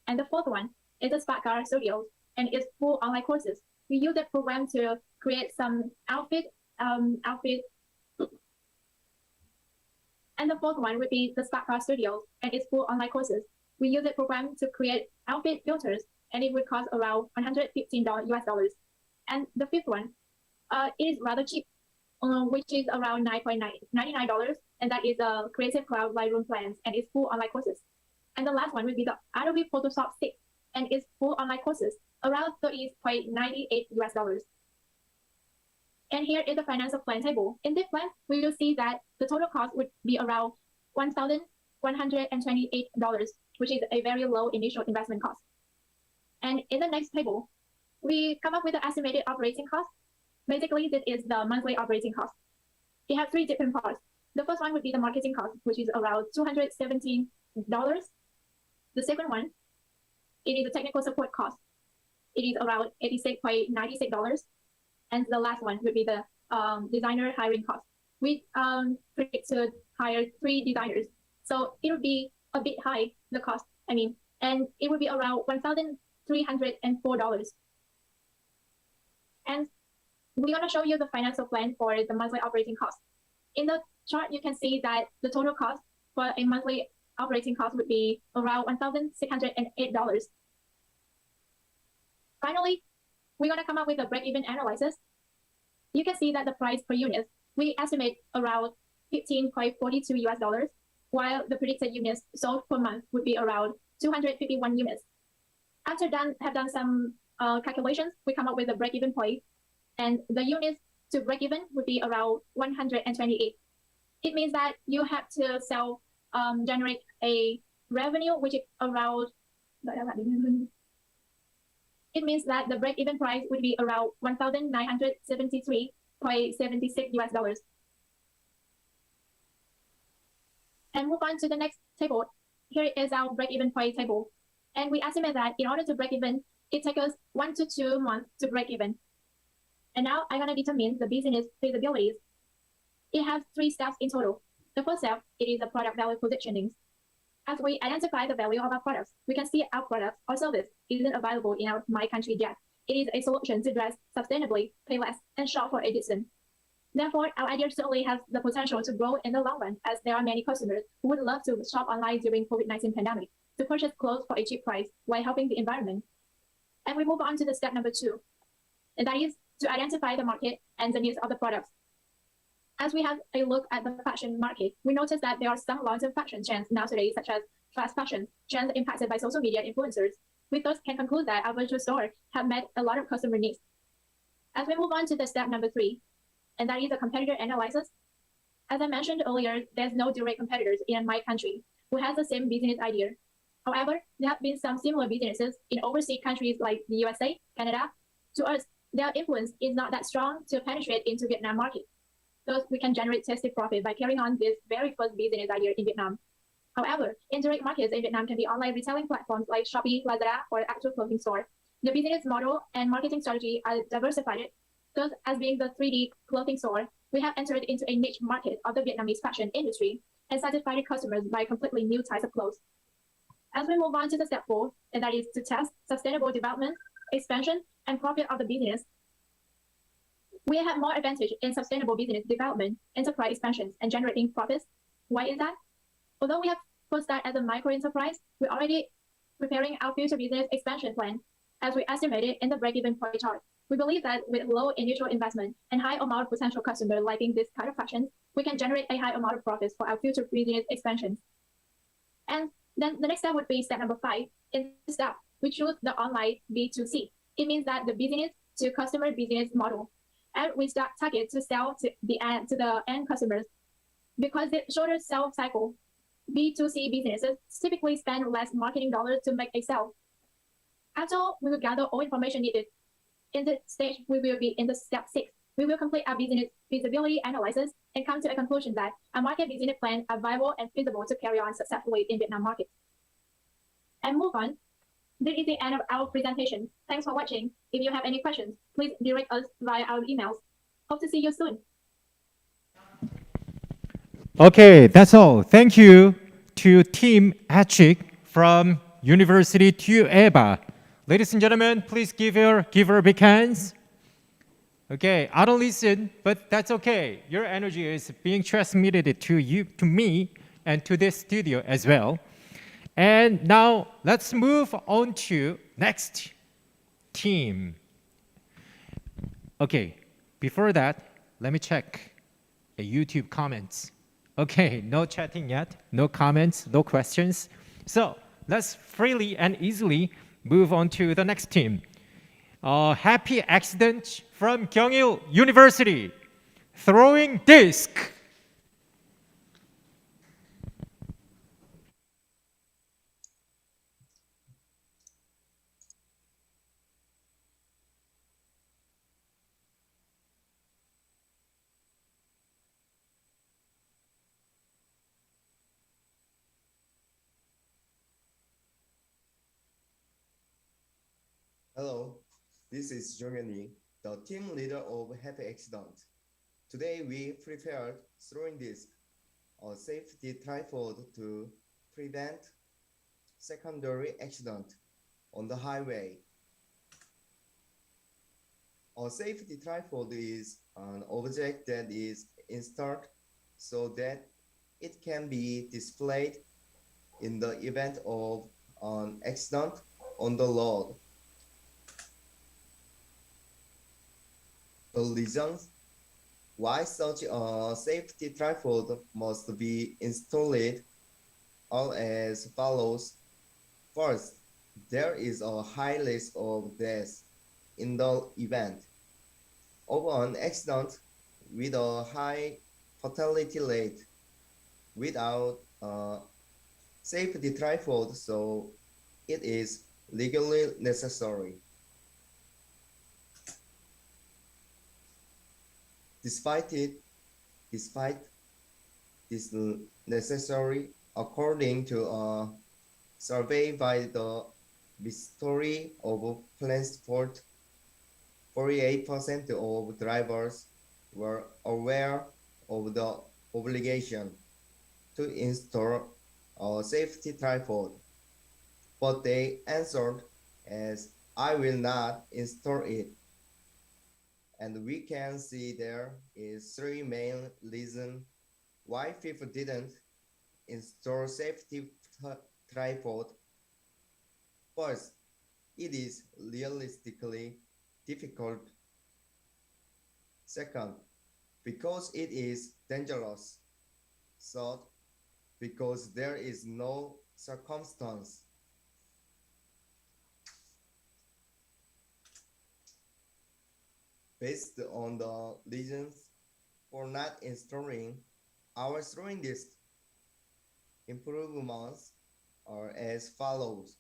And the fourth one is the Sparkar Studio, and it's full online courses. We use that program to create some outfit. And the fourth one would be the Sparkar Studio, and it's full online courses. We use that program to create outfit filters, and it would cost around $115 US. And the fifth one is rather cheap, which is around $9.99, and that is a Creative Cloud Lightroom plans, and it's full online courses. And the last one would be the Adobe Photoshop 6, and it's full online courses, around $30.98 US. And here is the financial plan table. In this plan, we will see that the total cost would be around $1,128, which is a very low initial investment cost. And in the next table, we come up with the estimated operating cost. Basically, this is the monthly operating cost. It has 3 different parts. The first one would be the marketing cost, which is around $217. The second one, it is the technical support cost. It is around $86.96. And the last one would be the designer hiring cost. We predict to hire 3 designers. So it would be a bit high, the cost, and it would be around $1,304. And we're going to show you the financial plan for the monthly operating cost. In the chart, you can see that the total cost for a monthly operating cost would be around $1,608. Finally, we're going to come up with a break-even analysis. You can see that the price per unit, we estimate around $15.42 US, while the predicted units sold per month would be around 251 units. After have done some calculations, we come up with a break-even point, and the units to break even would be around 128. It means that you have to generate a revenue which is around, it means that the break-even price would be around $1,973.76 US. And move on to the next table. Here is our break-even point table. And we estimate that in order to break even, it takes us 1 to 2 months to break even. And now I'm going to determine the business feasibilities. It has 3 steps in total. The first step, it is the product value positioning. As we identify the value of our products, we can see our product or service isn't available in my country yet. It is a solution to dress sustainably, pay less, and shop for a distance. Therefore, our idea certainly has the potential to grow in the long run, as there are many customers who would love to shop online during COVID-19 pandemic to purchase clothes for a cheap price while helping the environment. And we move on to the step number 2, and that is to identify the market and the needs of the products. As we have a look at the fashion market, we notice that there are some long-term fashion trends nowadays, such as fast fashion, trends impacted by social media influencers. We thus can conclude that our virtual store have met a lot of customer needs. As we move on to the step number 3, and that is the competitor analysis. As I mentioned earlier, there's no direct competitors in my country who has the same business idea. However, there have been some similar businesses in overseas countries like the USA, Canada. To us, their influence is not that strong to penetrate into Vietnam market. Thus, we can generate tested profit by carrying on this very first business idea in Vietnam. However, indirect markets in Vietnam can be online retailing platforms like Shopee, Lazada, or actual clothing store. The business model and marketing strategy are diversified. Thus, as being the 3D clothing store, we have entered into a niche market of the Vietnamese fashion industry and satisfied customers by completely new types of clothes. As we move on to the step 4, and that is to test sustainable development, expansion, and profit of the business, we have more advantage in sustainable business development, enterprise expansions, and generating profits. Why is that? Although we have first start as a micro enterprise, we're already preparing our future business expansion plan as we estimated in the break-even point chart. We believe that with low initial investment and high amount of potential customers liking this kind of fashions, we can generate a high amount of profits for our future business expansions. And then the next step would be step number 5. In this step, we choose the online B2C. It means that the business to customer business model. And we start target to sell to the end customers. Because the shorter sales cycle, B2C businesses typically spend less marketing dollars to make a sale. After we will gather all information needed. In this stage, we will be in the step 6. We will complete our business feasibility analysis and come to a conclusion that our market business plans are viable and feasible to carry on successfully in Vietnam market. And move on. This is the end of our presentation. Thanks for watching. If you have any questions, please direct us via our emails. Hope to see you soon. Okay, that's all. Thank you to Team Achik from University to EBA. Ladies and gentlemen, please give her a big hands. Okay, I don't listen, but that's okay. Your energy is being transmitted to you, to me, and to this studio as well. And now let's move on to next team. Okay, before that, let me check the YouTube comments. Okay, no chatting yet, no comments, no questions. So let's freely and easily move on to the next team. Happy Accident from Kyungil University, throwing disc. Hello, this is Jonghyun, the team leader of Happy Accident. Today we prepared throwing disc, a safety tripod to prevent secondary accident on the highway. A safety tripod is an object that is installed so that it can be displayed in the event of an accident on the road. The reasons why such a safety tripod must be installed are as follows. First, there is a high risk of death in the event of an accident with a high fatality rate without a safety tripod, so it is legally necessary. Despite this necessary, according to a survey by the Ministry of Transport, 48% of drivers were aware of the obligation to install a safety tripod, but they answered as "I will not install it." And we can see there is 3 main reasons why people didn't install safety tripod. First, it is realistically difficult. Second, because it is dangerous. Third, because there is no circumstance. Based on the reasons for not installing, our throwing disc improvements are as follows.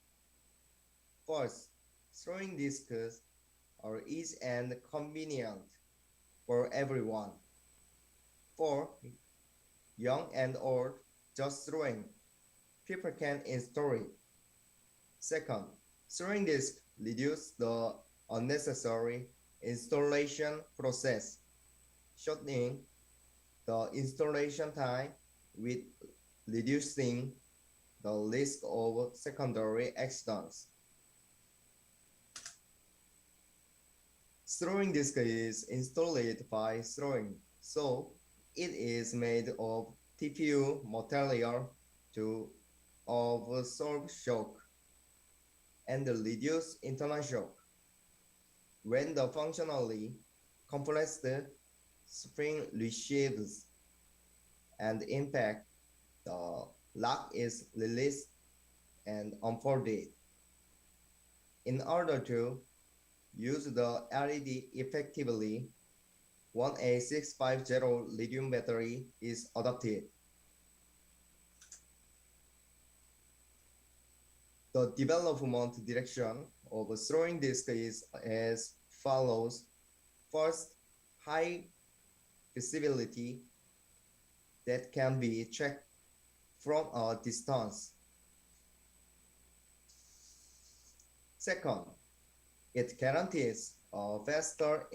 First, throwing discs are easy and convenient for everyone. For young and old, just throwing, people can install it. Second, throwing disc reduces the unnecessary installation process, shortening the installation time with reducing the risk of secondary accidents. Throwing disc is installed by throwing, so it is made of TPU material to absorb shock and reduce internal shock. When the functionally compressed spring receives and impact, the lock is released and unfolded. In order to use the LED effectively, 1A650 lithium battery is adopted. The development direction of a throwing disc is as follows. First, high visibility that can be checked from a distance. Second, it guarantees a faster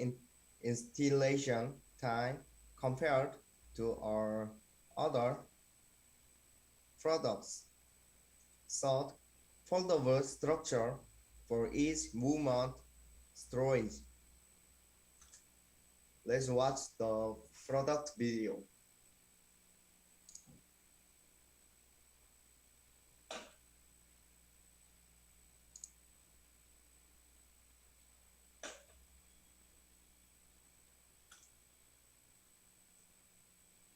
installation time compared to our other products. Third, foldable structure for easy movement storage. Let's watch the product video.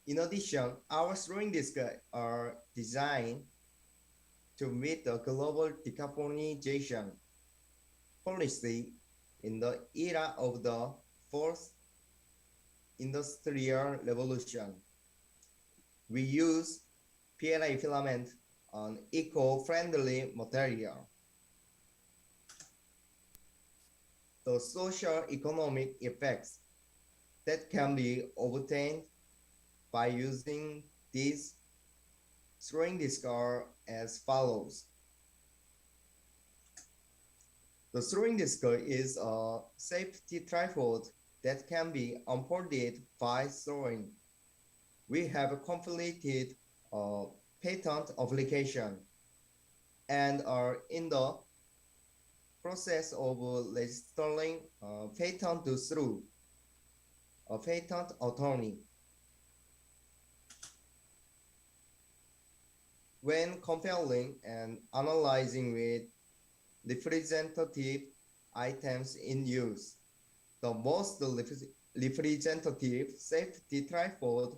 In addition, our throwing discs are designed to meet the global decarbonization policy in the era of the fourth industrial revolution. We use PLA filament on eco-friendly material. The social economic effects that can be obtained by using these throwing discs are as follows. The throwing disc is a safety tripod that can be unfolded by throwing. We have completed a patent application and are in the process of registering a patent through a patent attorney. When comparing and analyzing with representative items in use, the most representative safety tripod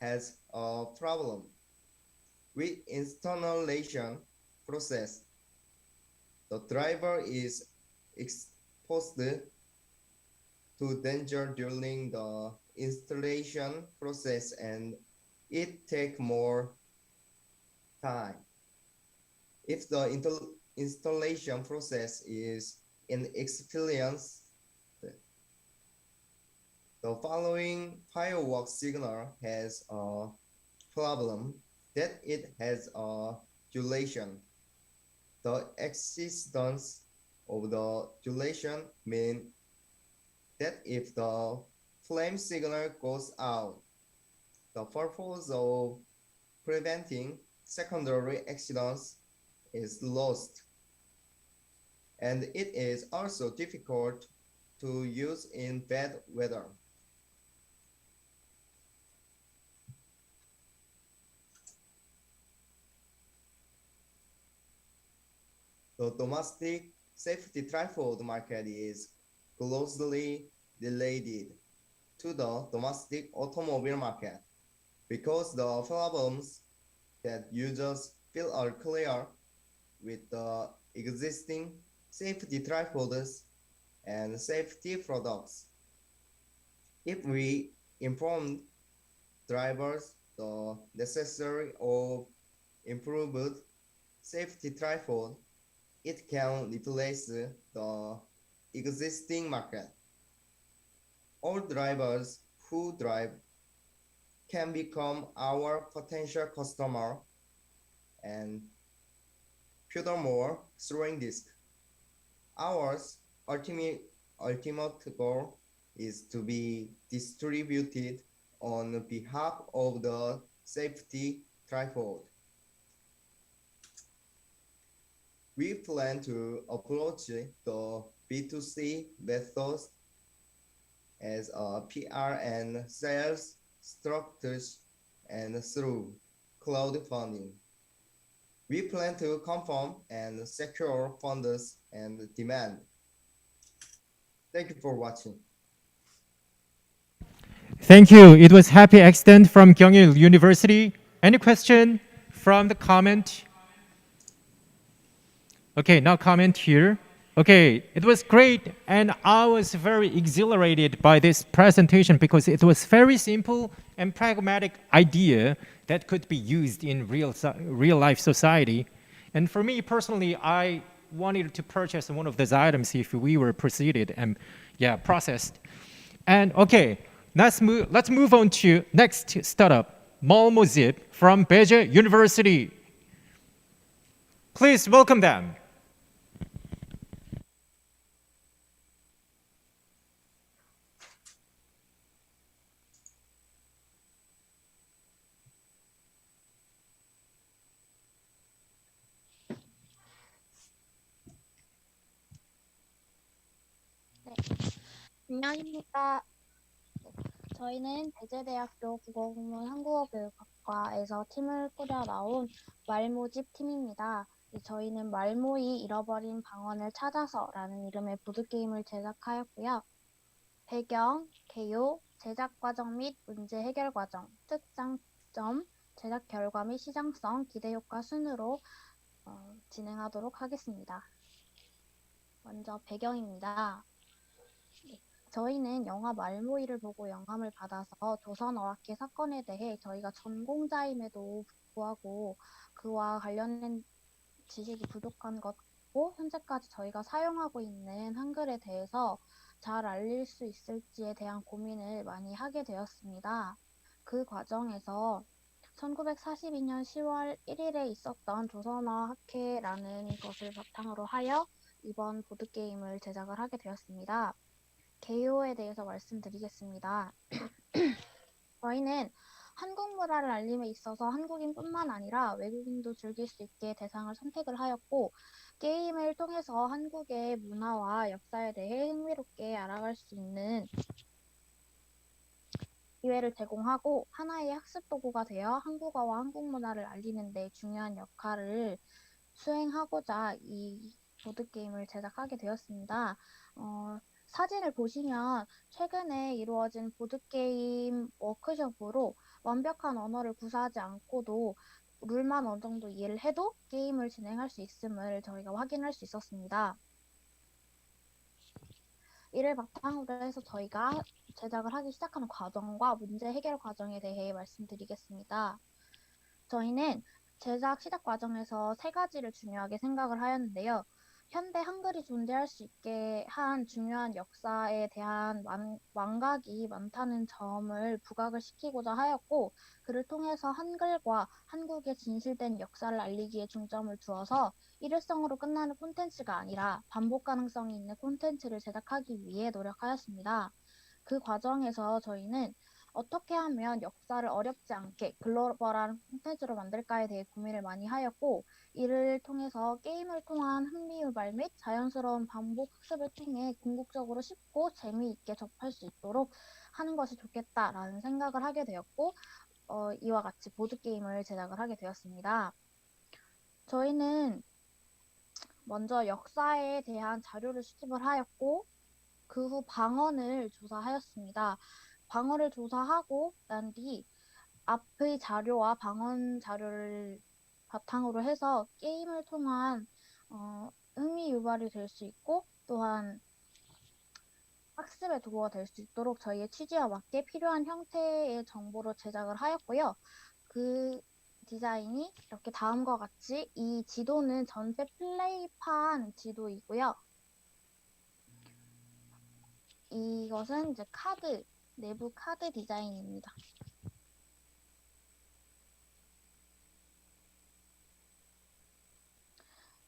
has a problem with installation process. The driver is exposed to danger during the installation process and it takes more time. If the installation process is inexperienced, the following fireworks signal has a problem that it has a duration. The existence of the duration means that if the flame signal goes out, the purpose of preventing secondary accidents is lost. And it is also difficult to use in bad weather. The domestic safety tripod market is closely related to the domestic automobile market because the problems that users feel are clear with the existing safety tripods and safety products. If we inform drivers the necessary or improved safety tripod, it can replace the existing market. All drivers who drive can become our potential customer, and furthermore, throwing disc. Our ultimate goal is to be distributed on behalf of the safety tripod. We plan to approach the B2C methods as a PR and sales structures and through crowdfunding. We plan to confirm and secure funds and demand. Thank you for watching. Thank you. It was Happy Accident from Kyungil University. Any question from the comment? Okay, now comment here. Okay, it was great, and I was very exhilarated by this presentation because it was very simple and pragmatic idea that could be used in real life society. And for me personally, I wanted to purchase one of those items if we were proceeded and processed. And okay, let's move on to next startup, Malmozip from Beja University. Please welcome them. 안녕하십니까. 저희는 대제대학교 국어국문 한국어교육학과에서 팀을 꾸려 나온 말모집 팀입니다. 저희는 말모이 잃어버린 방언을 찾아서라는 이름의 보드게임을 제작하였고요. 배경, 개요, 제작 과정 및 문제 해결 과정, 특장점, 제작 결과 및 시장성, 기대 효과 순으로 진행하도록 하겠습니다. 먼저 배경입니다. 저희는 영화 말모이를 보고 영감을 받아서 조선어학계 사건에 대해 저희가 전공자임에도 불구하고 그와 관련된 지식이 부족한 것고 현재까지 저희가 사용하고 있는 한글에 대해서 잘 알릴 수 있을지에 대한 고민을 많이 하게 되었습니다. 그 과정에서 1942년 10월 1일에 있었던 조선어 학회라는 것을 바탕으로 하여 이번 보드게임을 제작을 하게 되었습니다. 개요에 대해서 말씀드리겠습니다. 저희는 한국 문화를 알림에 있어서 한국인뿐만 아니라 외국인도 즐길 수 있게 대상을 선택을 하였고 게임을 통해서 한국의 문화와 역사에 대해 흥미롭게 알아갈 수 있는 기회를 제공하고 하나의 학습 도구가 되어 한국어와 한국 문화를 알리는 데 중요한 역할을 수행하고자 이 보드게임을 제작하게 되었습니다. 사진을 보시면 최근에 이루어진 보드게임 워크숍으로 완벽한 언어를 구사하지 않고도 룰만 어느 정도 이해를 해도 게임을 진행할 수 있음을 저희가 확인할 수 있었습니다. 이를 바탕으로 해서 저희가 제작을 하기 시작하는 과정과 문제 해결 과정에 대해 말씀드리겠습니다. 저희는 제작 시작 과정에서 세 가지를 중요하게 생각을 하였는데요. 현대 한글이 존재할 수 있게 한 중요한 역사에 대한 망각이 많다는 점을 부각을 시키고자 하였고 그를 통해서 한글과 한국의 진실된 역사를 알리기에 중점을 두어서 일회성으로 끝나는 콘텐츠가 아니라 반복 가능성이 있는 콘텐츠를 제작하기 위해 노력하였습니다. 그 과정에서 저희는 어떻게 하면 역사를 어렵지 않게 글로벌한 콘텐츠로 만들까에 대해 고민을 많이 하였고 이를 통해서 게임을 통한 흥미유발 및 자연스러운 반복 학습을 통해 궁극적으로 쉽고 재미있게 접할 수 있도록 하는 것이 좋겠다라는 생각을 하게 되었고 이와 같이 보드게임을 제작을 하게 되었습니다. 저희는 먼저 역사에 대한 자료를 수집을 하였고 그 후 방언을 조사하였습니다. 방언을 조사하고 난 뒤 앞의 자료와 방언 자료를 바탕으로 해서 게임을 통한 흥미 유발이 될 수 있고 또한 학습에 도구가 될 수 있도록 저희의 취지와 맞게 필요한 형태의 정보로 제작을 하였고요. 그 디자인이 이렇게 다음과 같이 이 지도는 전체 플레이판 지도이고요. 이것은 이제 내부 카드 디자인입니다.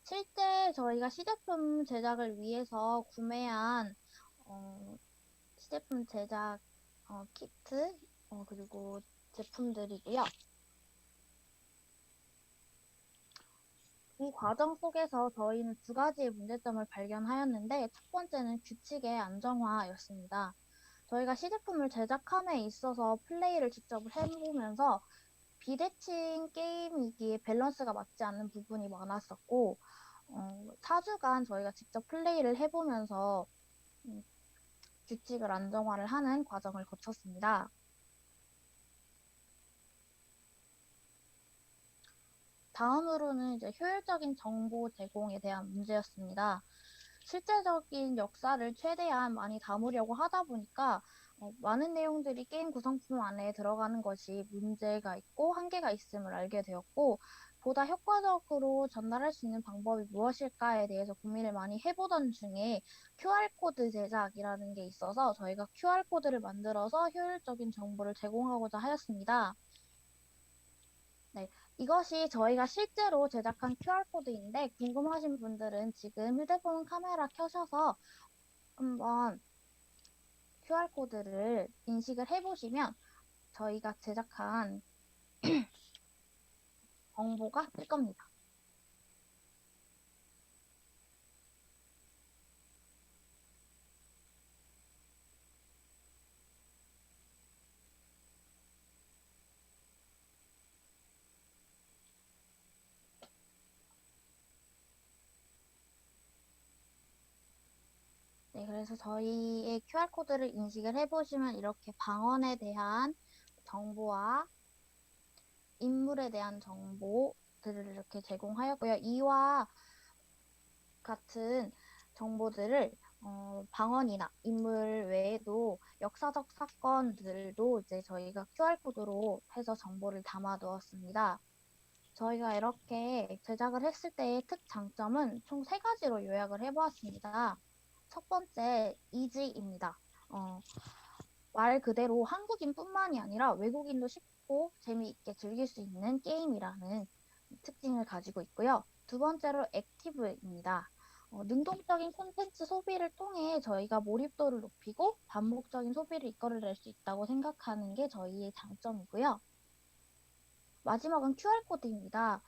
실제 저희가 시제품 제작을 위해서 구매한 시제품 제작 키트 그리고 제품들이고요. 이 과정 속에서 저희는 두 가지의 문제점을 발견하였는데 첫 번째는 규칙의 안정화였습니다. 저희가 시제품을 제작함에 있어서 플레이를 직접 해보면서 비대칭 게임이기에 밸런스가 맞지 않는 부분이 많았었고 4주간 저희가 직접 플레이를 해보면서 규칙을 안정화를 하는 과정을 거쳤습니다. 다음으로는 이제 효율적인 정보 제공에 대한 문제였습니다. 실제적인 역사를 최대한 많이 담으려고 하다 보니까 많은 내용들이 게임 구성품 안에 들어가는 것이 문제가 있고 한계가 있음을 알게 되었고 보다 효과적으로 전달할 수 있는 방법이 무엇일까에 대해서 고민을 많이 해보던 중에 QR코드 제작이라는 게 있어서 저희가 QR코드를 만들어서 효율적인 정보를 제공하고자 하였습니다. 네, 이것이 저희가 실제로 제작한 QR코드인데 궁금하신 분들은 지금 휴대폰 카메라 켜셔서 한번 QR코드를 인식을 해보시면 저희가 제작한 정보가 뜰 겁니다. 네, 그래서 저희의 QR코드를 인식을 해보시면 이렇게 방언에 대한 정보와 인물에 대한 정보들을 이렇게 제공하였고요. 이와 같은 정보들을 방언이나 인물 외에도 역사적 사건들도 이제 저희가 QR코드로 해서 정보를 담아두었습니다. 저희가 이렇게 제작을 했을 때의 특장점은 총 3가지로 요약을 해보았습니다. 첫 번째, 이지입니다. 말 그대로 한국인뿐만이 아니라 외국인도 쉽고 재미있게 즐길 수 있는 게임이라는 특징을 가지고 있고요. 두 번째로 액티브입니다. 능동적인 콘텐츠 소비를 통해 저희가 몰입도를 높이고 반복적인 소비를 이끌어낼 수 있다고 생각하는 게 저희의 장점이고요. 마지막은 QR코드입니다.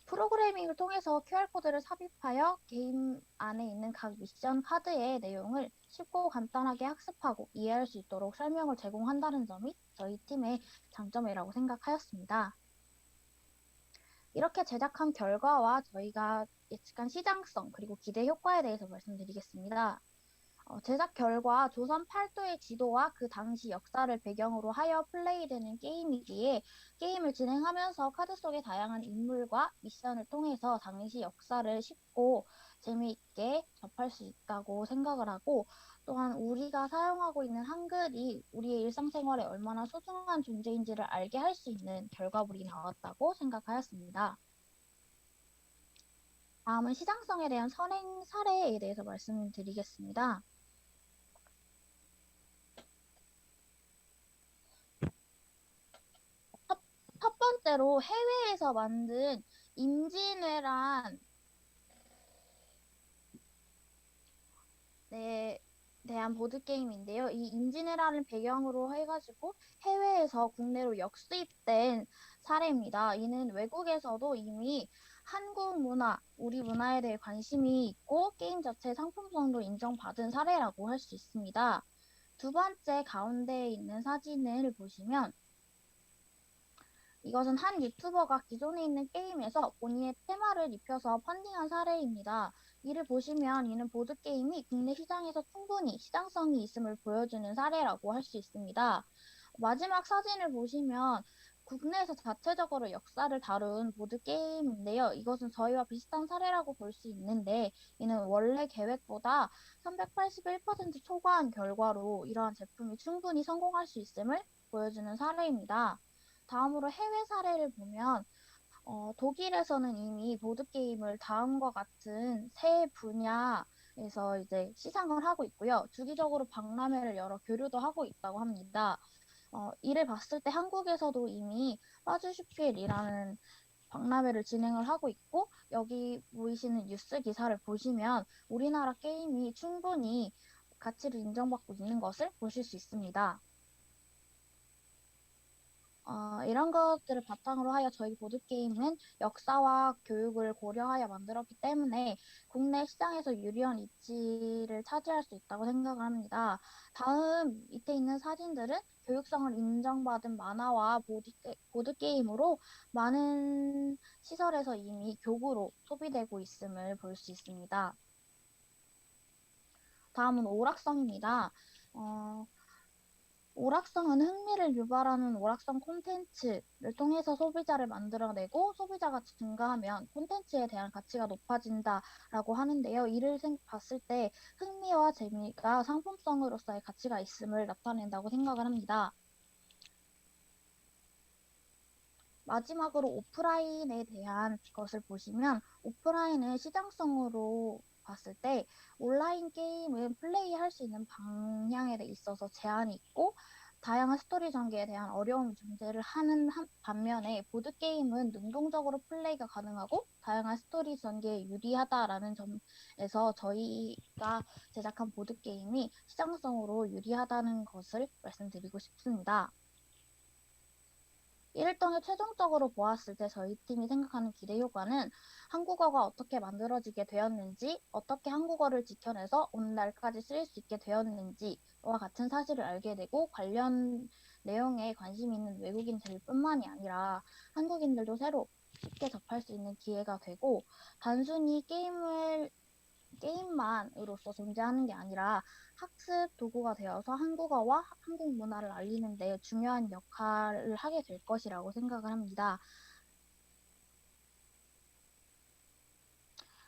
프로그래밍을 통해서 QR코드를 삽입하여 게임 안에 있는 각 미션 카드의 내용을 쉽고 간단하게 학습하고 이해할 수 있도록 설명을 제공한다는 점이 저희 팀의 장점이라고 생각하였습니다. 이렇게 제작한 결과와 저희가 예측한 시장성 그리고 기대 효과에 대해서 말씀드리겠습니다. 제작 결과 조선 팔도의 지도와 그 당시 역사를 배경으로 하여 플레이되는 게임이기에 게임을 진행하면서 카드 속의 다양한 인물과 미션을 통해서 당시 역사를 쉽고 재미있게 접할 수 있다고 생각을 하고 또한 우리가 사용하고 있는 한글이 우리의 일상생활에 얼마나 소중한 존재인지를 알게 할 수 있는 결과물이 나왔다고 생각하였습니다. 다음은 시장성에 대한 선행 사례에 대해서 말씀드리겠습니다. 첫 번째로 해외에서 만든 임진왜란 대한 보드게임인데요. 이 임진왜란을 배경으로 해가지고 해외에서 국내로 역수입된 사례입니다. 이는 외국에서도 이미 한국 문화, 우리 문화에 대해 관심이 있고 게임 자체의 상품성도 인정받은 사례라고 할 수 있습니다. 두 번째 가운데에 있는 사진을 보시면 이것은 한 유튜버가 기존에 있는 게임에서 본인의 테마를 입혀서 펀딩한 사례입니다. 이를 보시면 이는 보드게임이 국내 시장에서 충분히 시장성이 있음을 보여주는 사례라고 할 수 있습니다. 마지막 사진을 보시면 국내에서 자체적으로 역사를 다룬 보드게임인데요. 이것은 저희와 비슷한 사례라고 볼 수 있는데 이는 원래 계획보다 381% 초과한 결과로 이러한 제품이 충분히 성공할 수 있음을 보여주는 사례입니다. 다음으로 해외 사례를 보면 독일에서는 이미 보드게임을 다음과 같은 세 분야에서 이제 시상을 하고 있고요. 주기적으로 박람회를 열어 교류도 하고 있다고 합니다. 이를 봤을 때 한국에서도 이미 빠주슈필이라는 박람회를 진행을 하고 있고 여기 보이시는 뉴스 기사를 보시면 우리나라 게임이 충분히 가치를 인정받고 있는 것을 보실 수 있습니다. 이런 것들을 바탕으로 하여 저희 보드게임은 역사와 교육을 고려하여 만들었기 때문에 국내 시장에서 유리한 위치를 차지할 수 있다고 생각을 합니다. 다음 밑에 있는 사진들은 교육성을 인정받은 만화와 보드게임으로 많은 시설에서 이미 교구로 소비되고 있음을 볼 수 있습니다. 다음은 오락성입니다. 오락성은 흥미를 유발하는 오락성 콘텐츠를 통해서 소비자를 만들어내고 소비자가 증가하면 콘텐츠에 대한 가치가 높아진다라고 하는데요. 이를 봤을 때 흥미와 재미가 상품성으로서의 가치가 있음을 나타낸다고 생각을 합니다. 마지막으로 오프라인에 대한 것을 보시면 오프라인은 시장성으로 봤을 때 온라인 게임은 플레이할 수 있는 방향에 있어서 제한이 있고 다양한 스토리 전개에 대한 어려움이 존재를 하는 반면에 보드게임은 능동적으로 플레이가 가능하고 다양한 스토리 전개에 유리하다라는 점에서 저희가 제작한 보드게임이 시장성으로 유리하다는 것을 말씀드리고 싶습니다. 이를 통해 최종적으로 보았을 때 저희 팀이 생각하는 기대 효과는 한국어가 어떻게 만들어지게 되었는지, 어떻게 한국어를 지켜내서 오늘날까지 쓰일 수 있게 되었는지와 같은 사실을 알게 되고 관련 내용에 관심 있는 외국인들뿐만이 아니라 한국인들도 새로 쉽게 접할 수 있는 기회가 되고 단순히 게임만으로서 존재하는 게 아니라 학습 도구가 되어서 한국어와 한국 문화를 알리는 데 중요한 역할을 하게 될 것이라고 생각을 합니다.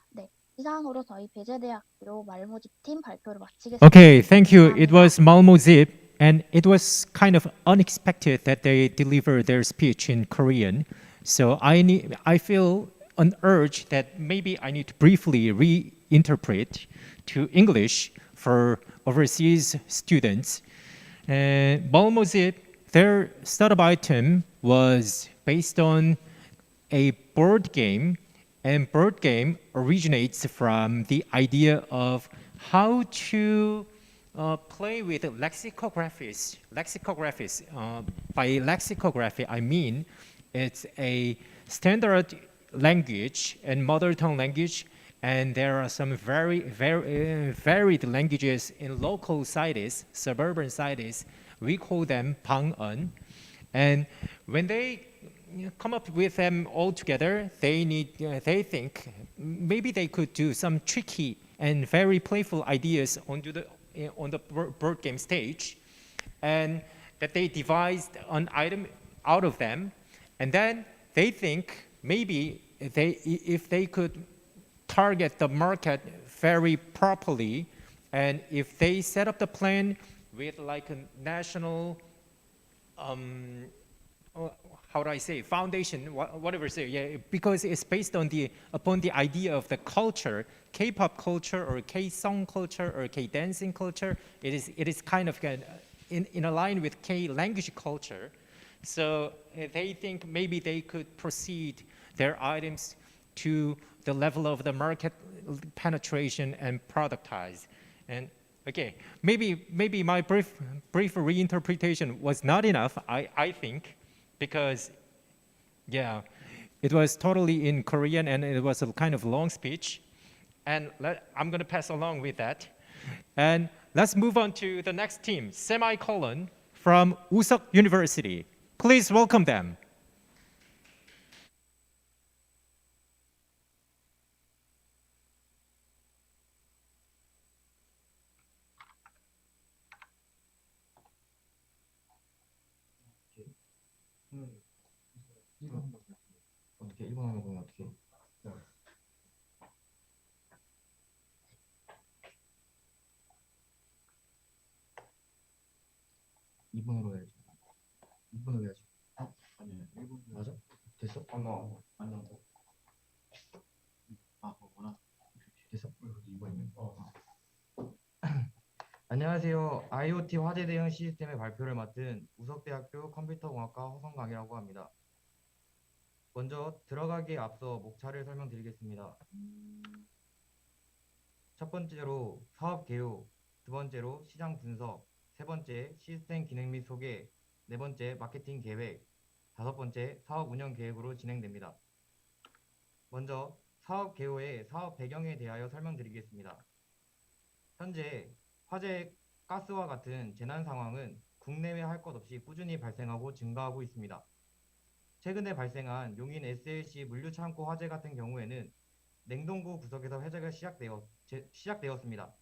네, 이상으로 저희 배재대학교 말모집팀 발표를 마치겠습니다. Okay, thank you. It 감사합니다. was Malmozip, and it was kind of unexpected that they delivered their speech in Korean. So I feel an urge that maybe I need to briefly reinterpret to English for overseas students. And Malmozip, their startup item was based on a board game, and board game originates from the idea of how to play with lexicographies. By lexicography, I mean it's a standard language and mother tongue language, and there are some very varied languages in local sites, suburban sites. We call them 방언, and when they come up with them all together, they think maybe they could do some tricky and very playful ideas on the board game stage, and that they devised an item out of them, and then they think maybe if they could target the market very properly, and if they set up the plan with like a national how do I say, foundation, whatever say, yeah, because it's based on upon the idea of the culture, K-pop culture or K-song culture or K-dancing culture. It is kind of in a line with K-language culture. So they think maybe they could proceed their items to the level of the market penetration and productize. And okay, maybe my brief reinterpretation was not enough, I think, because yeah, it was totally in Korean and it was a kind of long speech. And I'm going to pass along with that. And let's move on to the next team, semicolon, from Usok University. Please welcome them. 어떻게 일본어로 보면 어떻게? 일본어로 해야지. 일본어로 해야지. 아니, 일본 맞아? 됐어? 너 완전 거. 그거구나. 됐어? 2번이면. 안녕하세요. IoT 화재 대응 시스템의 발표를 맡은 우석대학교 컴퓨터공학과 허성강이라고 합니다. 먼저 들어가기에 앞서 목차를 설명드리겠습니다. 첫 번째로 사업 개요, 두 번째로 시장 분석, 세 번째 시스템 기능 및 소개, 네 번째 마케팅 계획, 5번째, 사업 운영 계획으로 진행됩니다. 먼저 사업 개요의 사업 배경에 대하여 설명드리겠습니다. 현재 화재, 가스와 같은 재난 상황은 국내외 할 것 없이 꾸준히 발생하고 증가하고 있습니다. 최근에 발생한 용인 SLC 물류창고 화재 같은 경우에는 냉동고 구석에서 화재가 시작되었습니다.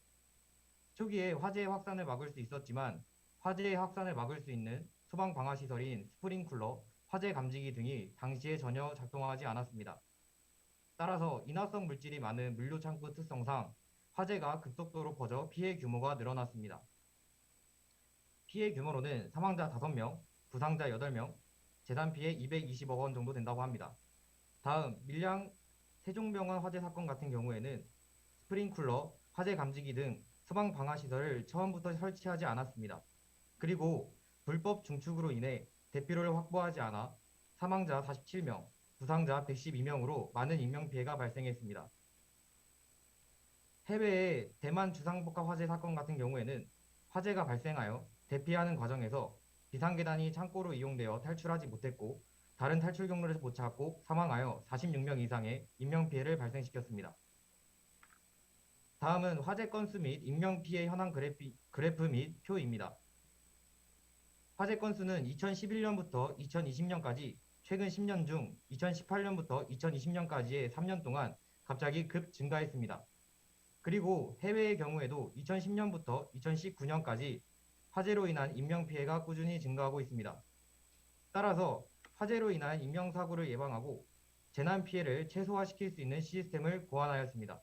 초기에 화재의 확산을 막을 수 있었지만 화재의 확산을 막을 수 있는 소방 방화 시설인 스프링클러, 화재 감지기 등이 당시에 전혀 작동하지 않았습니다. 따라서 인화성 물질이 많은 물류창고 특성상 화재가 급속도로 퍼져 피해 규모가 늘어났습니다. 피해 규모로는 사망자 5명, 부상자 8명, 재산 피해 220억 원 정도 된다고 합니다. 다음, 밀양 세종병원 화재 사건 같은 경우에는 스프링클러, 화재 감지기 등 소방 방화 시설을 처음부터 설치하지 않았습니다. 그리고 불법 중축으로 인해 대피로를 확보하지 않아 사망자 47명, 부상자 112명으로 많은 인명피해가 발생했습니다. 해외의 대만 주상복합 화재 사건 같은 경우에는 화재가 발생하여 대피하는 과정에서 비상계단이 창고로 이용되어 탈출하지 못했고 다른 탈출 경로를 못 찾고 사망하여 46명 이상의 인명피해를 발생시켰습니다. 다음은 화재 건수 및 인명피해 현황 그래프 및 표입니다. 화재 건수는 2011년부터 2020년까지 최근 10년 중 2018년부터 2020년까지의 3년 동안 갑자기 급 증가했습니다. 그리고 해외의 경우에도 2010년부터 2019년까지 화재로 인한 인명피해가 꾸준히 증가하고 있습니다. 따라서 화재로 인한 인명사고를 예방하고 재난 피해를 최소화시킬 수 있는 시스템을 고안하였습니다.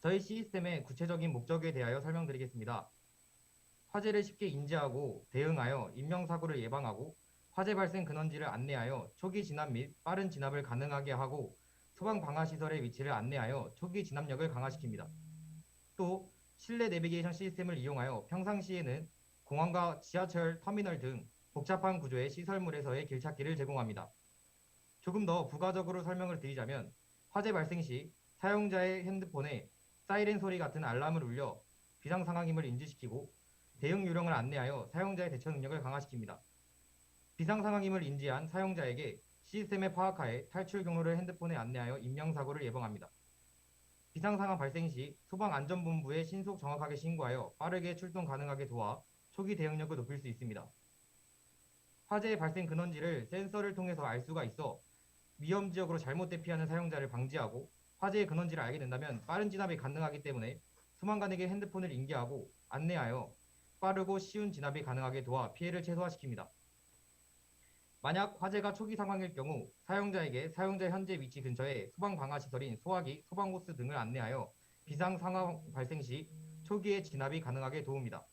저희 시스템의 구체적인 목적에 대하여 설명드리겠습니다. 화재를 쉽게 인지하고 대응하여 인명사고를 예방하고 화재 발생 근원지를 안내하여 초기 진압 및 빠른 진압을 가능하게 하고 소방 방화 시설의 위치를 안내하여 초기 진압력을 강화시킵니다. 또 실내 내비게이션 시스템을 이용하여 평상시에는 공항과 지하철, 터미널 등 복잡한 구조의 시설물에서의 길찾기를 제공합니다. 조금 더 부가적으로 설명을 드리자면 화재 발생 시 사용자의 핸드폰에 사이렌 소리 같은 알람을 울려 비상 상황임을 인지시키고 대응 요령을 안내하여 사용자의 대처 능력을 강화시킵니다. 비상 상황임을 인지한 사용자에게 시스템의 파악하에 탈출 경로를 핸드폰에 안내하여 인명사고를 예방합니다. 비상 상황 발생 시 소방안전본부에 신속 정확하게 신고하여 빠르게 출동 가능하게 도와 초기 대응력을 높일 수 있습니다. 화재의 발생 근원지를 센서를 통해서 알 수가 있어 위험 지역으로 잘못 대피하는 사용자를 방지하고 화재의 근원지를 알게 된다면 빠른 진압이 가능하기 때문에 소방관에게 핸드폰을 인계하고 안내하여 빠르고 쉬운 진압이 가능하게 도와 피해를 최소화시킵니다. 만약 화재가 초기 상황일 경우 사용자에게 사용자 현재 위치 근처에 소방 방화 시설인 소화기, 소방호스 등을 안내하여 비상 상황 발생 시 초기에 진압이 가능하게 도웁니다.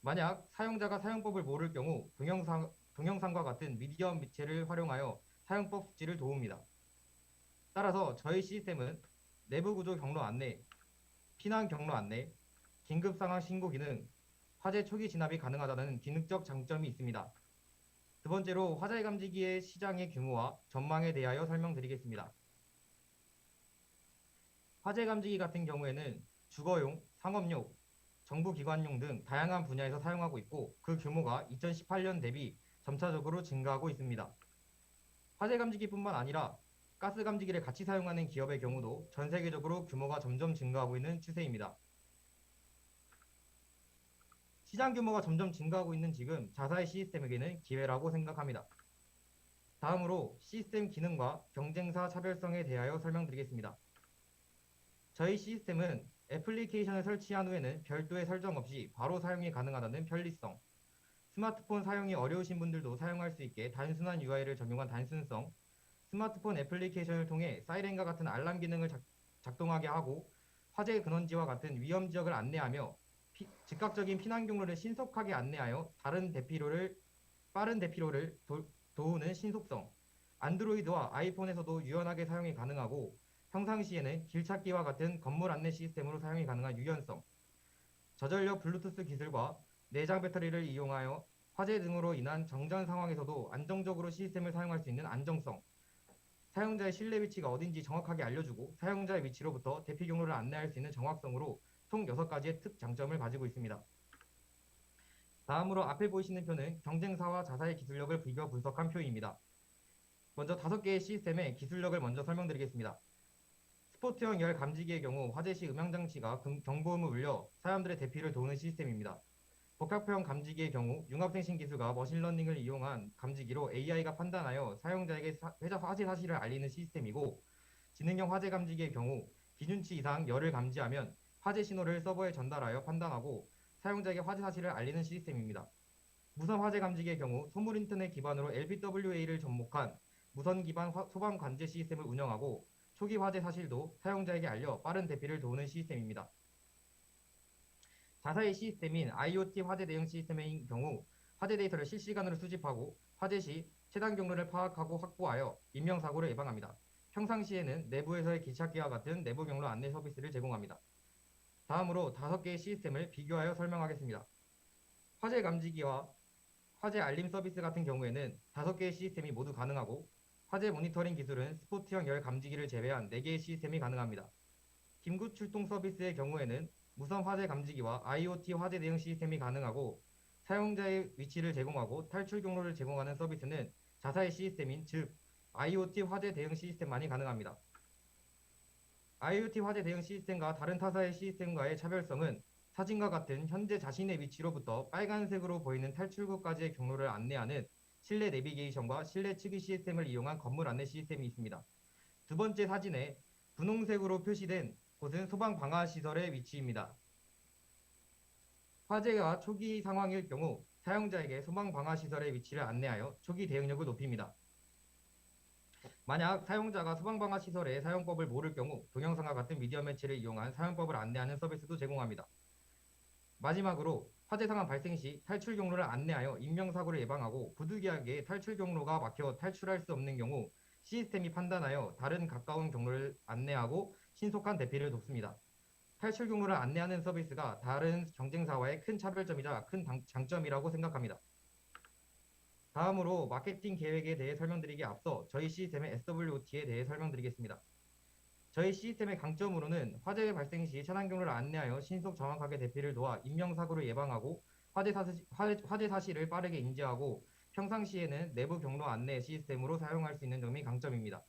만약 사용자가 사용법을 모를 경우 동영상과 같은 미디어 매체를 활용하여 사용법 숙지를 도웁니다. 따라서 저희 시스템은 내부 구조 경로 안내, 피난 경로 안내, 긴급 상황 신고 기능, 화재 초기 진압이 가능하다는 기능적 장점이 있습니다. 두 번째로 화재 감지기의 시장의 규모와 전망에 대하여 설명드리겠습니다. 화재 감지기 같은 경우에는 주거용, 상업용, 정부기관용 등 다양한 분야에서 사용하고 있고 그 규모가 2018년 대비 점차적으로 증가하고 있습니다. 화재 감지기뿐만 아니라 가스 감지기를 같이 사용하는 기업의 경우도 전 세계적으로 규모가 점점 증가하고 있는 추세입니다. 시장 규모가 점점 증가하고 있는 지금 자사의 시스템에게는 기회라고 생각합니다. 다음으로 시스템 기능과 경쟁사 차별성에 대하여 설명드리겠습니다. 저희 시스템은 애플리케이션을 설치한 후에는 별도의 설정 없이 바로 사용이 가능하다는 편리성, 스마트폰 사용이 어려우신 분들도 사용할 수 있게 단순한 UI를 적용한 단순성, 스마트폰 애플리케이션을 통해 사이렌과 같은 알람 기능을 작동하게 하고 화재 근원지와 같은 위험 지역을 안내하며 즉각적인 피난 경로를 신속하게 안내하여 빠른 대피로를 도우는 신속성, 안드로이드와 아이폰에서도 유연하게 사용이 가능하고 평상시에는 길찾기와 같은 건물 안내 시스템으로 사용이 가능한 유연성, 저전력 블루투스 기술과 내장 배터리를 이용하여 화재 등으로 인한 정전 상황에서도 안정적으로 시스템을 사용할 수 있는 안정성, 사용자의 실내 위치가 어딘지 정확하게 알려주고 사용자의 위치로부터 대피 경로를 안내할 수 있는 정확성으로 총 6가지의 특장점을 가지고 있습니다. 다음으로 앞에 보이시는 표는 경쟁사와 자사의 기술력을 비교 분석한 표입니다. 먼저 5개의 시스템의 기술력을 먼저 설명드리겠습니다. 스포츠형 열 감지기의 경우 화재 시 음향장치가 경보음을 울려 사람들의 대피를 도우는 시스템입니다. 복합형 감지기의 경우 융합생신 기술과 머신러닝을 이용한 감지기로 AI가 판단하여 사용자에게 화재 사실을 알리는 시스템이고, 지능형 화재 감지기의 경우 기준치 이상 열을 감지하면 화재 신호를 서버에 전달하여 판단하고 사용자에게 화재 사실을 알리는 시스템입니다. 무선 화재 감지기의 경우 소물 인터넷 기반으로 LPWA를 접목한 무선 기반 소방 관제 시스템을 운영하고 초기 화재 사실도 사용자에게 알려 빠른 대피를 도우는 시스템입니다. 자사의 시스템인 IoT 화재 대응 시스템의 경우 화재 데이터를 실시간으로 수집하고 화재 시 최단 경로를 파악하고 확보하여 인명사고를 예방합니다. 평상시에는 내부에서의 기찻기와 같은 내부 경로 안내 서비스를 제공합니다. 다음으로 5개의 시스템을 비교하여 설명하겠습니다. 화재 감지기와 화재 알림 서비스 같은 경우에는 5개의 시스템이 모두 가능하고, 화재 모니터링 기술은 스포츠형 열 감지기를 제외한 4개의 시스템이 가능합니다. 긴급 출동 서비스의 경우에는 무선 화재 감지기와 IoT 화재 대응 시스템이 가능하고, 사용자의 위치를 제공하고 탈출 경로를 제공하는 서비스는 자사의 시스템인 즉 IoT 화재 대응 시스템만이 가능합니다. IoT 화재 대응 시스템과 다른 타사의 시스템과의 차별성은 사진과 같은 현재 자신의 위치로부터 빨간색으로 보이는 탈출구까지의 경로를 안내하는 실내 내비게이션과 실내 측의 시스템을 이용한 건물 안내 시스템이 있습니다. 두 번째 사진에 분홍색으로 표시된 곳은 소방 방화 시설의 위치입니다. 화재가 초기 상황일 경우 사용자에게 소방 방화 시설의 위치를 안내하여 초기 대응력을 높입니다. 만약 사용자가 소방 방화 시설의 사용법을 모를 경우 동영상과 같은 미디어 매체를 이용한 사용법을 안내하는 서비스도 제공합니다. 마지막으로 화재 상황 발생 시 탈출 경로를 안내하여 인명사고를 예방하고 부득이하게 탈출 경로가 막혀 탈출할 수 없는 경우 시스템이 판단하여 다른 가까운 경로를 안내하고 신속한 대피를 돕습니다. 탈출 경로를 안내하는 서비스가 다른 경쟁사와의 큰 차별점이자 큰 장점이라고 생각합니다. 다음으로 마케팅 계획에 대해 설명드리기에 앞서 저희 시스템의 SWOT에 대해 설명드리겠습니다. 저희 시스템의 강점으로는 화재 발생 시 차단 경로를 안내하여 신속 정확하게 대피를 도와 인명사고를 예방하고 화재 사실을 빠르게 인지하고 평상시에는 내부 경로 안내 시스템으로 사용할 수 있는 점이 강점입니다.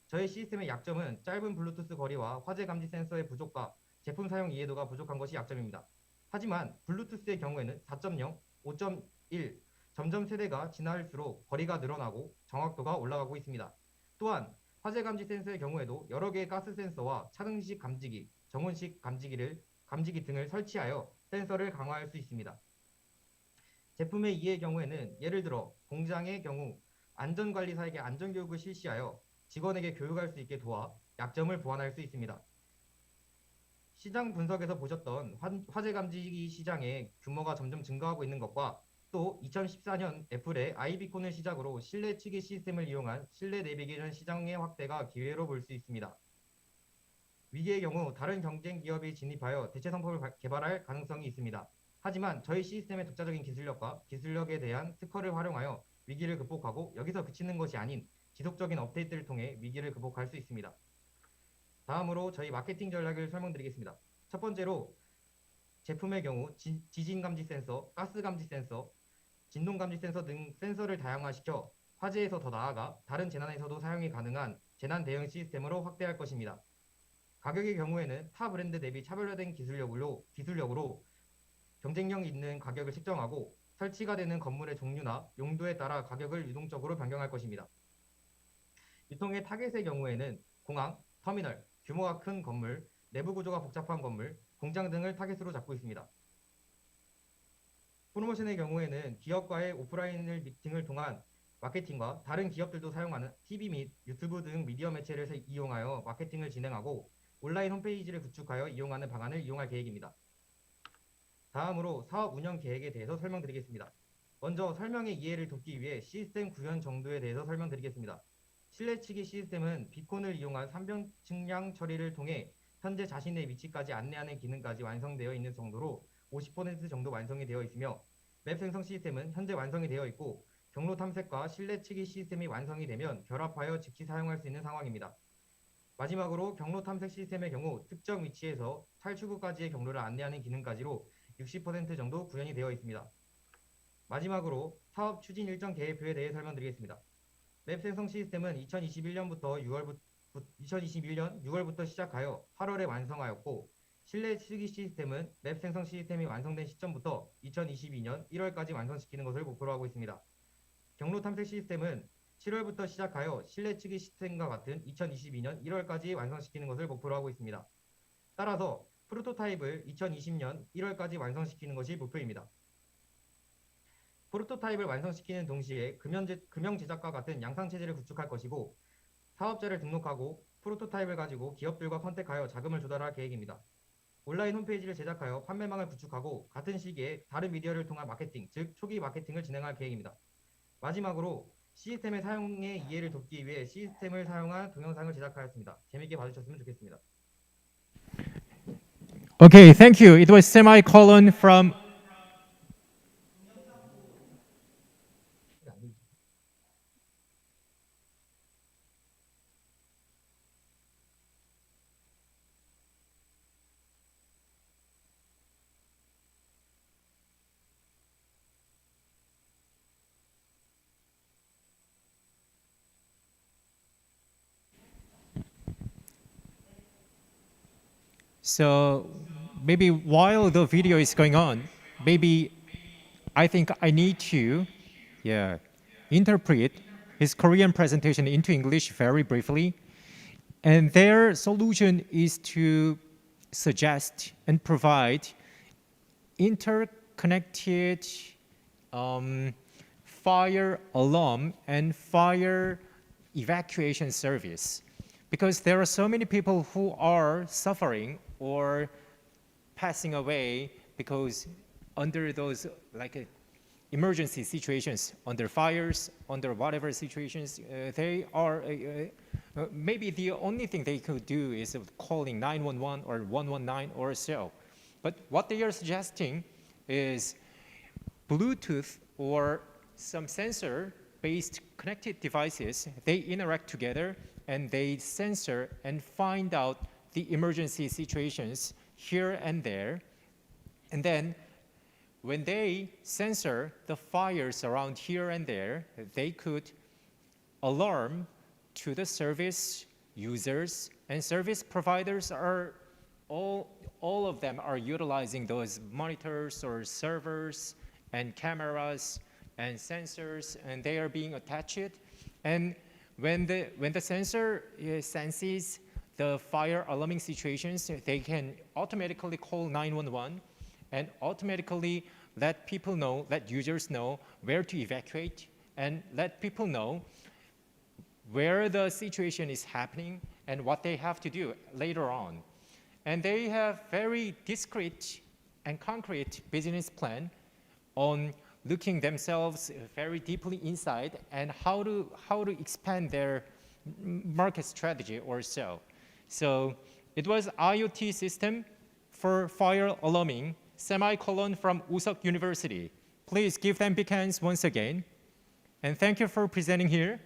저희 시스템의 약점은 짧은 블루투스 거리와 화재 감지 센서의 부족과 제품 사용 이해도가 부족한 것이 약점입니다. 하지만 블루투스의 경우에는 4.0, 5.1 점점 세대가 지날수록 거리가 늘어나고 정확도가 올라가고 있습니다. 또한 화재 감지 센서의 경우에도 여러 개의 가스 센서와 차등식 감지기, 정온식 감지기 등을 설치하여 센서를 강화할 수 있습니다. 제품의 이해의 경우에는 예를 들어 공장의 경우 안전관리사에게 안전교육을 실시하여 직원에게 교육할 수 있게 도와 약점을 보완할 수 있습니다. 시장 분석에서 보셨던 화재 감지기 시장의 규모가 점점 증가하고 있는 것과 또 2014년 애플의 아이비콘을 시작으로 실내 측의 시스템을 이용한 실내 내비게이션 시장의 확대가 기회로 볼 수 있습니다. 위기의 경우 다른 경쟁 기업이 진입하여 대체 상품을 개발할 가능성이 있습니다. 하지만 저희 시스템의 독자적인 기술력과 기술력에 대한 특허를 활용하여 위기를 극복하고 여기서 그치는 것이 아닌 지속적인 업데이트를 통해 위기를 극복할 수 있습니다. 다음으로 저희 마케팅 전략을 설명드리겠습니다. 첫 번째로 제품의 경우 지진 감지 센서, 가스 감지 센서, 진동 감지 센서 등 센서를 다양화시켜 화재에서 더 나아가 다른 재난에서도 사용이 가능한 재난 대응 시스템으로 확대할 것입니다. 가격의 경우에는 타 브랜드 대비 차별화된 기술력으로 경쟁력 있는 가격을 책정하고 설치가 되는 건물의 종류나 용도에 따라 가격을 유동적으로 변경할 것입니다. 유통의 타겟의 경우에는 공항, 터미널, 규모가 큰 건물, 내부 구조가 복잡한 건물, 공장 등을 타겟으로 잡고 있습니다. 프로모션의 경우에는 기업과의 오프라인 미팅을 통한 마케팅과 다른 기업들도 사용하는 TV 및 유튜브 등 미디어 매체를 이용하여 마케팅을 진행하고 온라인 홈페이지를 구축하여 이용하는 방안을 이용할 계획입니다. 다음으로 사업 운영 계획에 대해서 설명드리겠습니다. 먼저 설명의 이해를 돕기 위해 시스템 구현 정도에 대해서 설명드리겠습니다. 실내 측의 시스템은 비콘을 이용한 산병 측량 처리를 통해 현재 자신의 위치까지 안내하는 기능까지 완성되어 있는 정도로 50% 정도 완성이 되어 있으며, 맵 생성 시스템은 현재 완성이 되어 있고 경로 탐색과 실내 측의 시스템이 완성이 되면 결합하여 즉시 사용할 수 있는 상황입니다. 마지막으로 경로 탐색 시스템의 경우 특정 위치에서 탈출구까지의 경로를 안내하는 기능까지로 60% 정도 구현이 되어 있습니다. 마지막으로 사업 추진 일정 계획표에 대해 설명드리겠습니다. 맵 생성 시스템은 2021년 6월부터 시작하여 8월에 완성하였고, 실내 실기 시스템은 맵 생성 시스템이 완성된 시점부터 2022년 1월까지 완성시키는 것을 목표로 하고 있습니다. 경로 탐색 시스템은 7월부터 시작하여 실내 측기 시스템과 같은 2022년 1월까지 완성시키는 것을 목표로 하고 있습니다. 따라서 프로토타입을 2020년 1월까지 완성시키는 것이 목표입니다. 프로토타입을 완성시키는 동시에 금형 제작과 같은 양상체제를 구축할 것이고, 사업자를 등록하고 프로토타입을 가지고 기업들과 컨택하여 자금을 조달할 계획입니다. 온라인 홈페이지를 제작하여 판매망을 구축하고 같은 시기에 다른 미디어를 통한 마케팅, 즉 초기 마케팅을 진행할 계획입니다. 마지막으로 시스템의 사용의 이해를 돕기 위해 시스템을 사용한 동영상을 제작하였습니다. 재밌게 봐주셨으면 좋겠습니다. Okay, thank you. It was semicolon from. So maybe while the video is going on, maybe I think I need to interpret his Korean presentation into English very briefly. And their solution is to suggest and provide interconnected fire alarm and fire evacuation service. Because there are so many people who are suffering or passing away because under those emergency situations, under fires, under whatever situations, they are maybe the only thing they could do is calling 911 or 119 or so. But what they are suggesting is Bluetooth or some sensor-based connected devices. They interact together and they sensor and find out the emergency situations here and there. And then when they sensor the fires around here and there, they could alarm to the service users, and service providers are all of them are utilizing those monitors or servers and cameras and sensors, and they are being attached. And when the sensor senses the fire alarming situations, they can automatically call 911 and automatically let people know, let users know where to evacuate, and let people know where the situation is happening and what they have to do later on. And they have very discrete and concrete business plan on looking themselves very deeply inside and how to expand their market strategy or so. So it was IoT system for fire alarming, semicolon from Usok University. Please give them big hands once again. And thank you for presenting here.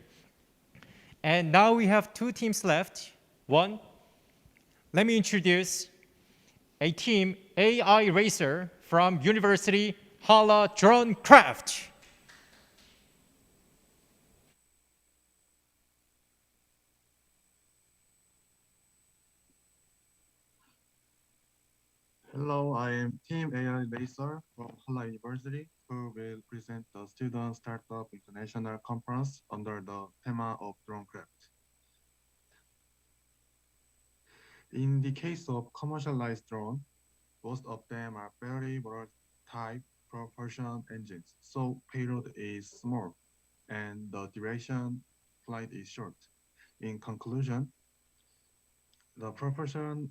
And now we have two teams left. One, let me introduce a team, AI Racer from University Hala Drone Craft. Hello, I am Team AI Racer from Hala University, who will present the Student Startup International Conference under the theme of DroneCraft. In the case of commercialized drone, most of them are very volatile propulsion engines, so payload is small and the duration flight is short. In conclusion, the propulsion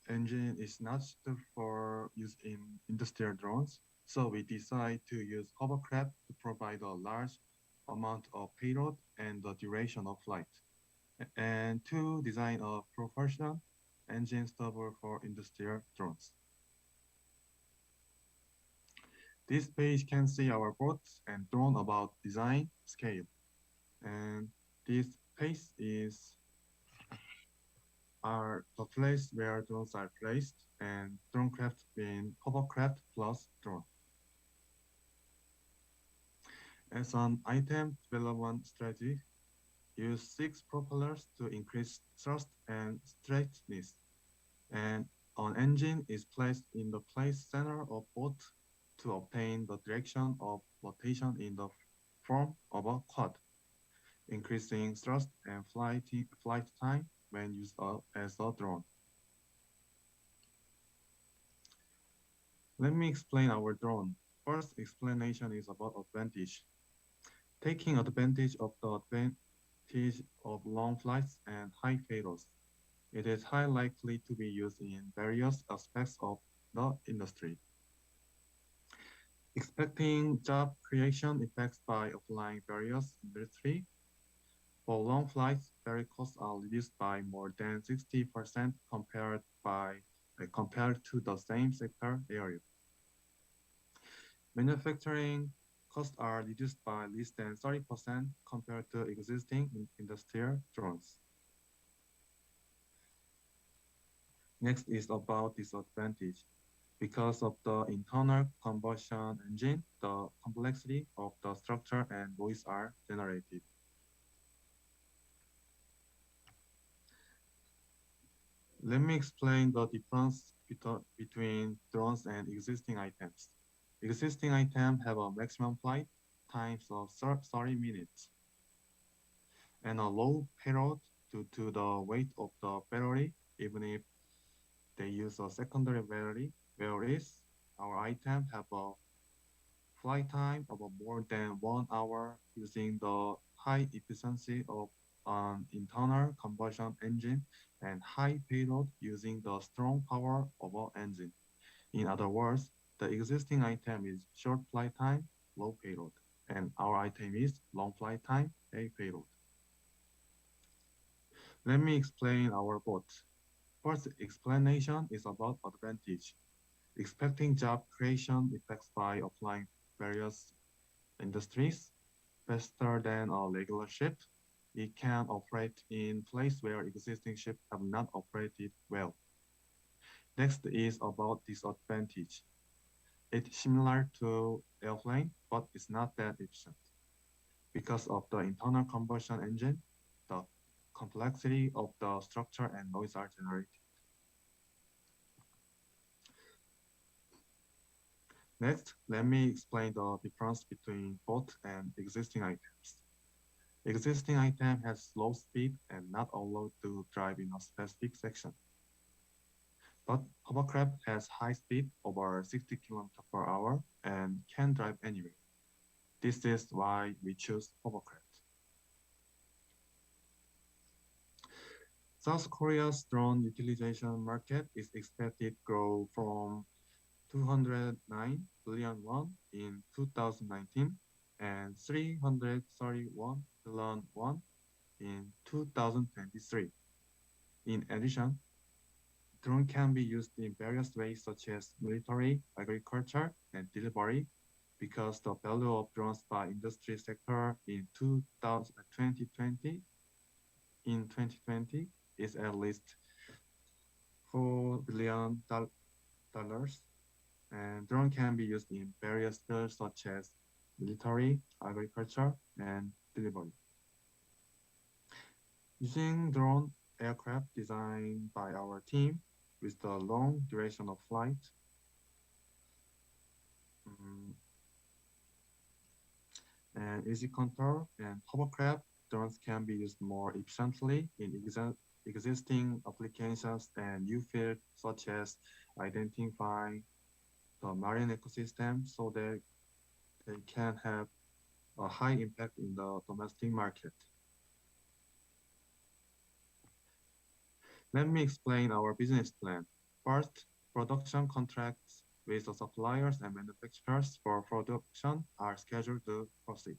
engine is not suited for use in industrial drones, so we decide to use hovercraft to provide a large amount of payload and the duration of flight, and to design a propulsion engine suitable for industrial drones. This page can see our boats and drone about design scale, and this page are the place where drones are placed, and DroneCraft being hovercraft plus drone. As an item development strategy, use 6 propellers to increase thrust and straightness, and an engine is placed in the place center of boat to obtain the direction of rotation in the form of a quad, increasing thrust and flight time when used as a drone. Let me explain our drone. First explanation is about advantage. Taking advantage of the advantage of long flights and high payloads, it is highly likely to be used in various aspects of the industry. Expecting job creation effects by applying various industry. For long flights, ferry costs are reduced by more than 60% compared to the same sector area. Manufacturing costs are reduced by less than 30% compared to existing industrial drones. Next is about disadvantage. Because of the internal combustion engine, the complexity of the structure and noise are generated. Let me explain the difference between drones and existing items. Existing items have a maximum flight times of 30 minutes and a low payload due to the weight of the battery, even if they use a secondary battery, whereas our items have a flight time of more than 1 hour using the high efficiency of an internal combustion engine and high payload using the strong power of an engine. In other words, the existing item is short flight time, low payload, and our item is long flight time, high payload. Let me explain our boat. First explanation is about advantage. Expecting job creation effects by applying various industries faster than a regular ship. It can operate in places where existing ships have not operated well. Next is about disadvantage. It's similar to airplane, but it's not that efficient. Because of the internal combustion engine, the complexity of the structure and noise are generated. Next, let me explain the difference between boat and existing items. Existing item has low speed and not allowed to drive in a specific section. But hovercraft has high speed over 60 km/h and can drive anywhere. This is why we choose hovercraft. South Korea's drone utilization market is expected to grow from 209 billion won in 2019 and 331 billion won in 2023. In addition, drone can be used in various ways such as military, agriculture, and delivery because the value of drones by industry sector in 2020 is at least $4 billion, and drone can be used in various fields such as military, agriculture, and delivery. Using drone aircraft designed by our team with the long duration of flight, and easy control and hovercraft, drones can be used more efficiently in existing applications and new fields such as identifying the marine ecosystem so that they can have a high impact in the domestic market. Let me explain our business plan. First, production contracts with the suppliers and manufacturers for production are scheduled to proceed.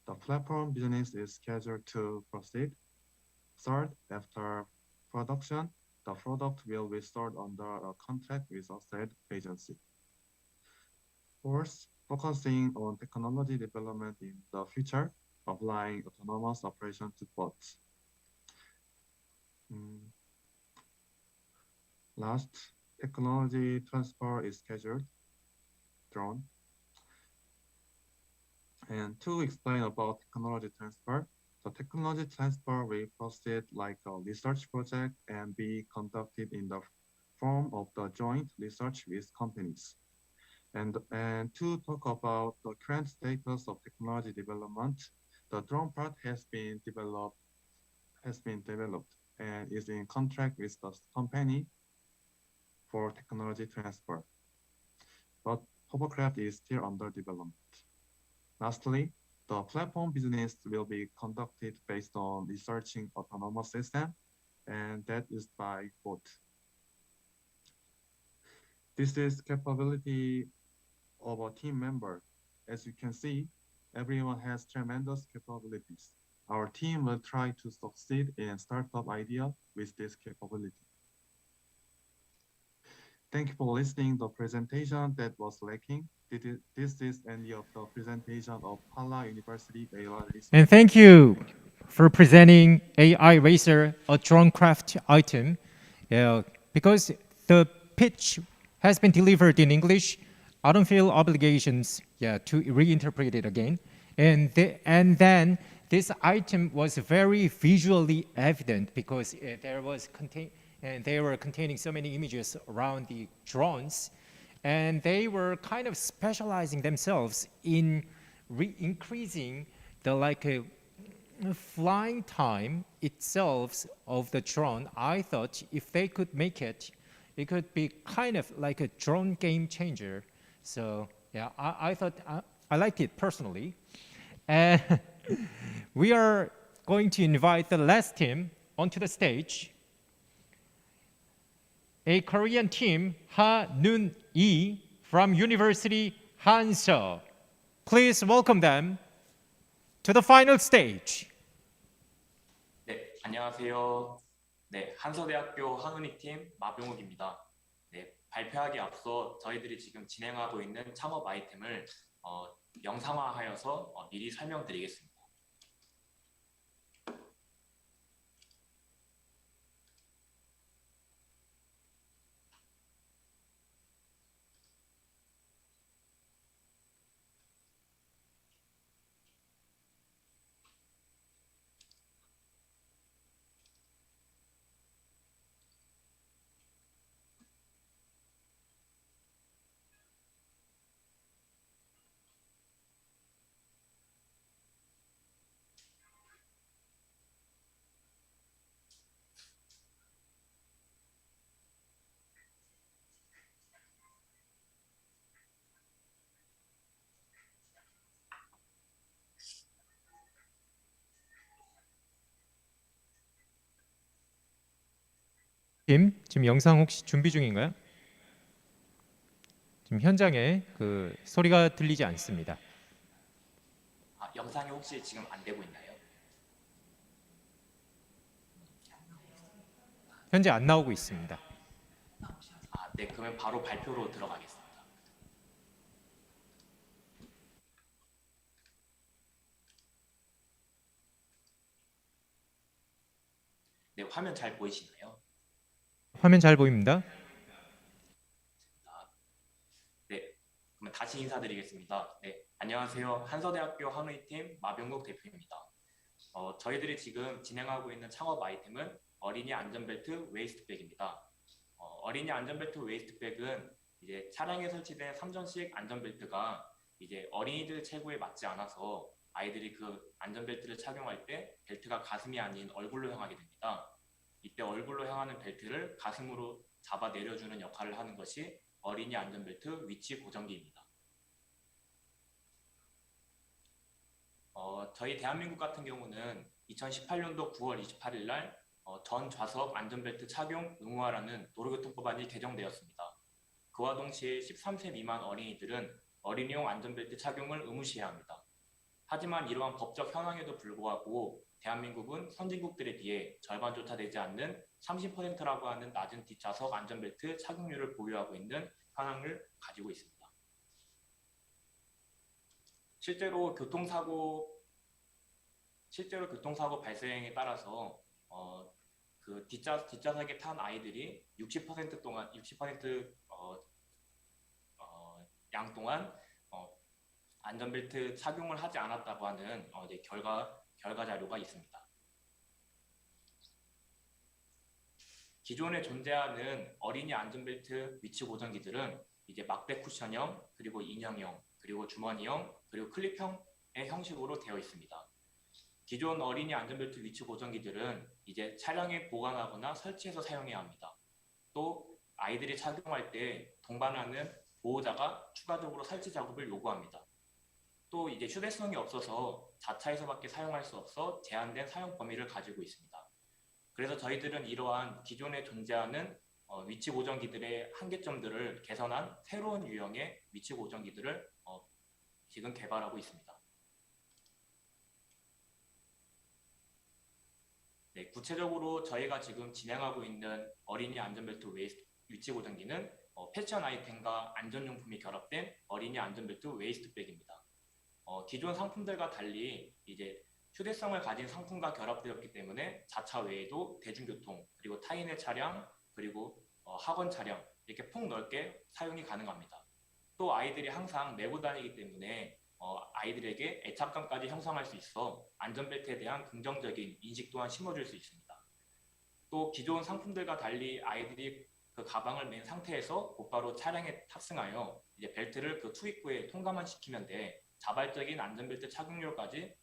The platform business is scheduled to proceed. Third, after production, the product will be sold under a contract with a said agency. Fourth, focusing on technology development in the future, applying autonomous operation to boats. Last, technology transfer is scheduled. Drone. And to explain about technology transfer, the technology transfer will proceed like a research project and be conducted in the form of the joint research with companies. And to talk about the current status of technology development, the drone part has been developed and is in contract with the company for technology transfer. But hovercraft is still under development. Lastly, the platform business will be conducted based on researching autonomous system, and that is by both. This is capability of a team member. As you can see, everyone has tremendous capabilities. Our team will try to succeed in startup idea with this capability. Thank you for listening the presentation that was lacking. This is end of the presentation of Pala University AI Racer. And thank you for presenting AI Racer, a drone craft item. Because the pitch has been delivered in English, I don't feel obligations to reinterpret it again. And then this item was very visually evident because they were containing so many images around the drones, and they were kind of specializing themselves in increasing the flying time itself of the drone. I thought if they could make it, it could be kind of like a drone game changer. So yeah, I thought I liked it personally. And we are going to invite the last team onto the stage. A Korean team, Ha Nun Lee from University Hanse. Please welcome them to the final stage. 네, 안녕하세요. 네, 한서대학교 한운희 팀 마병욱입니다. 네, 발표하기 앞서 저희들이 지금 진행하고 있는 창업 아이템을 영상화하여서 미리 설명드리겠습니다. 팀, 지금 영상 혹시 준비 중인가요? 지금 현장에 그 소리가 들리지 않습니다. 영상이 혹시 지금 안 되고 있나요? 현재 안 나오고 있습니다. 네, 그러면 바로 발표로 들어가겠습니다. 네, 화면 잘 보이시나요? 화면 잘 보입니다. 네, 그러면 다시 인사드리겠습니다. 네, 안녕하세요. 한서대학교 한우희 팀 마병국 대표입니다. 저희들이 지금 진행하고 있는 창업 아이템은 어린이 안전벨트 웨이스트백입니다. 어린이 안전벨트 웨이스트백은 이제 차량에 설치된 3전식 안전벨트가 이제 어린이들 체구에 맞지 않아서 아이들이 그 안전벨트를 착용할 때 벨트가 가슴이 아닌 얼굴로 향하게 됩니다. 이때 얼굴로 향하는 벨트를 가슴으로 잡아 내려주는 역할을 하는 것이 어린이 안전벨트 위치 고정기입니다. 저희 대한민국 같은 경우는 2018년도 9월 28일 날 전 좌석 안전벨트 착용 의무화라는 도로교통법안이 개정되었습니다. 그와 동시에 13세 미만 어린이들은 어린이용 안전벨트 착용을 의무시해야 합니다. 하지만 이러한 법적 현황에도 불구하고 대한민국은 선진국들에 비해 절반조차 되지 않는 30%라고 하는 낮은 뒷좌석 안전벨트 착용률을 보유하고 있는 현황을 가지고 있습니다. 실제로 교통사고 발생에 따라서 그 뒷좌석에 탄 아이들이 60% 양 동안 안전벨트 착용을 하지 않았다고 하는 이제 결과 자료가 있습니다. 기존에 존재하는 어린이 안전벨트 위치 고정기들은 이제 막대 쿠션형, 그리고 인형형, 그리고 주머니형, 그리고 클립형의 형식으로 되어 있습니다. 기존 어린이 안전벨트 위치 고정기들은 이제 차량에 보관하거나 설치해서 사용해야 합니다. 또 아이들이 착용할 때 동반하는 보호자가 추가적으로 설치 작업을 요구합니다. 또 이제 휴대성이 없어서 자차에서밖에 사용할 수 없어 제한된 사용 범위를 가지고 있습니다. 그래서 저희들은 이러한 기존에 존재하는 위치 고정기들의 한계점들을 개선한 새로운 유형의 위치 고정기들을 지금 개발하고 있습니다. 네, 구체적으로 저희가 지금 진행하고 있는 어린이 안전벨트 위치 고정기는 패션 아이템과 안전용품이 결합된 어린이 안전벨트 웨이스트백입니다. 기존 상품들과 달리 이제 휴대성을 가진 상품과 결합되었기 때문에 자차 외에도 대중교통, 그리고 타인의 차량, 그리고 학원 차량 이렇게 폭넓게 사용이 가능합니다. 또 아이들이 항상 메고 다니기 때문에 아이들에게 애착감까지 형성할 수 있어 안전벨트에 대한 긍정적인 인식 또한 심어줄 수 있습니다. 또 기존 상품들과 달리 아이들이 그 가방을 맨 상태에서 곧바로 차량에 탑승하여 이제 벨트를 그 투입구에 통과만 시키면 돼 자발적인 안전벨트 착용료까지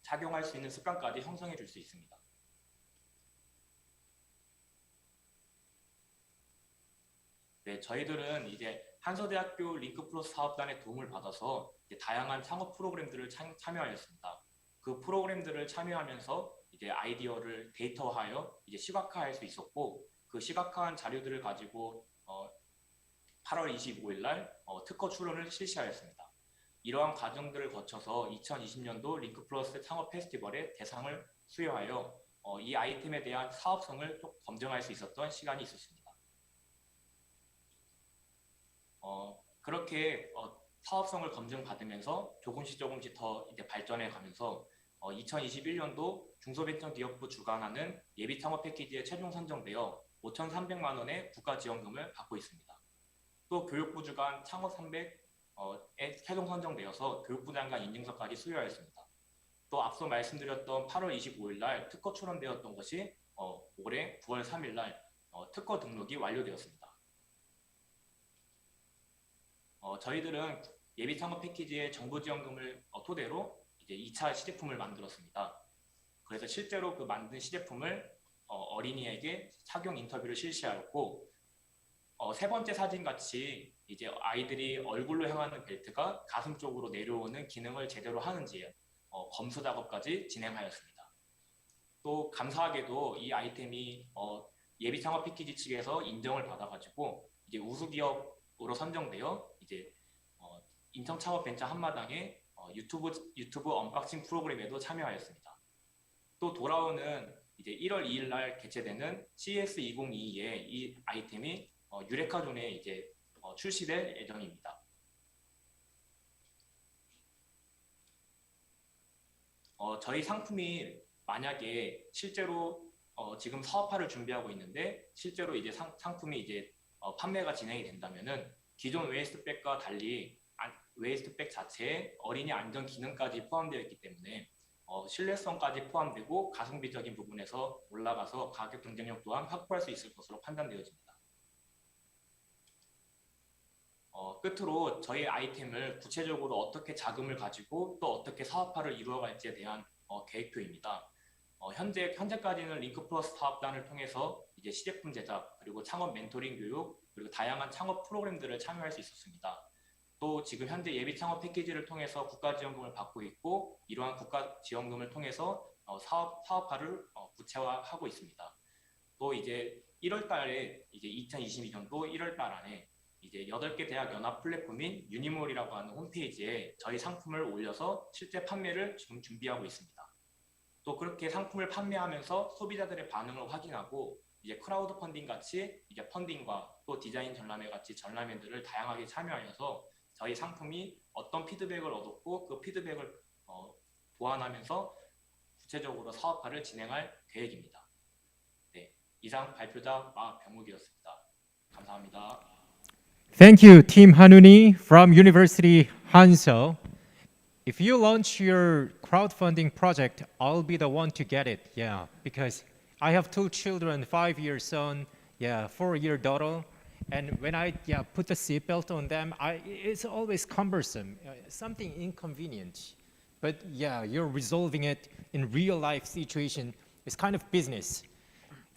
착용할 수 있는 습관까지 형성해 줄 수 있습니다. 네, 저희들은 이제 한서대학교 링크플러스 사업단의 도움을 받아서 이제 다양한 창업 프로그램들을 참여하였습니다. 그 프로그램들을 참여하면서 이제 아이디어를 데이터화하여 이제 시각화할 수 있었고, 그 시각화한 자료들을 가지고 8월 25일 날 특허 출원을 실시하였습니다. 이러한 과정들을 거쳐서 2020년도 링크플러스 창업 페스티벌의 대상을 수여하여 이 아이템에 대한 사업성을 좀 검증할 수 있었던 시간이 있었습니다. 그렇게 사업성을 검증받으면서 조금씩 더 이제 발전해 가면서 2021년도 중소벤처기업부 주관하는 예비 창업 패키지에 최종 선정되어 5,300만 원의 국가 지원금을 받고 있습니다. 또 교육부 주관 창업 300에 최종 선정되어서 교육부 장관 인증서까지 수여하였습니다. 또 앞서 말씀드렸던 8월 25일 날 특허 출원되었던 것이 올해 9월 3일 날 특허 등록이 완료되었습니다. 저희들은 예비 창업 패키지의 정부 지원금을 토대로 이제 2차 시제품을 만들었습니다. 그래서 실제로 그 만든 시제품을 어린이에게 착용 인터뷰를 실시하였고, 세 번째 사진 같이 이제 아이들이 얼굴로 향하는 벨트가 가슴 쪽으로 내려오는 기능을 제대로 하는지 검수 작업까지 진행하였습니다. 또 감사하게도 이 아이템이 예비 창업 패키지 측에서 인정을 받아가지고 이제 우수 기업으로 선정되어 이제 인천 창업 벤처 한마당의 유튜브 언박싱 프로그램에도 참여하였습니다. 또 돌아오는 이제 1월 2일 날 개최되는 CES 2022에 이 아이템이 유레카존에 이제 출시될 예정입니다. 저희 상품이 만약에 실제로 지금 사업화를 준비하고 있는데 실제로 이제 상품이 이제 판매가 진행이 된다면은 기존 웨이스트백과 달리 웨이스트백 자체에 어린이 안전 기능까지 포함되어 있기 때문에 신뢰성까지 포함되고 가성비적인 부분에서 올라가서 가격 경쟁력 또한 확보할 수 있을 것으로 판단되어집니다. 끝으로 저희 아이템을 구체적으로 어떻게 자금을 가지고 또 어떻게 사업화를 이루어갈지에 대한 계획표입니다. 현재까지는 링크플러스 사업단을 통해서 이제 시제품 제작, 그리고 창업 멘토링 교육, 그리고 다양한 창업 프로그램들을 참여할 수 있었습니다. 또 지금 현재 예비 창업 패키지를 통해서 국가 지원금을 받고 있고, 이러한 국가 지원금을 통해서 사업화를 구체화하고 있습니다. 또 이제 1월 달에 이제 2022년도 1월 달 안에 이제 8개 대학 연합 플랫폼인 유니몰이라고 하는 홈페이지에 저희 상품을 올려서 실제 판매를 지금 준비하고 있습니다. 또 그렇게 상품을 판매하면서 소비자들의 반응을 확인하고 이제 크라우드 펀딩 같이 이제 펀딩과 또 디자인 전람회 같이 전람회들을 다양하게 참여하여서 저희 상품이 어떤 피드백을 얻었고 그 피드백을 보완하면서 구체적으로 사업화를 진행할 계획입니다. 네, 이상 발표자 마병욱이었습니다. 감사합니다. Thank you, Team Hanuni from University Hanso, if you launch your crowdfunding project, I'll be the one to get it. Yeah, because I have two children, 5-year son, 4-year daughter, and when I put the seatbelt on them, it's always cumbersome, something inconvenient. But you're resolving it in real life situation. It's kind of business.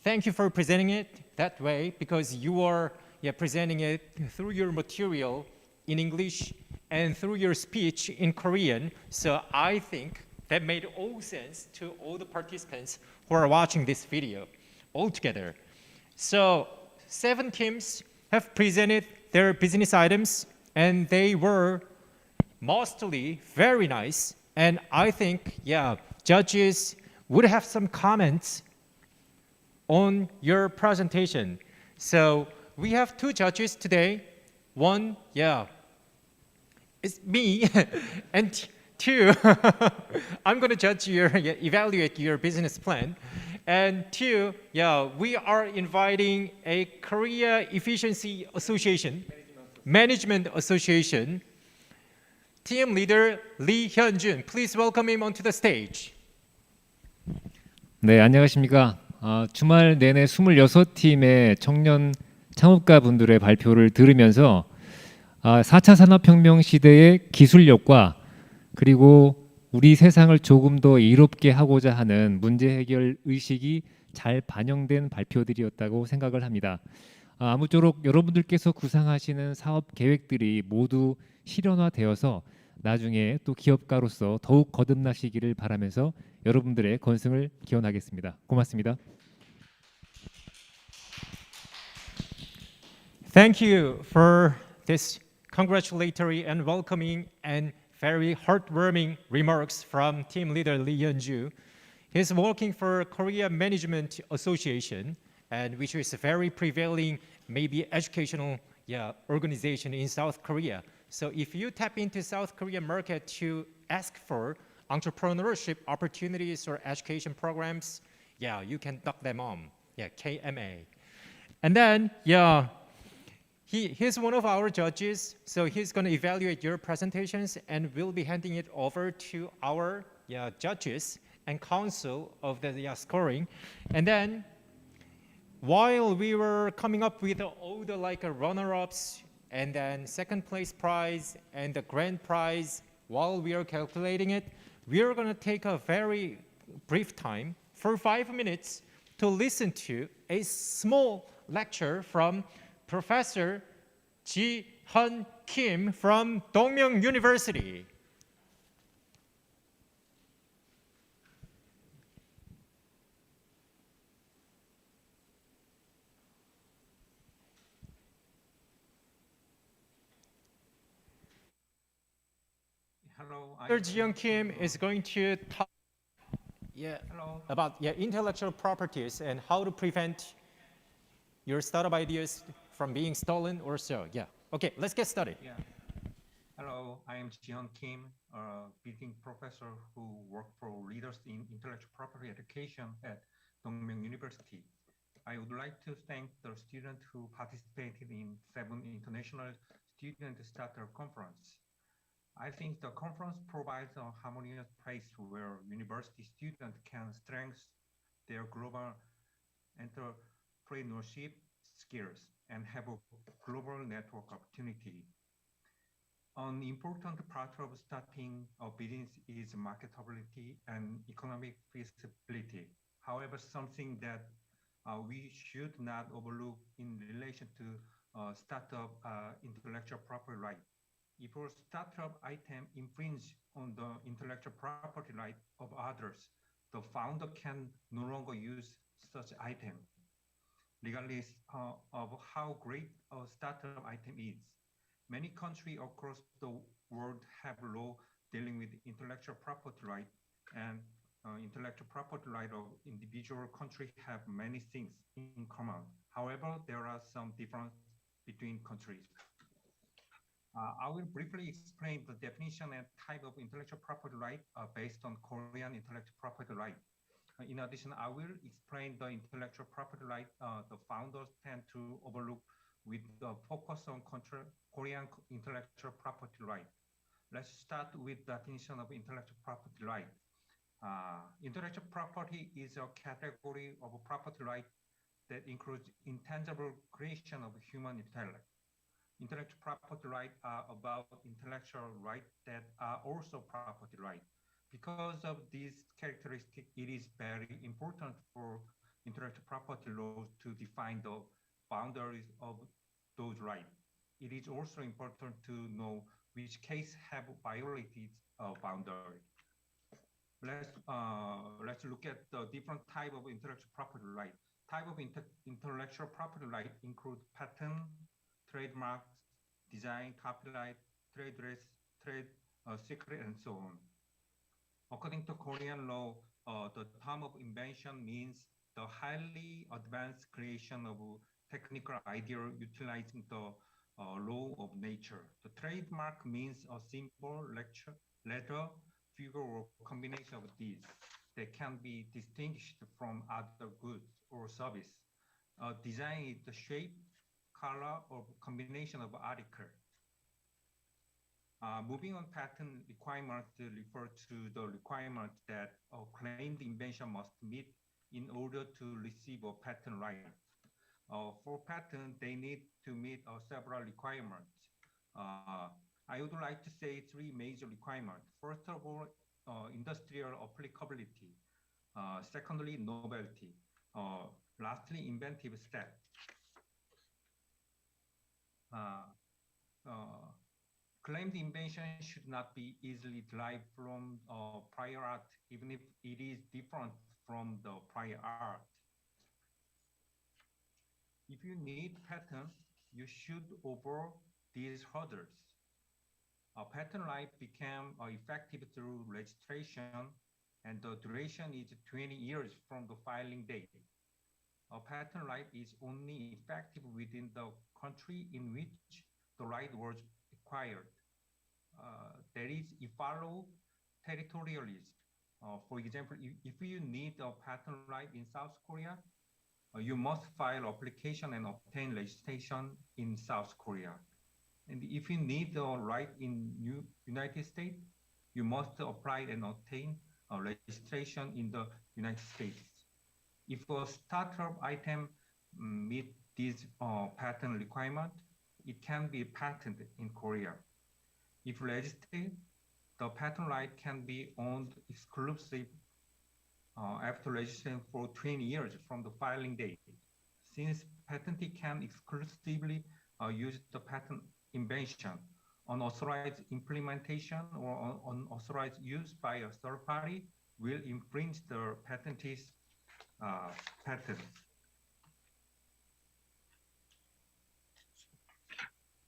Thank you for presenting it that way, because you are presenting it through your material in English and through your speech in Korean. So I think that made all sense to all the participants who are watching this video altogether. So 7 teams have presented their business items, and they were mostly very nice. And I think, judges would have some comments on your presentation. So we have 2 judges today. One, it's me, and 2, I'm gonna judge evaluate your business plan. And 2, we are inviting a Korea Efficiency Association, Management Association, team leader Lee Hyun-jun. Please welcome him onto the stage. 네, 안녕하십니까. 주말 내내 26팀의 청년 창업가 분들의 발표를 들으면서 4차 산업혁명 시대의 기술력과 그리고 우리 세상을 조금 더 이롭게 하고자 하는 문제 해결 의식이 잘 반영된 발표들이었다고 생각을 합니다. 아무쪼록 여러분들께서 구상하시는 사업 계획들이 모두 실현화되어서 나중에 또 기업가로서 더욱 거듭나시기를 바라면서 여러분들의 건승을 기원하겠습니다. 고맙습니다. Thank you for this congratulatory and welcoming and very heartwarming remarks from team leader Lee Hyun-ju. He's working for Korea Management Association, and which is a very prevailing, maybe educational organization in South Korea. So if you tap into South Korea market to ask for entrepreneurship opportunities or education programs, you can knock them on. KMA. And then, he's one of our judges, so he's going to evaluate your presentations, and we'll be handing it over to our judges and council of the scoring. And then, while we were coming up with all the runner-ups and then second place prize and the grand prize, while we are calculating it, we are going to take a very brief time for 5 minutes to listen to a small lecture from Professor Ji-hun Kim from Dongmyeong University. Hello. Dr. Ji-hun Kim is going to talk about intellectual properties and how to prevent your startup ideas from being stolen or so. Okay, let's get started. Hello, I am Ji-hun Kim, a visiting professor who worked for leaders in intellectual property education at Dongmyeong University. I would like to thank the students who participated in 7 International Student Starter Conference. I think the conference provides a harmonious place where university students can strengthen their global entrepreneurship skills and have a global network opportunity. An important part of starting a business is marketability and economic feasibility. However, something that we should not overlook in relation to startup intellectual property right. If a startup item infringes on the intellectual property right of others, the founder can no longer use such item, regardless of how great a startup item is. Many countries across the world have law dealing with intellectual property right, and intellectual property right of individual countries have many things in common. However, there are some differences between countries. I will briefly explain the definition and type of intellectual property right based on Korean intellectual property right. In addition, I will explain the intellectual property right the founders tend to overlook with the focus on Korean intellectual property right. Let's start with the definition of intellectual property right. Intellectual property is a category of property right that includes intangible creation of human intellect. Intellectual property rights are about intellectual rights that are also property rights. Because of these characteristics, it is very important for intellectual property laws to define the boundaries of those rights. It is also important to know which cases have violated a boundary. Let's look at the different type of intellectual property right. Type of intellectual property right include patent, trademarks, design, copyright, trade dress, trade secret, and so on. According to Korean law, the term of invention means the highly advanced creation of technical idea utilizing the law of nature. The trademark means a symbol, letter, figure, or combination of these that can be distinguished from other goods or service. Design is the shape, color, or combination of article. Moving on, patent requirements refer to the requirement that a claimed invention must meet in order to receive a patent right. For patent, they need to meet several requirements. I would like to say three major requirements. First of all, industrial applicability. Secondly, novelty. Lastly, inventive step. Claimed invention should not be easily derived from prior art, even if it is different from the prior art. If you need patent, you should over these hurdles. A patent life became effective through registration, and the duration is 20 years from the filing date. A patent right is only effective within the country in which the right was acquired. That is, it follows territorialism. For example, if you need a patent right in South Korea, you must file application and obtain registration in South Korea. And if you need a right in United States, you must apply and obtain a registration in the United States. If a startup item meet this patent requirement, it can be patented in Korea. If registered, the patent right can be owned exclusive after registration for 20 years from the filing date. Since patentee can exclusively use the patent invention, unauthorized implementation or unauthorized use by a third party will infringe the patentee's patent.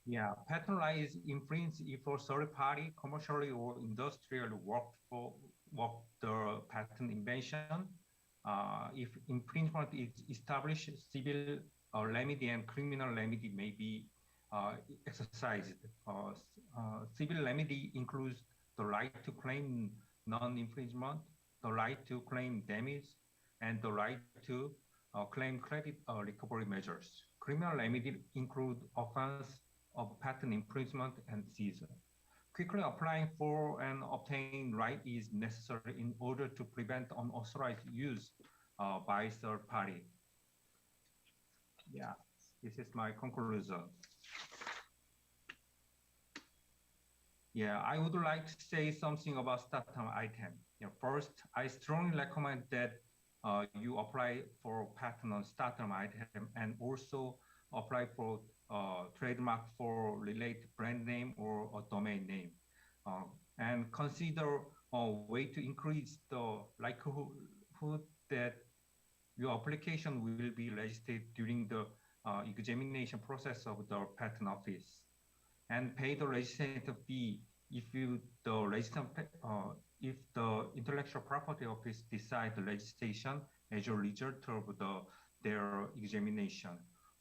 Yeah, patent right is infringed if a third party commercially or industrially work the patent invention. If infringement is established, civil remedy and criminal remedy may be exercised. Civil remedy includes the right to claim non-infringement, the right to claim damage, and the right to claim credit recovery measures. Criminal remedy include offense of patent infringement and seizure. Quickly applying for and obtaining right is necessary in order to prevent unauthorized use by third party. Yeah, this is my conclusion. Yeah, I would like to say something about startup item. Yeah, first, I strongly recommend that you apply for patent on startup item and also apply for trademark for related brand name or a domain name. And consider a way to increase the likelihood that your application will be registered during the examination process of the patent office, and pay the registration fee if if the intellectual property office decide the registration as a result of their examination.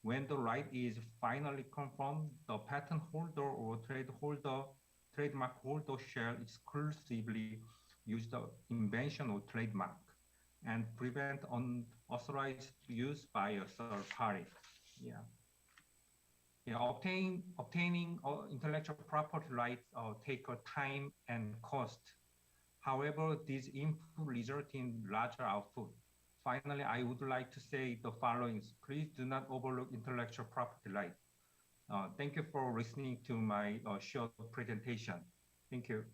When the right is finally confirmed, the patent holder or trademark holder shall exclusively use the invention or trademark and prevent unauthorized use by a third party. Yeah. Obtaining intellectual property rights take time and cost. However, these input result in larger output. Finally, I would like to say the following. Please do not overlook intellectual property rights. Thank you for listening to my short presentation. Thank you.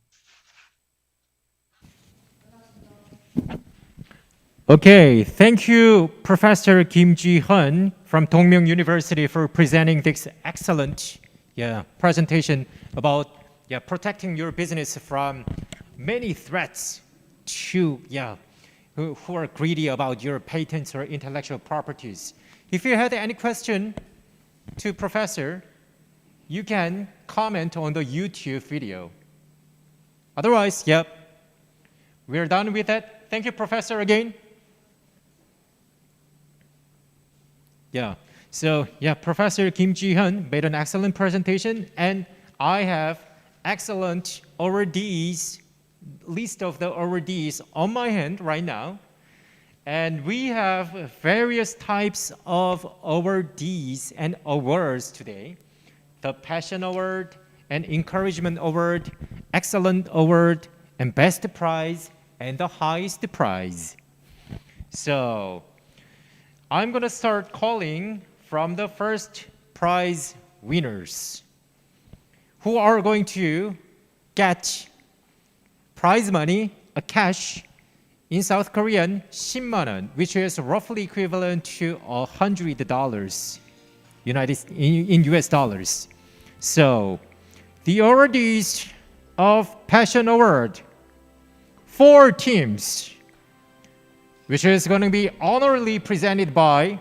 Okay, thank you, Professor Kim Ji-hun from Dongmyung University for presenting this excellent presentation about protecting your business from many threats to who are greedy about your patents or intellectual properties. If you had any question to Professor, you can comment on the YouTube video. Otherwise, we're done with that. Thank you, Professor, again. So Professor Kim Ji-hun made an excellent presentation, and I have excellent awardees, list of the awardees on my hand right now. And we have various types of awardees and awards today. The Passion Award and Encouragement Award, Excellent Award, and Best Prize, and the Highest Prize. So I'm going to start calling from the first prize winners who are going to get prize money, a cash, in South Korean, 10만 won, which is roughly equivalent to $100 in US dollars. So the awardees of Passion Award, 4 teams, which is going to be honorably presented by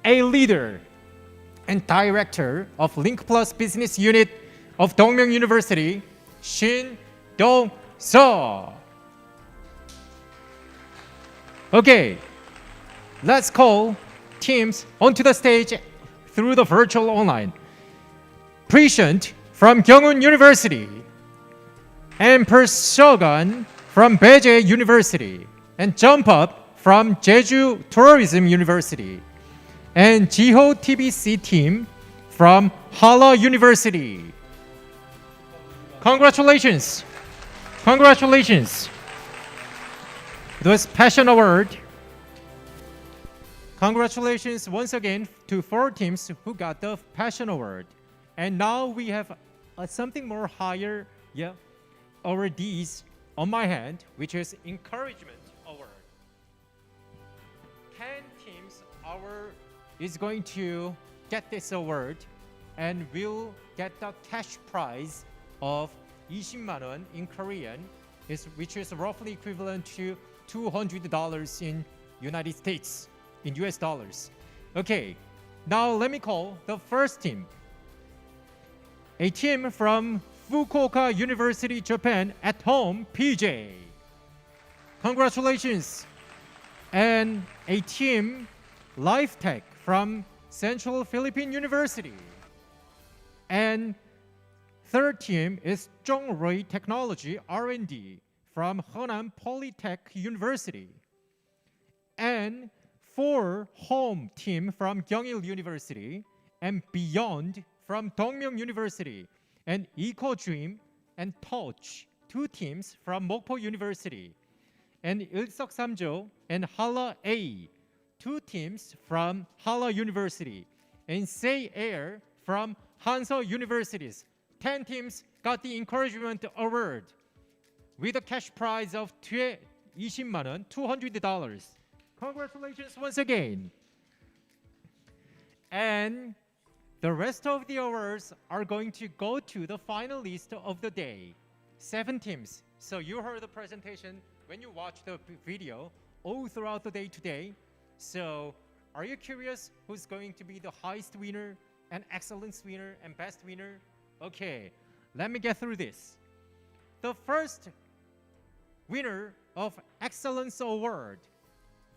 a leader and director of Link Plus Business Unit of Dongmyung University, Shin Dong-seo. Okay, let's call teams onto the stage through the virtual online. Prescient from Gyeongun University, and Persogan from Beje University, and Jump Up from Jeju Tourism University, and Jiho TBC team from Hala University. Congratulations! Congratulations! It was Passion Award. Congratulations once again to 4 teams who got the Passion Award. And now we have something more higher, awardees on my hand, which is Encouragement Award. 10 teams is going to get this award and will get the cash prize of 20만 won in Korean, which is roughly equivalent to $200 in United States, in US dollars. Okay, now let me call the first team. A team from Fukuoka University, Japan, at home, PJ. Congratulations. And a team, Life Tech, from Central Philippine University. And third team is Zhongrui Technology R&D from Henan Polytech University. And 4 home team from Gyeongil University, and Beyond from Dongmyung University, and Eco Dream and Touch, 2 teams from Mokpo University, and Ilseoksamjo and Hala A, 2 teams from Hala University, and Say Air from Hanso Universities. 10 teams got the Encouragement Award with a cash prize of 20만 won, $200. Congratulations once again. And the rest of the awards are going to go to the finalist of the day. 7 teams. So you heard the presentation when you watched the video all throughout the day today. So are you curious who's going to be the highest winner and excellence winner and best winner? Okay, let me get through this. The first winner of Excellence Award,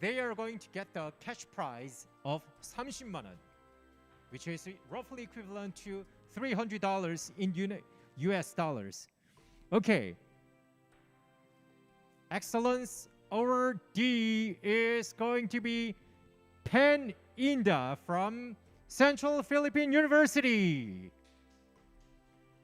they are going to get the cash prize of 30만 won, which is roughly equivalent to $300 in US dollars. Okay. Excellence Award D is going to be Pen Inda from Central Philippine University.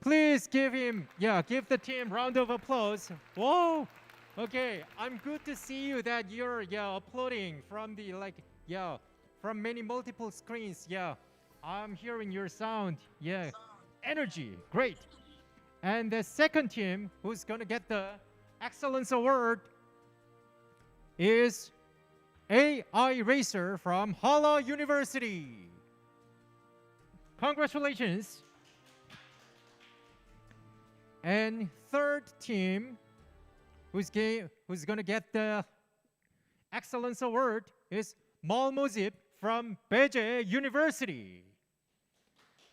Please give the team round of applause. Whoa. Okay, I'm good to see you that you're uploading from the from many multiple screens. Yeah, I'm hearing your sound. Yeah, energy, great. And the second team who's gonna get the Excellence Award is AI Racer from Hala University. Congratulations. And third team who's gonna get the Excellence Award is Malmozip from Beje University.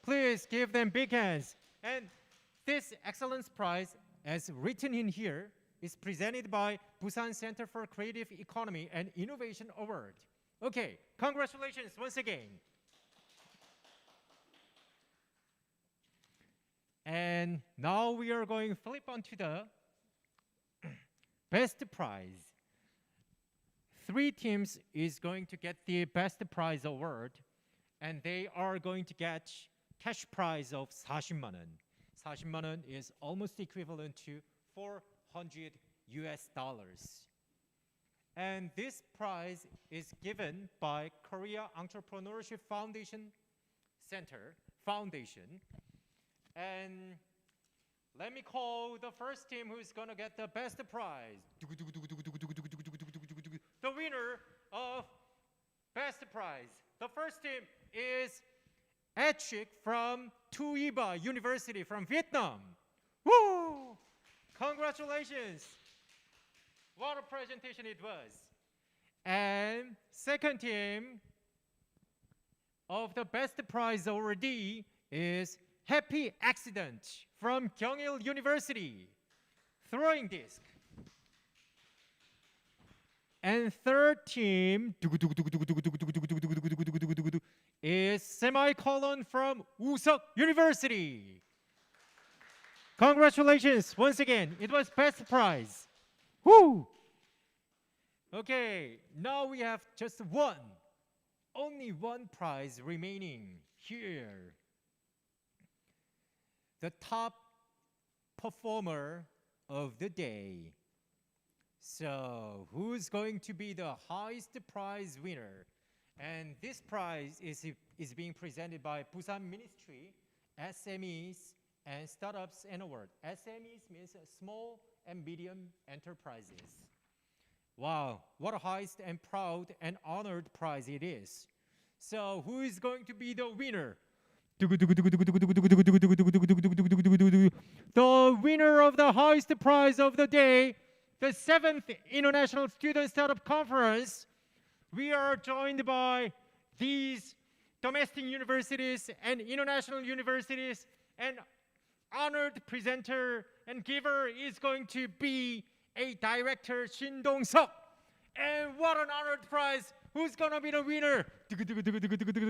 Please give them big hands. And this Excellence Prize, as written in here, is presented by Busan Center for Creative Economy and Innovation Award. Okay, congratulations once again. And now we are going to flip onto the best prize. 3 teams is going to get the best prize award, and they are going to get cash prize of 40만 원. 40만 원 is almost equivalent to $400. And this prize is given by Korea Entrepreneurship Foundation. And let me call the first team who's going to get the best prize. The winner of best prize. The first team is Etchik from Thu Ba University from Vietnam. Woo! Congratulations. What a presentation it was. And second team of the best prize awardee is Happy Accident from Kyungil University, throwing disc. And third team is Semicolon from Usuk University. Congratulations once again. It was best prize. Woo! Okay, now we have just only one prize remaining here. The top performer of the day. So, who's going to be the highest prize winner? And this prize is being presented by Busan Ministry, SMEs, and Startups and Award. SMEs means small and medium enterprises. Wow, what a highest and proud and honored prize it is. So, who is going to be the winner? The winner of the highest prize of the day, the 7th International Student Startup Conference. We are joined by these domestic universities and international universities, and honored presenter and giver is going to be a director, Shin Dong-seok. And what an honored prize. Who's going to be the winner?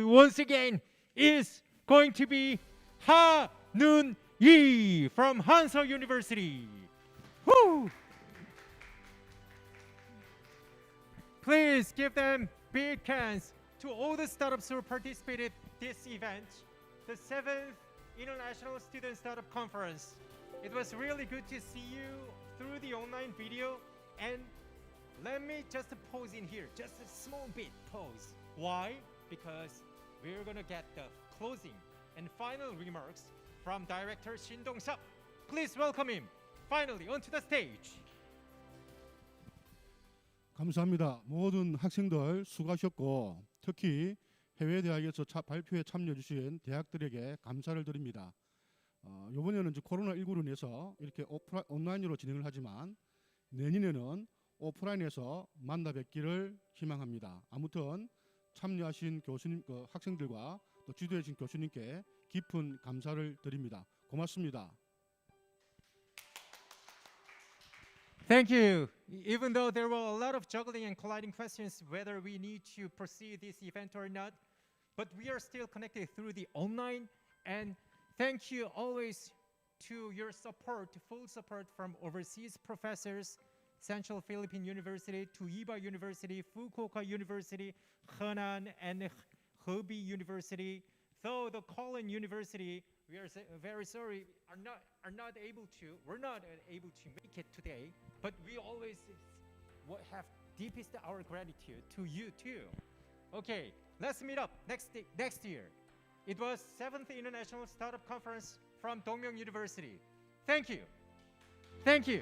Once again, is going to be Ha Nun-yi from Hanseo University. Woo! Please give them big hands to all the startups who participated this event, the 7th International Student Startup Conference. It was really good to see you through the online video, and let me just pause in here, just a small bit pause. Why? Because we're gonna get the closing and final remarks from Director Shin Dong-seok. Please welcome him finally onto the stage. 감사합니다. 모든 학생들 수고하셨고, 특히 해외 대학에서 발표에 참여해 주신 대학들에게 감사를 드립니다. 이번에는 이제 코로나19로 인해서 이렇게 온라인으로 진행을 하지만 내년에는 오프라인에서 만나 뵙기를 희망합니다. 아무튼 참여하신 교수님, 학생들과 또 지도해 주신 교수님께 깊은 감사를 드립니다. 고맙습니다. Thank you. Even though there were a lot of juggling and colliding questions whether we need to proceed this event or not, but we are still connected through the online, and thank you always to your support, full support from overseas professors, Central Philippine University, Thu Ba University, Fukuoka University, Henan and Hebei University, though the Colin University, we are very sorry, we're not able to make it today, but we always have deepest our gratitude to you too. Okay, let's meet up next year. It was 7th International Startup Conference from Dongmyung University. Thank you. Thank you.